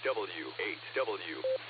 W8W.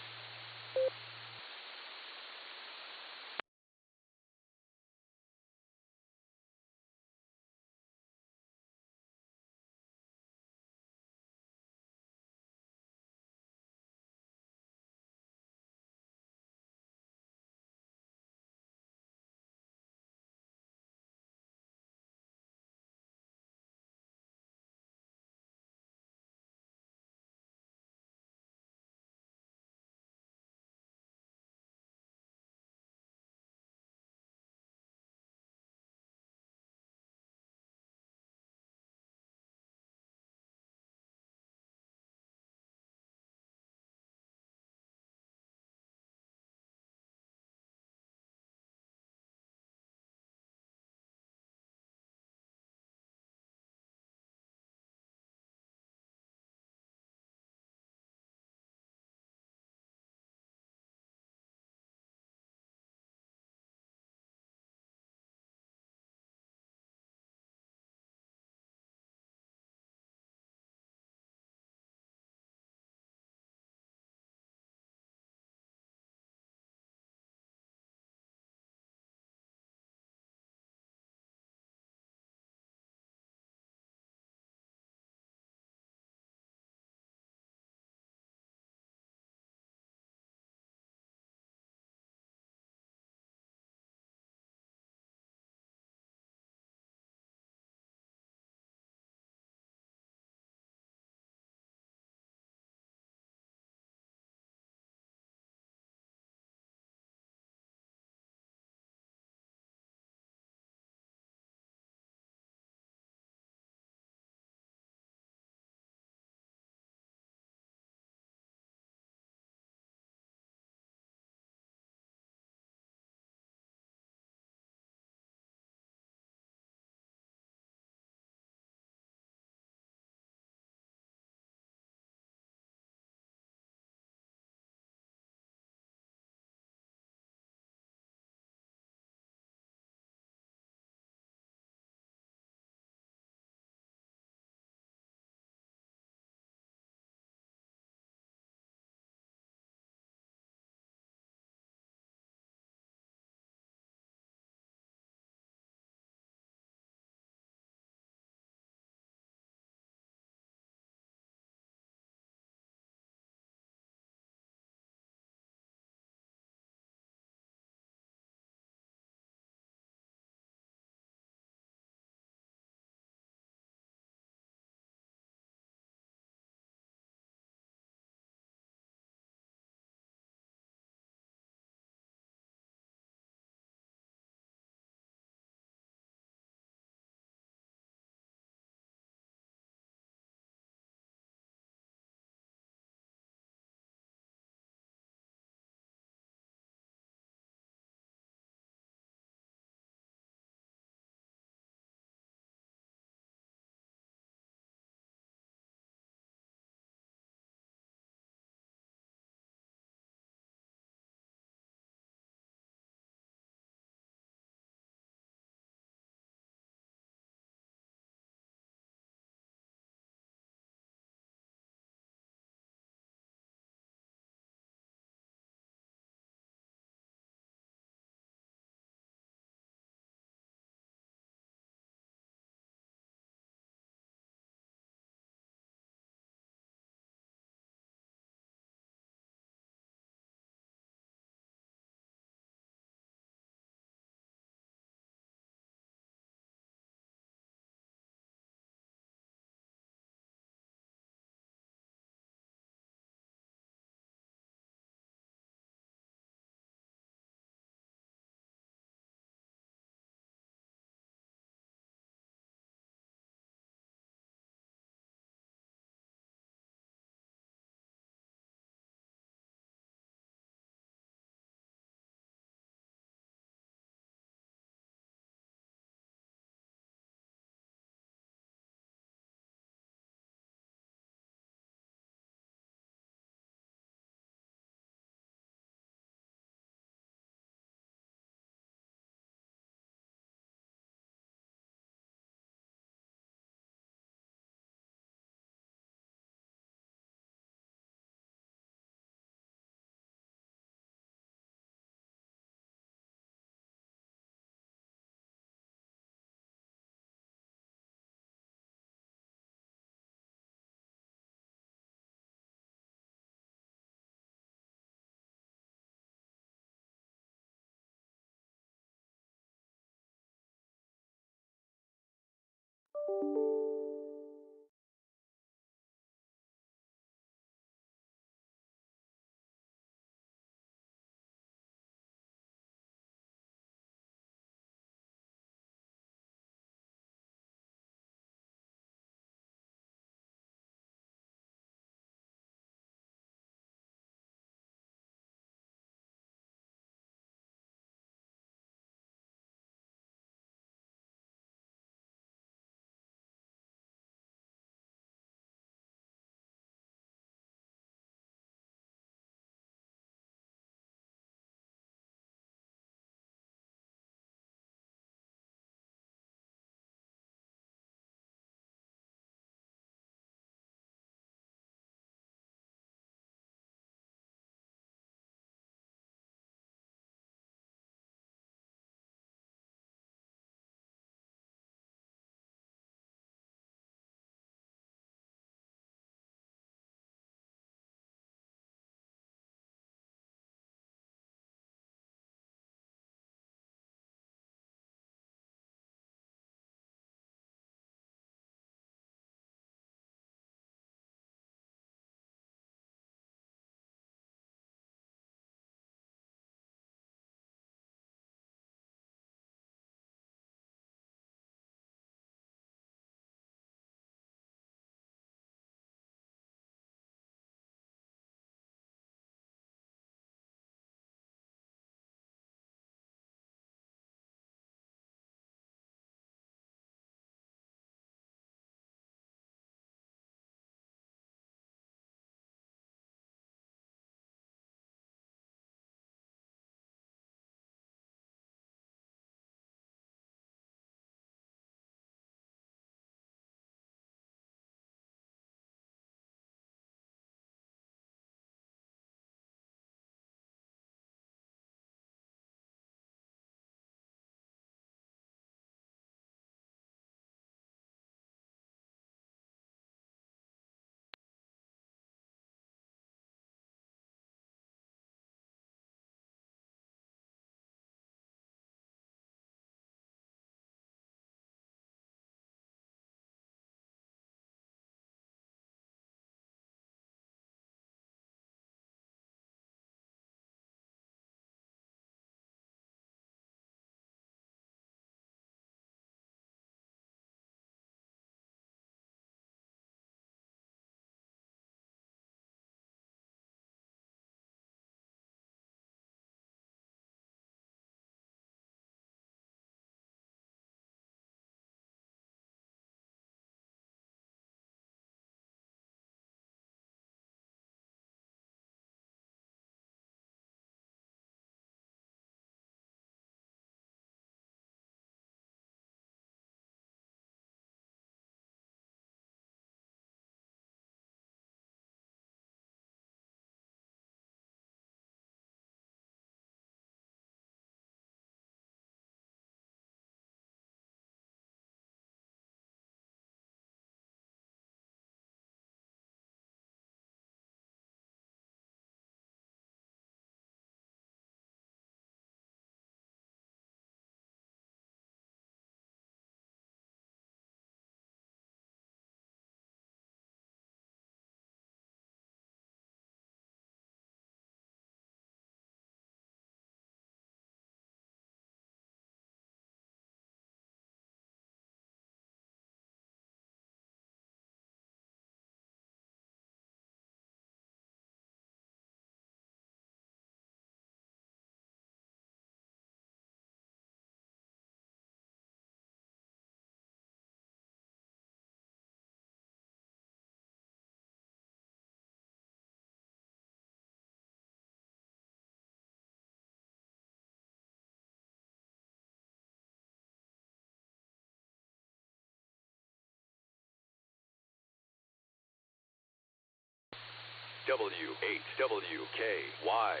W8WKY.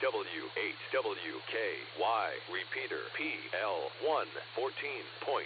WHWKY, repeater PL1 14.8.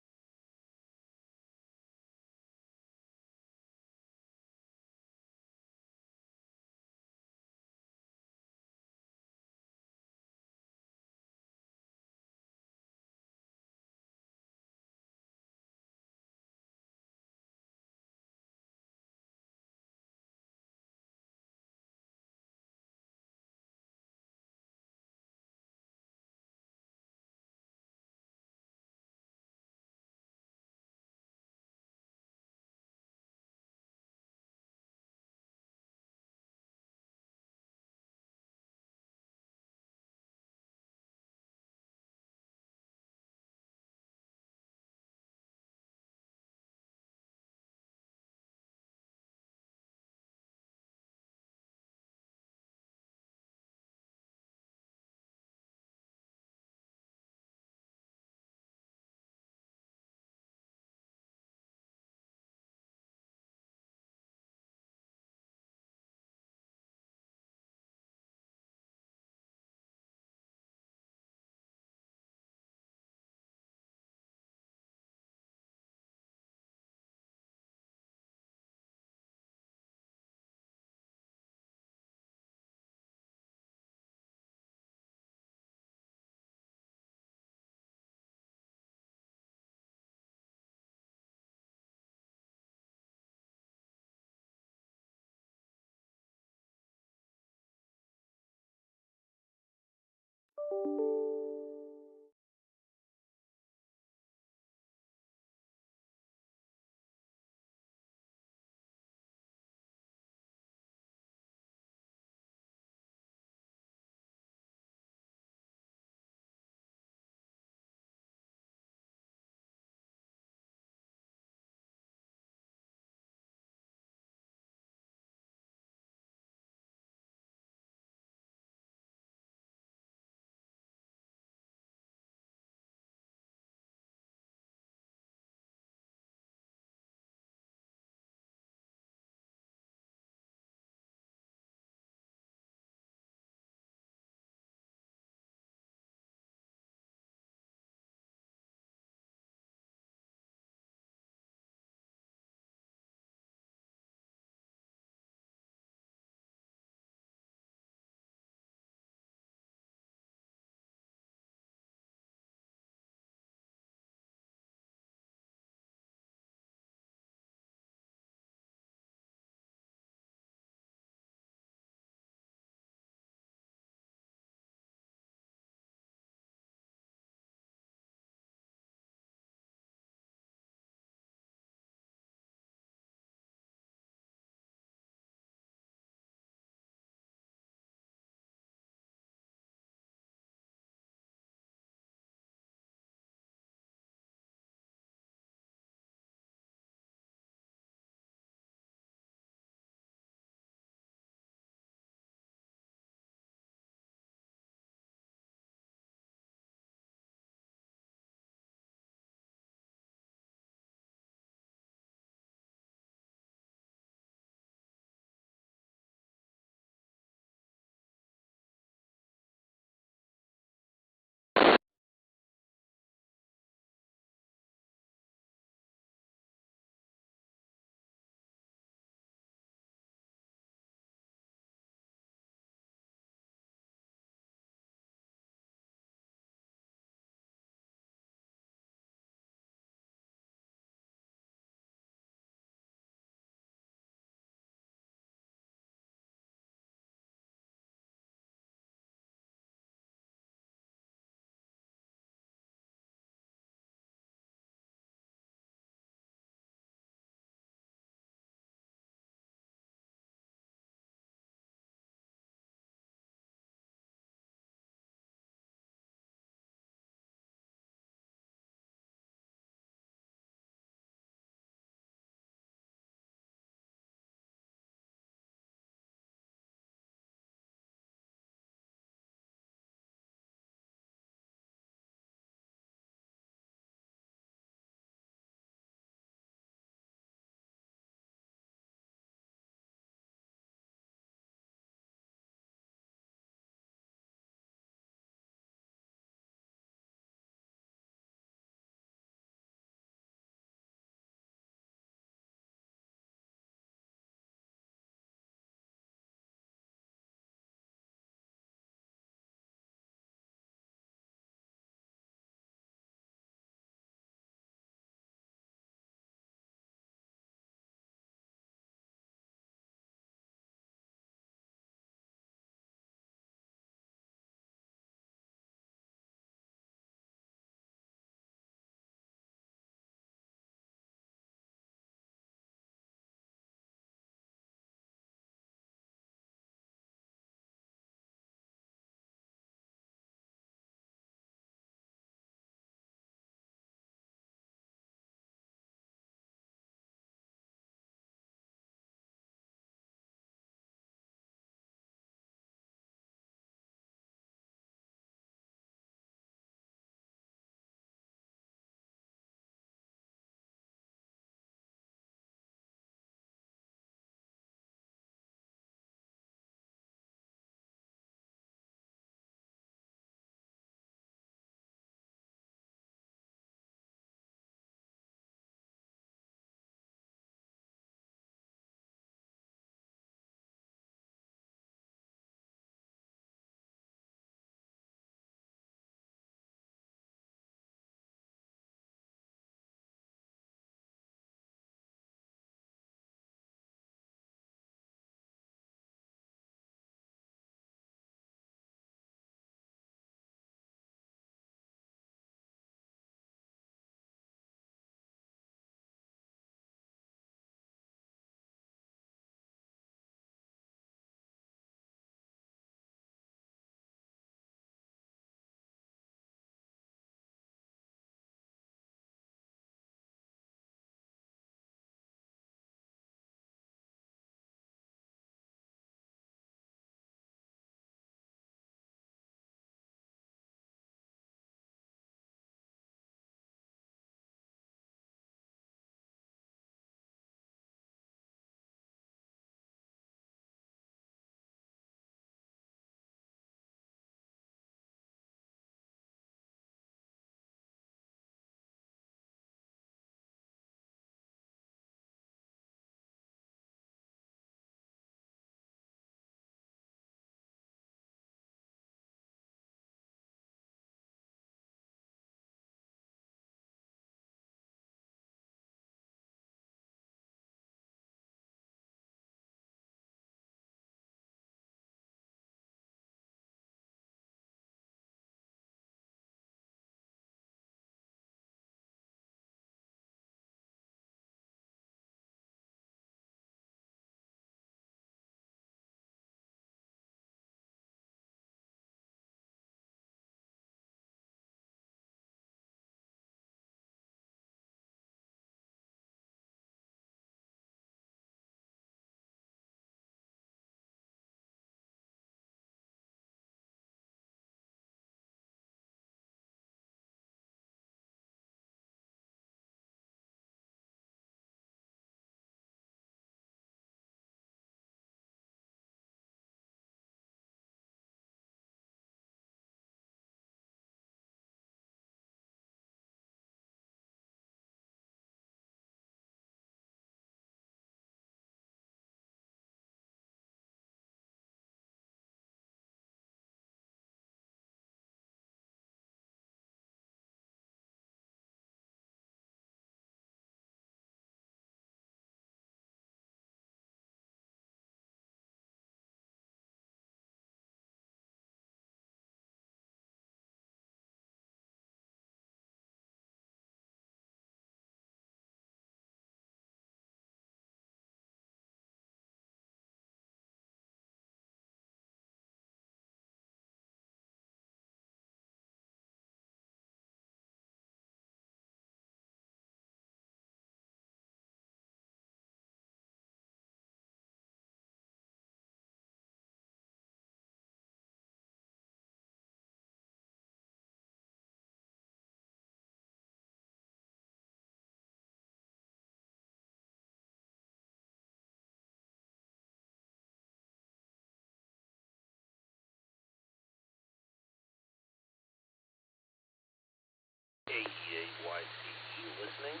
listening.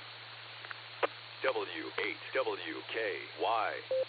W8WKY.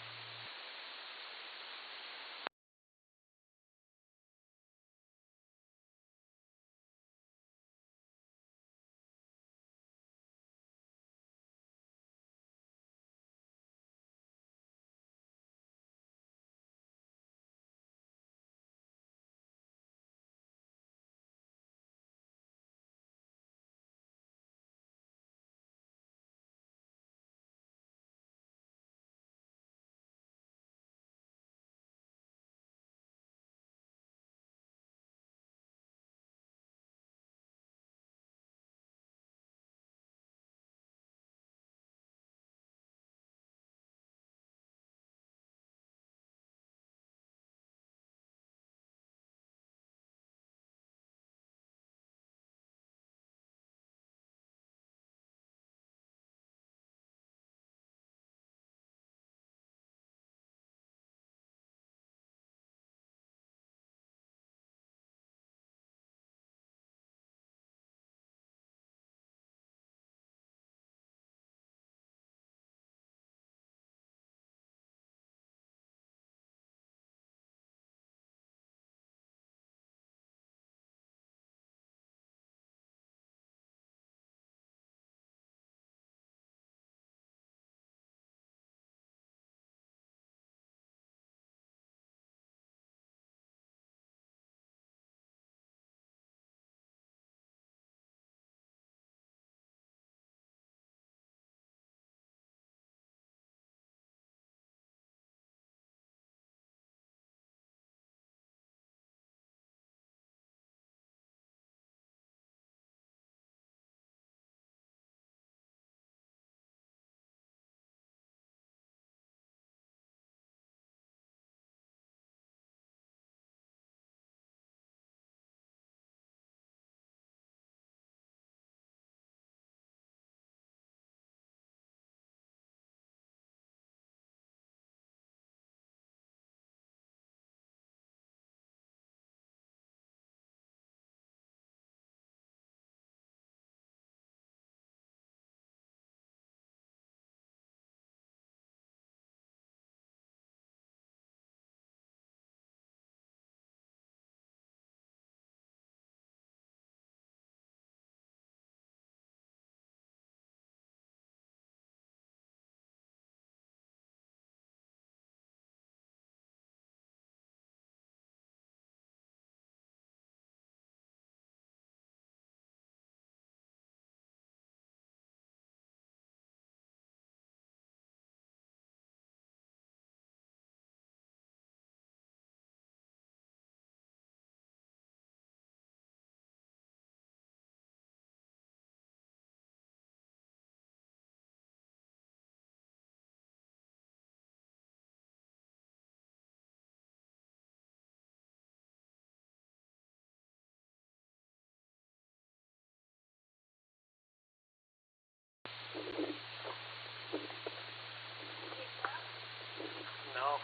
No,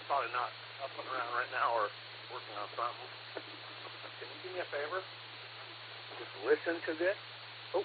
probably not up and around right now or working on something. Can you do me a favor? Just listen to this. Oh.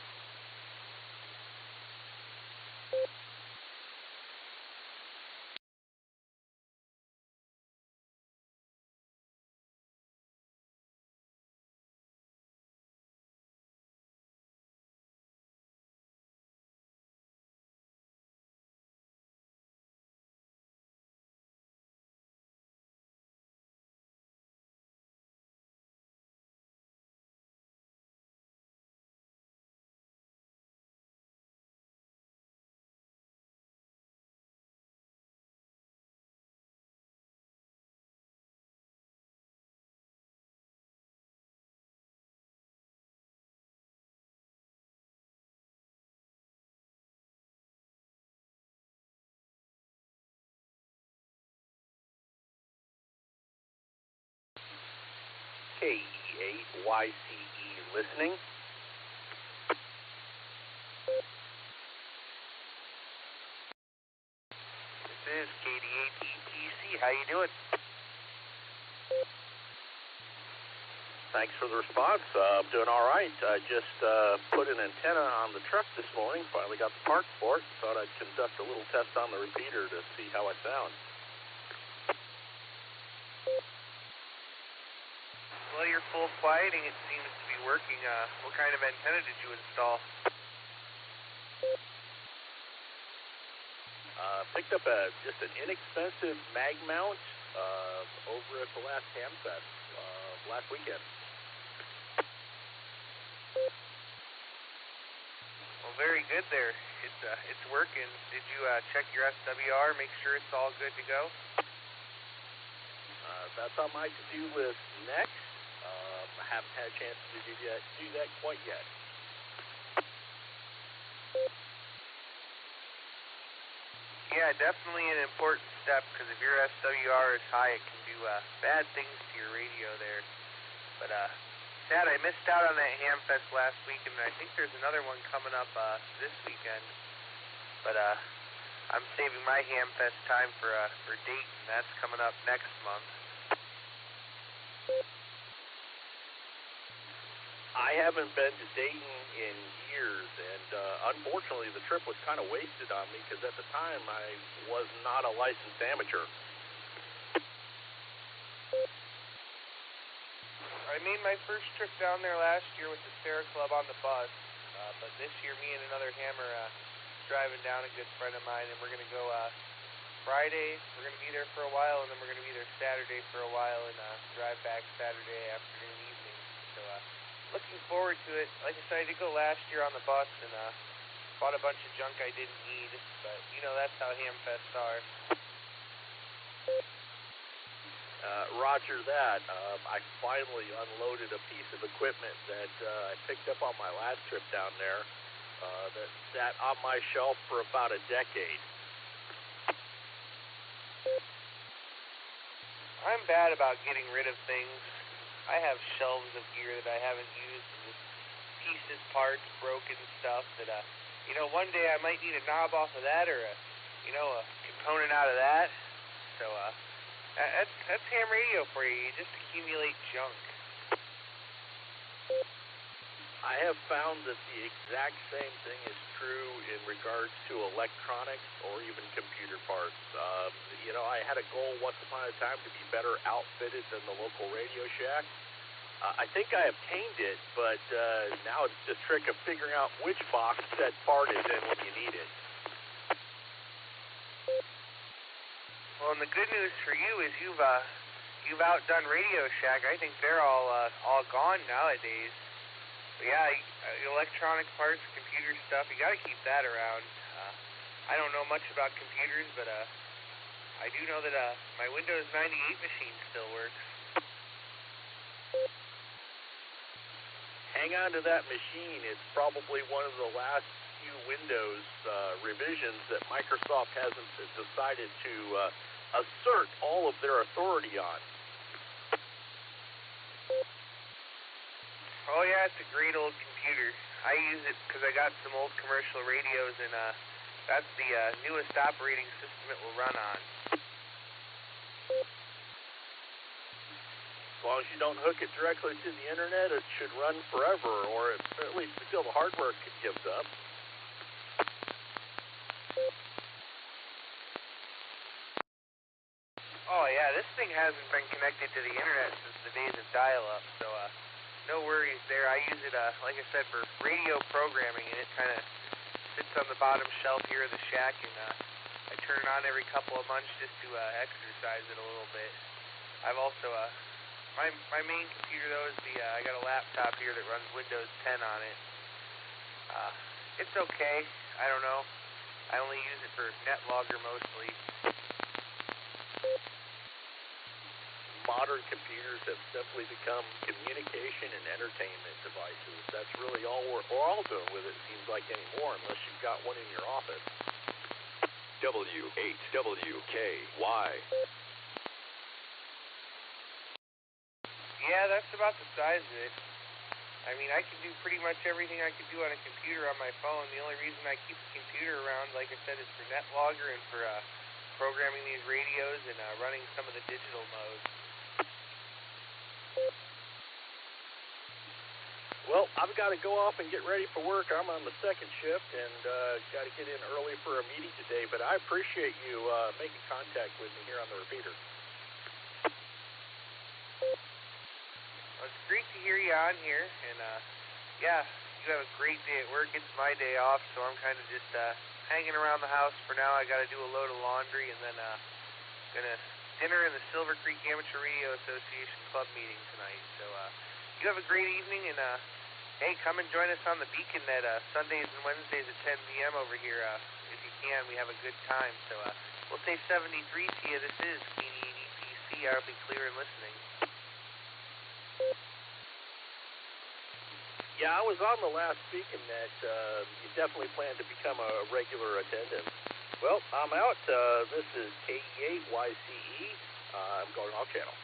KE8YCE listening. This is KD8ETC. How you doing? Thanks for the response. I'm doing all right. I just put an antenna on the truck this morning. Finally got the parts for it. Thought I'd conduct a little test on the repeater to see how I sound. Well, your full quieting, it seems to be working. What kind of antenna did you install? Picked up just an inexpensive mag mount over at the last Hamfest last weekend. Well, very good there. It's working. Did you check your SWR, make sure it's all good to go? That's on my to-do list next. I haven't had a chance to do that quite yet. Yeah, definitely an important step, because if your SWR is high, it can do bad things to your radio there. But sad I missed out on that Hamfest last weekend, and I think there's another one coming up this weekend. But I'm saving my Hamfest time for Dayton. That's coming up next month. I haven't been to Dayton in years, and unfortunately the trip was kind of wasted on me because at the time I was not a licensed amateur. I made my first trip down there last year with the Sarah Club on the bus, but this year me and another hammer driving down, a good friend of mine, and we're going to go Friday. We're going to be there for a while, and then we're going to be there Saturday for a while, and drive back Saturday afternoon, evening. So looking forward to it. Like I said, I did go last year on the bus and bought a bunch of junk I didn't need, but you know that's how Hamfests are. Roger that. I finally unloaded a piece of equipment that I picked up on my last trip down there that sat on my shelf for about a decade. I'm bad about getting rid of things. I have shelves of gear that I haven't used, and just pieces, parts, broken stuff that, one day I might need a knob off of that or a component out of that. So, that's ham radio for you. You just accumulate junk. I have found that the exact same thing is true in regards to electronics or even computer parts. I had a goal once upon a time to be better outfitted than the local Radio Shack. I think I obtained it, but now it's the trick of figuring out which box said part is in when you need it. Well, and the good news for you is you've outdone Radio Shack. I think they're all gone nowadays. But yeah, electronic parts, computer stuff, you got to keep that around. I don't know much about computers, but I do know that my Windows 98 machine still works. Hang on to that machine. It's probably one of the last few Windows revisions that Microsoft hasn't decided to assert all of their authority on. Oh yeah, it's a great old computer. I use it because I got some old commercial radios, and that's the newest operating system it will run on. As long as you don't hook it directly to the internet, it should run forever, or at least until the hardware gives up. Oh yeah, this thing hasn't been connected to the internet since the days of dial-up, so no worries there. I use it, like I said, for radio programming, and it kind of sits on the bottom shelf here of the shack, and I turn it on every couple of months just to exercise it a little bit. I've also, my main computer though is I got a laptop here that runs Windows 10 on it. It's okay. I don't know. I only use it for NetLogger mostly. Modern computers have simply become communication and entertainment devices. That's really all we're all doing with it, seems like, anymore, unless you've got one in your office. W8WKY. Yeah, that's about the size of it. I mean, I can do pretty much everything I could do on a computer on my phone. The only reason I keep the computer around, like I said, is for NetLogger and for programming these radios and running some of the digital modes. Well, I've got to go off and get ready for work. I'm on the second shift and got to get in early for a meeting today, but I appreciate you making contact with me here on the repeater. Well, it's great to hear you on here, and yeah, you have a great day at work. It's my day off, so I'm kind of just hanging around the house for now. I got to do a load of laundry, and then gonna dinner in the Silvercreek Amateur Radio Association club meeting tonight. So you have a great evening, and hey, come and join us on the Beacon Net Sundays and Wednesdays at 10 p.m. over here. If you can, we have a good time. So we'll say 73 to you. This is KD8EPC. I'll be clear and listening. Yeah, I was on the last Beacon Net. You definitely plan to become a regular attendant. Well, I'm out. This is KE8YCE. I'm going off channel.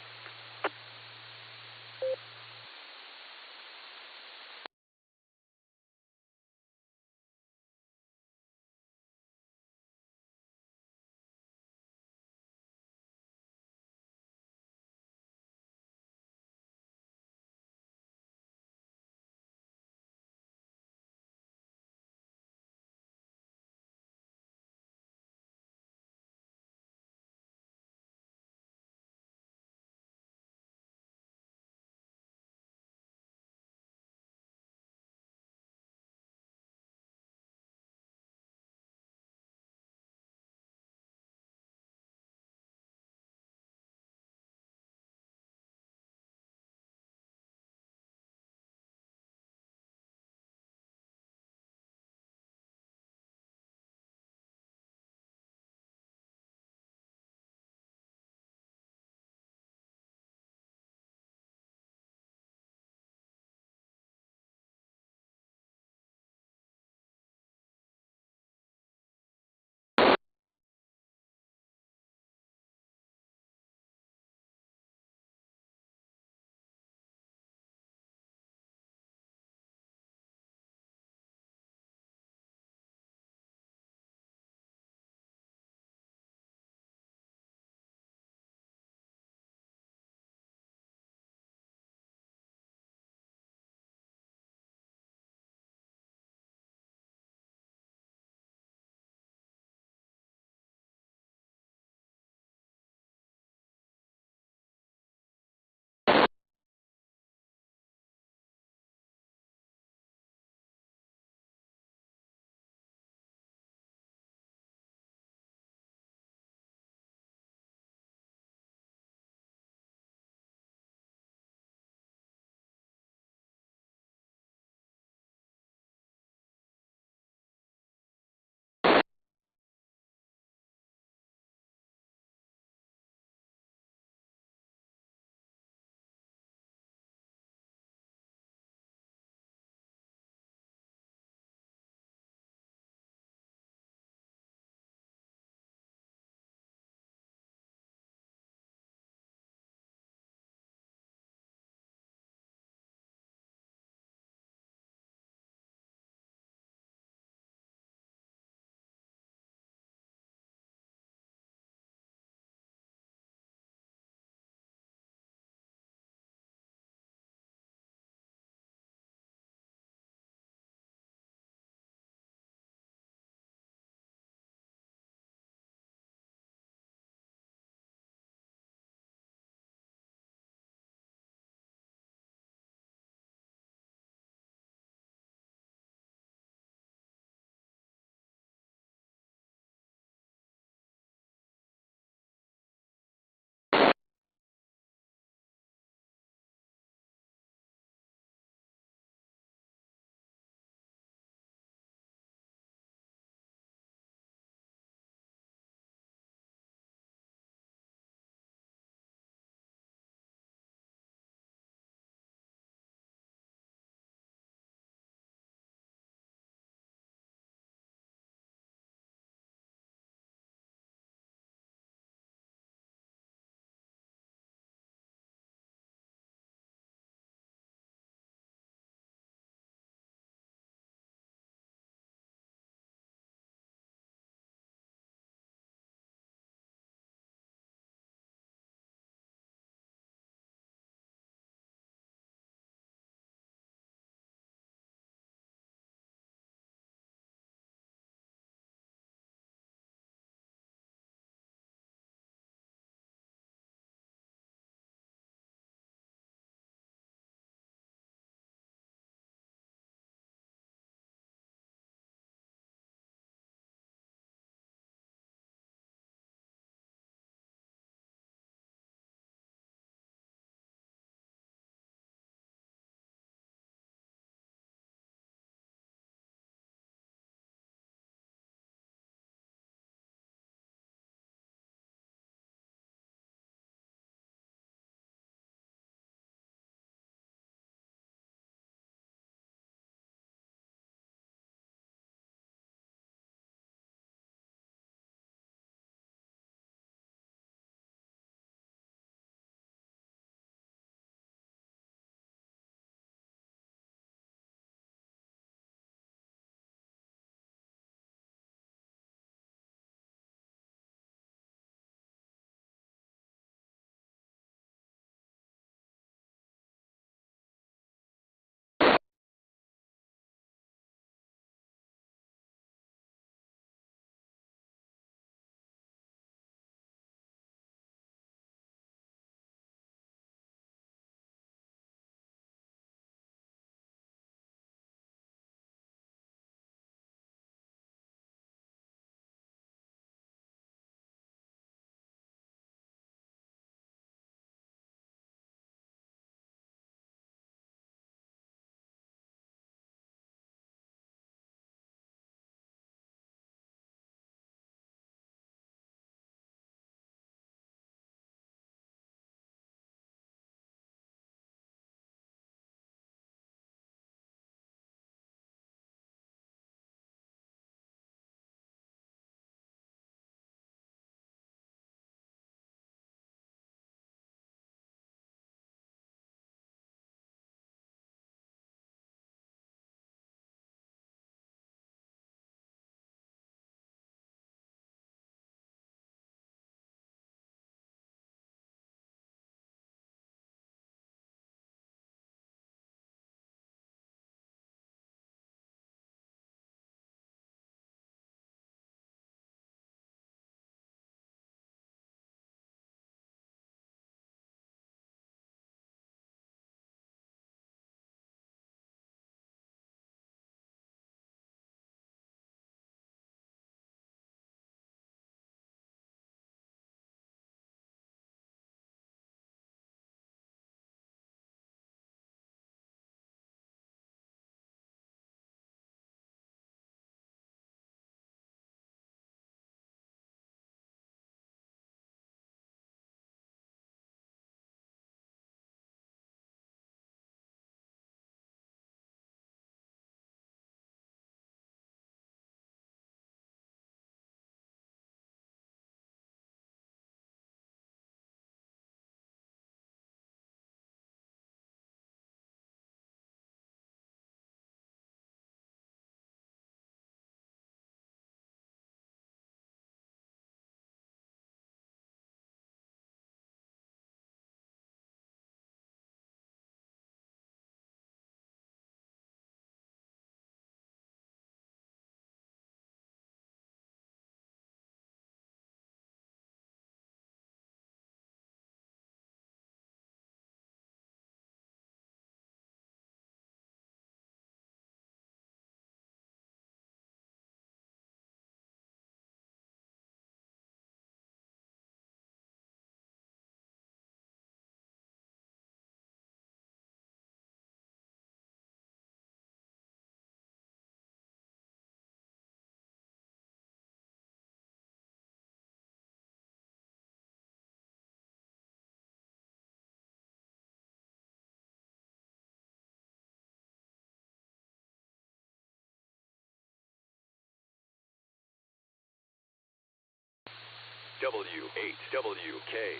W8WKY.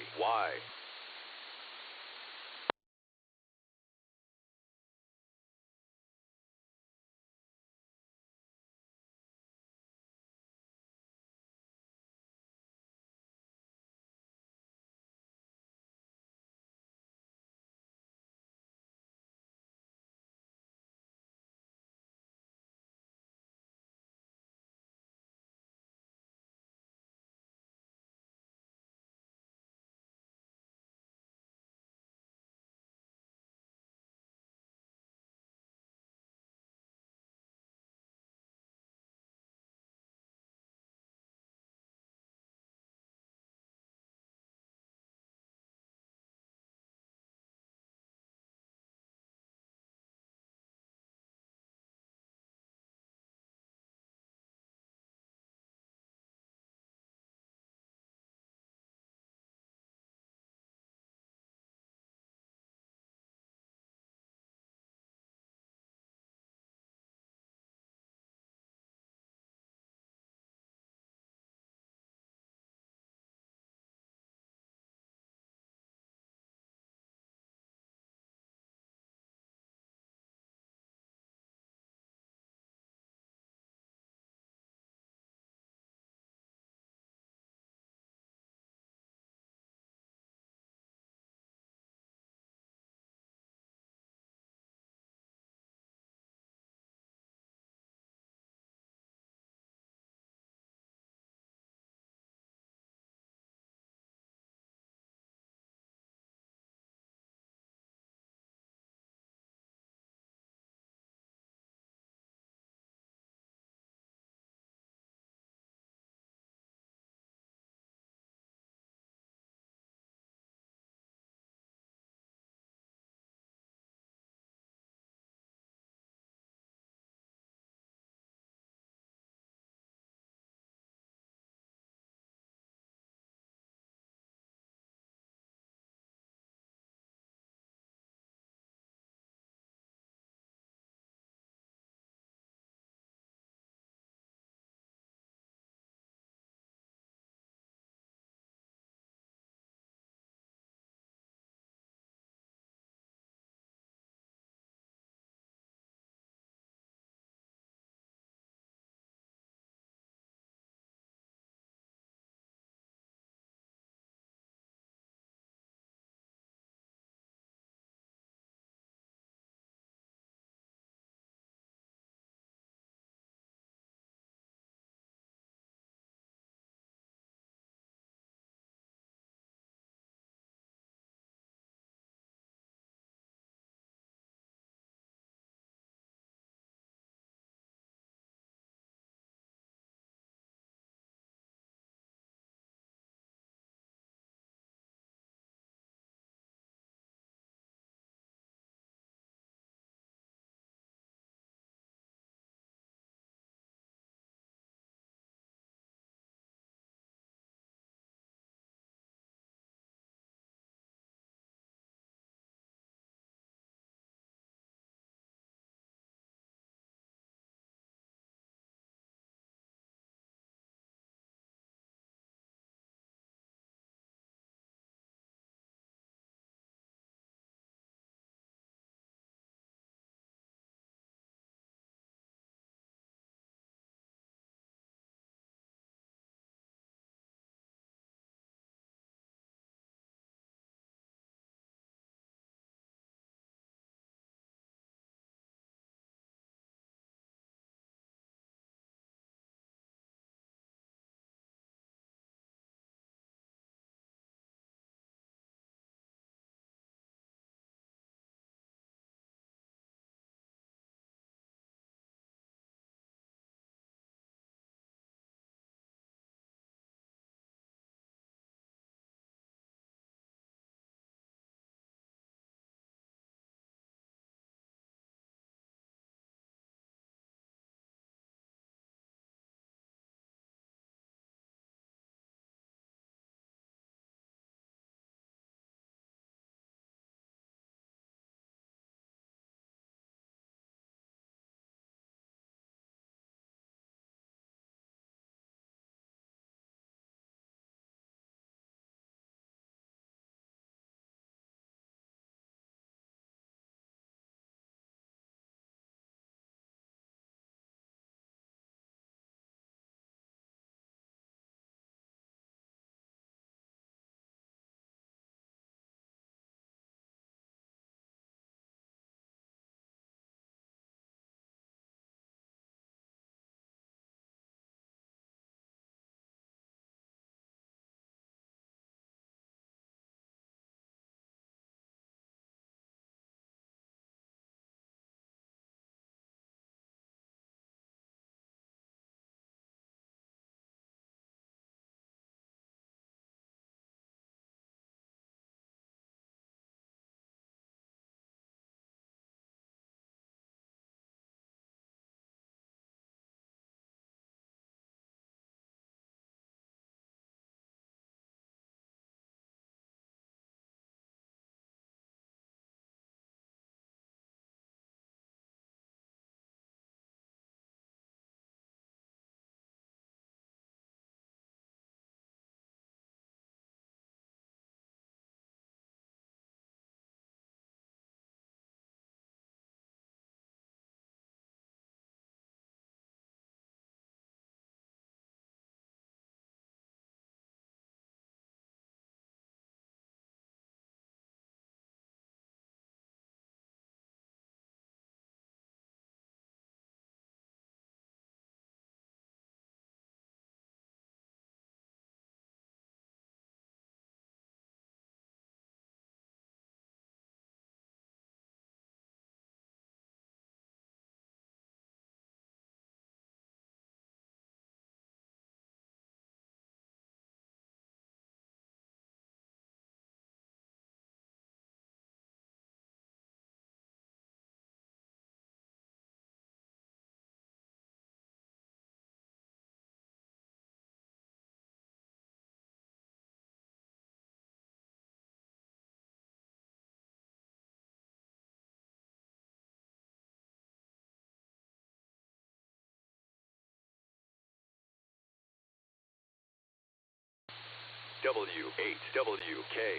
W8WKY,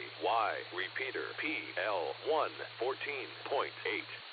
repeater PL1 14.8.